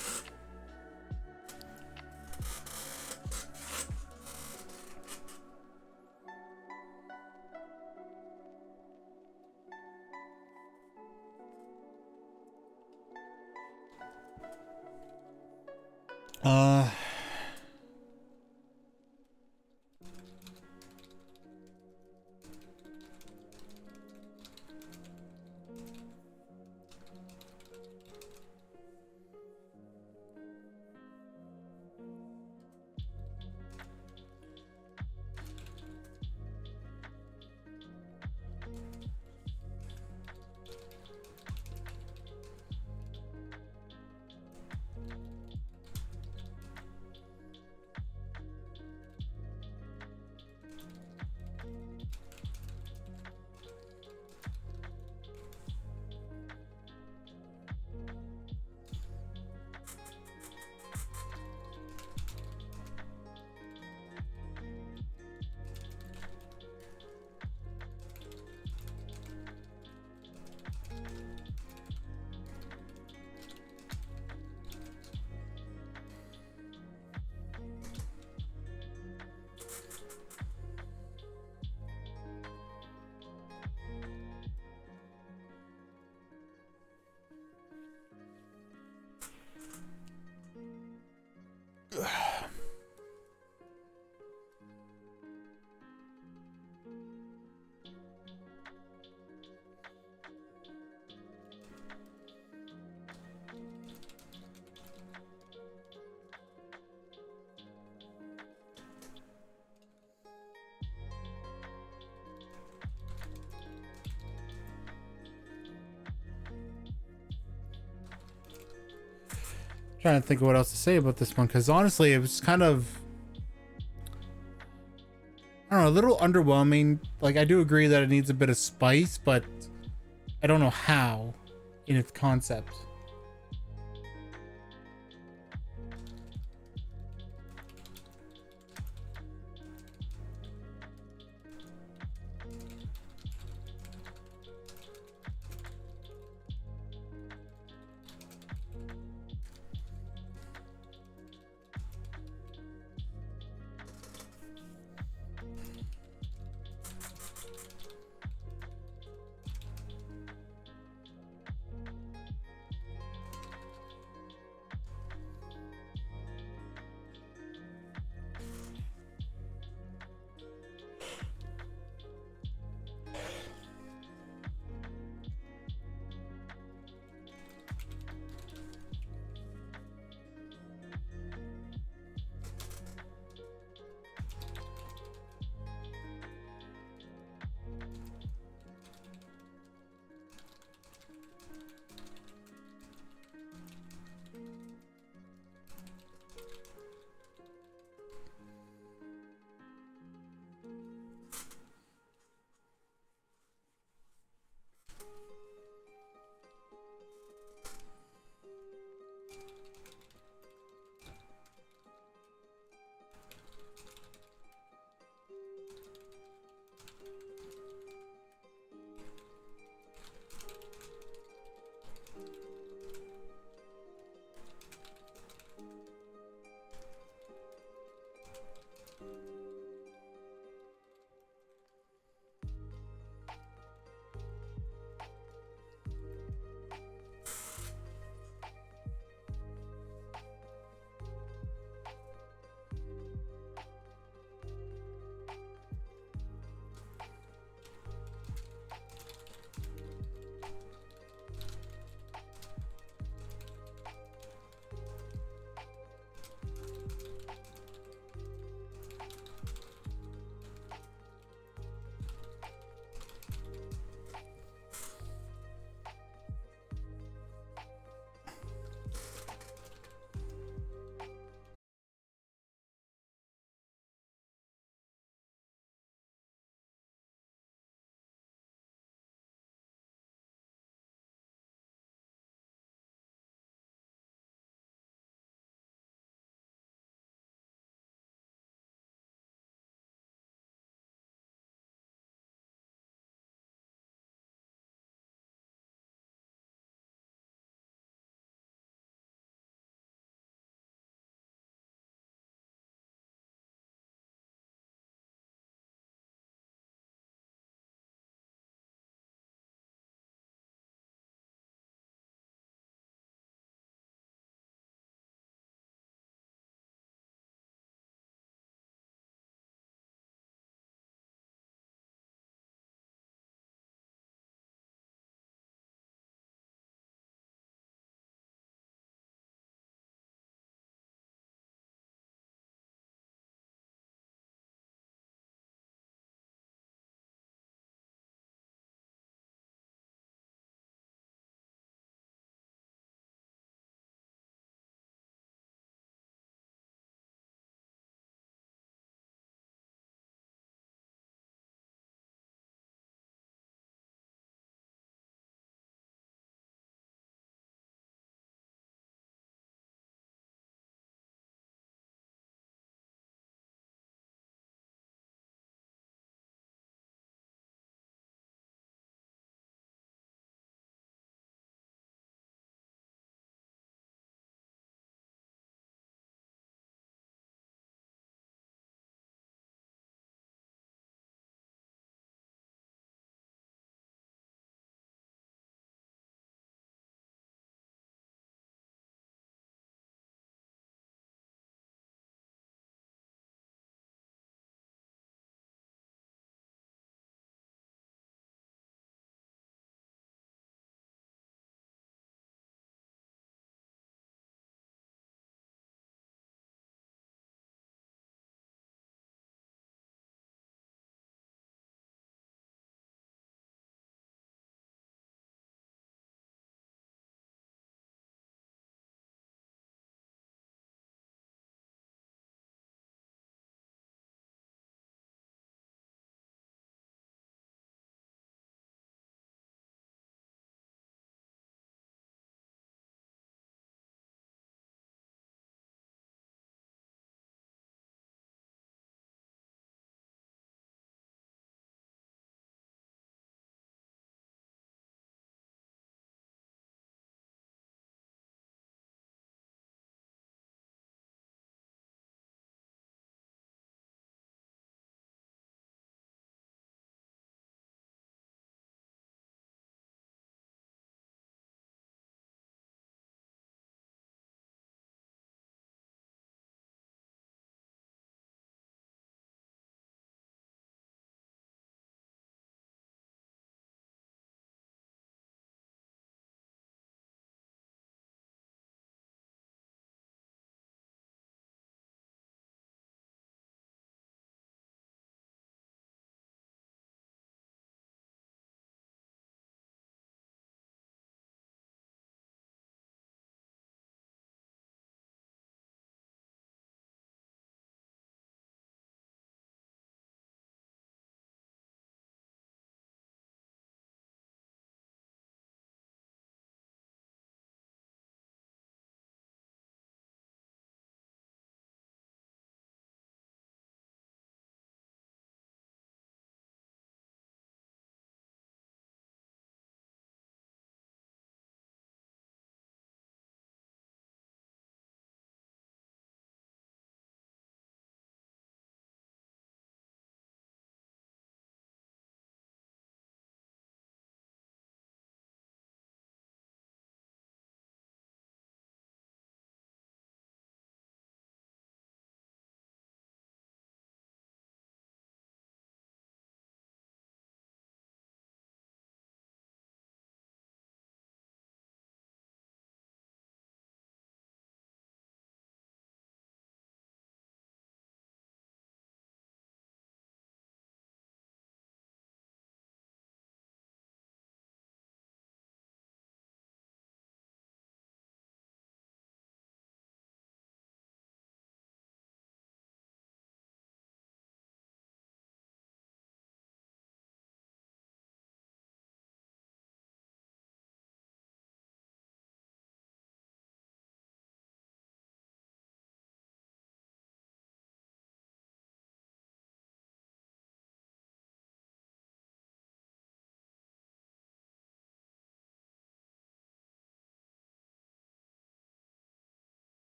Trying to think of what else to say about this one, because honestly it was kind of, I don't know, a little underwhelming. Like, I do agree that it needs a bit of spice, but I don't know how in its concept.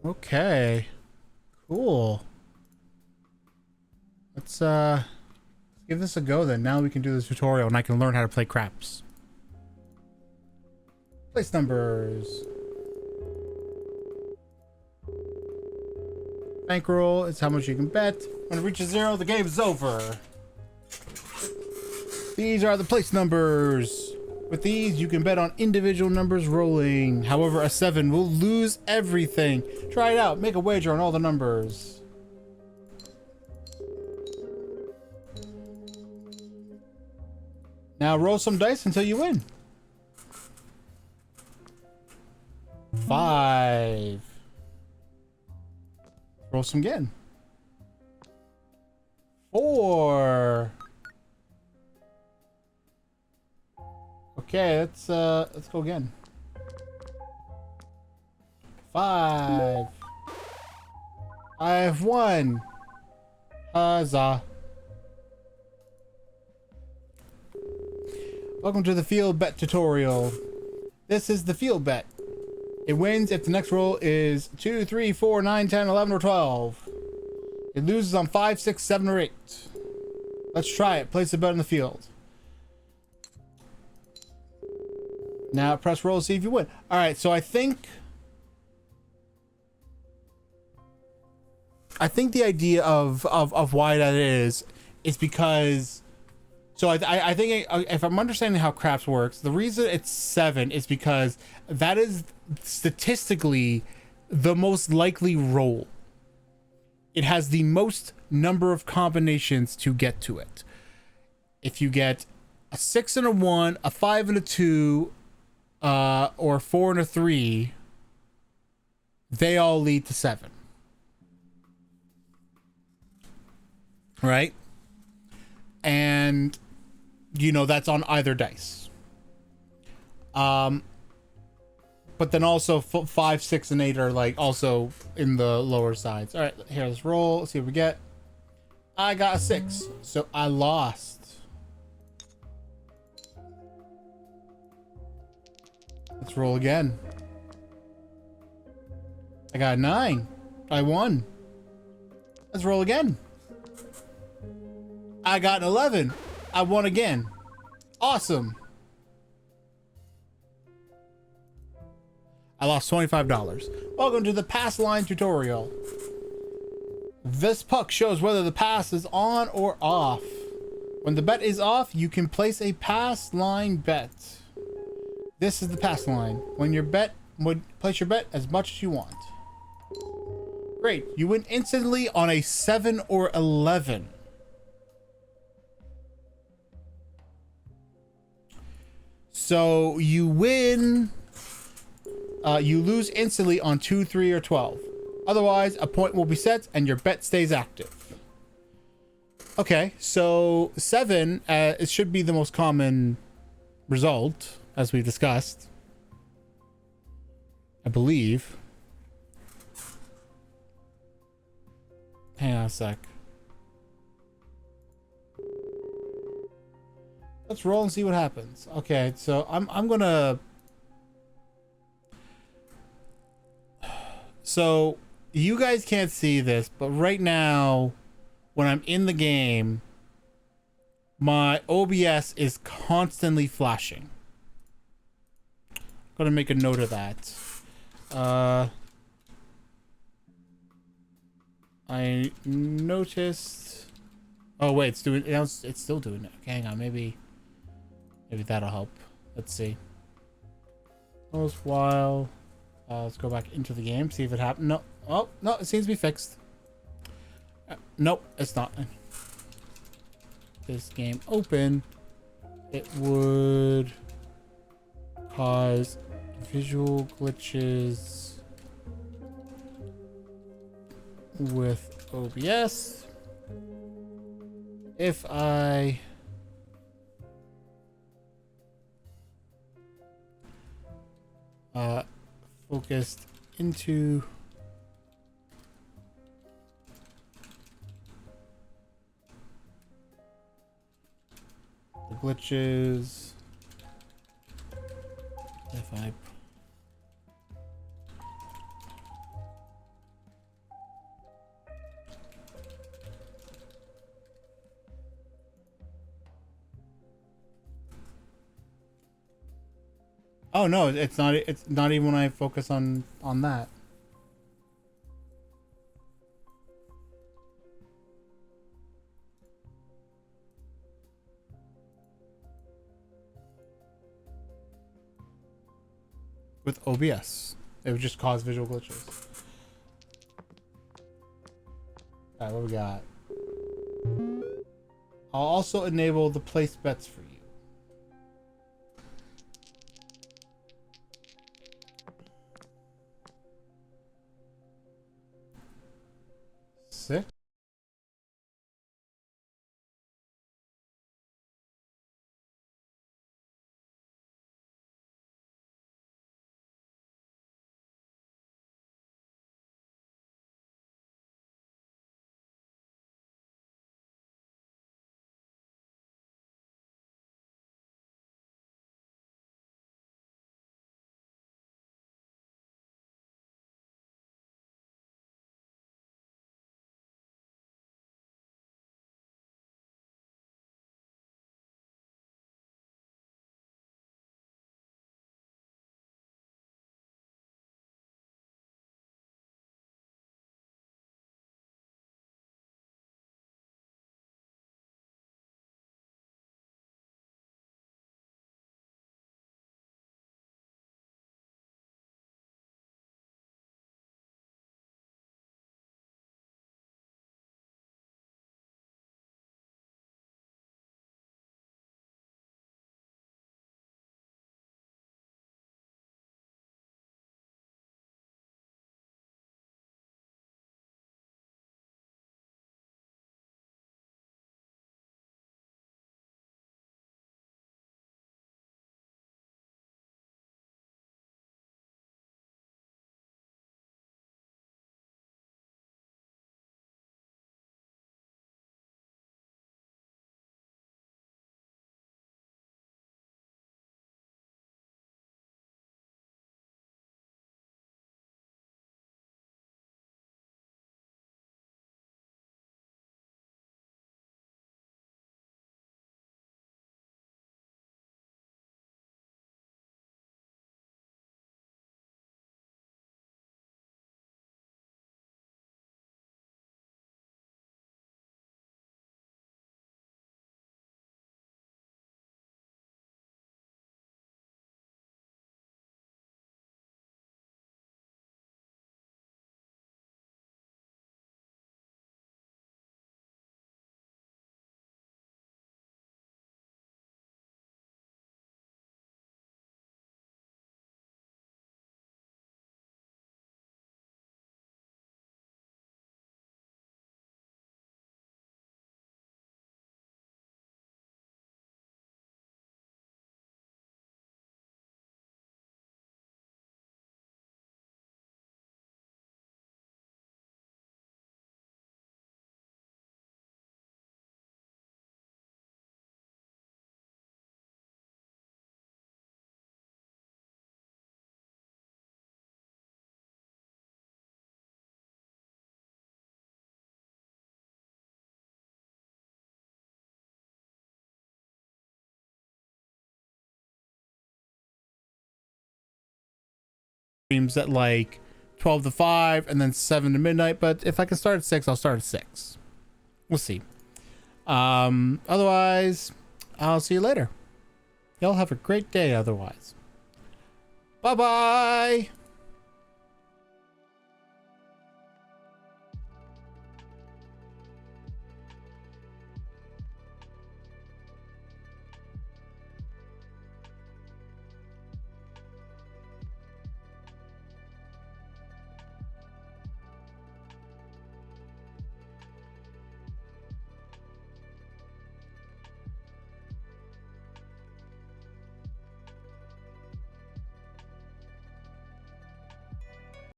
Okay. Cool. Let's give this a go then. Now we can do this tutorial and I can learn how to play craps. Place numbers. Bankroll is how much you can bet. When it reaches 0, the game is over. These are the place numbers. With these, you can bet on individual numbers rolling. However, a 7 will lose everything. Try it out. Make a wager on all the numbers. Now roll some dice until you win. 5. Roll some again. 4. Okay, let's go again. 5. I have 1. Huzzah. Welcome to the field bet tutorial. This is the field bet. It wins if the next roll is 2, 3, 4, 9, 10, 11, or 12. It loses on 5, 6, 7, or 8. Let's try it. Place a bet on the field. Now press roll to see if you win. Alright, so I think the idea of why that is because so I think if I'm understanding how craps works, the reason it's 7 is because that is statistically the most likely roll. It has the most number of combinations to get to it. If you get a 6 and a 1, a 5 and a 2, or 4 and a 3, they all lead to 7. Right? And you know that's on either dice. But then also 5, 6, and 8 are like also in the lower sides. All right, here, let's roll. Let's see what we get. I got a 6, so I lost. Let's roll again. I got a 9. I won. Let's roll again. I got an 11. I won again. Awesome. I lost $25. Welcome to the pass line tutorial. This puck shows whether the pass is on or off. When the bet is off, you can place a pass line bet. This is the pass line. When your bet would place your bet as much as you want. Great. You win instantly on a 7 or 11. So you win. You lose instantly on 2, 3, or 12. Otherwise, a point will be set and your bet stays active. Okay, so 7 it should be the most common result, as we discussed, I believe. Hang on a sec. Let's roll and see what happens. Okay, so I'm gonna. So you guys can't see this, but right now, when I'm in the game, my OBS is constantly flashing. I'm gonna make a note of that. I noticed. Oh wait, it's doing. It's still doing it. Okay, hang on. Maybe that'll help. Let's see. Most while. Let's go back into the game. See if it happened. No. Oh no, it seems to be fixed. Nope, it's not. This game open. It would cause visual glitches with OBS if I focused into the glitches. If I Oh no, it's not. It's not even when I focus on that. With OBS, it would just cause visual glitches. All right, what we got? I'll also enable the place bets for you. Six. Streams at like 12 to 5 and then 7 to midnight. But if I can start at 6, I'll start at 6. We'll see. Otherwise, I'll see you later. Y'all have a great day otherwise. Bye-bye.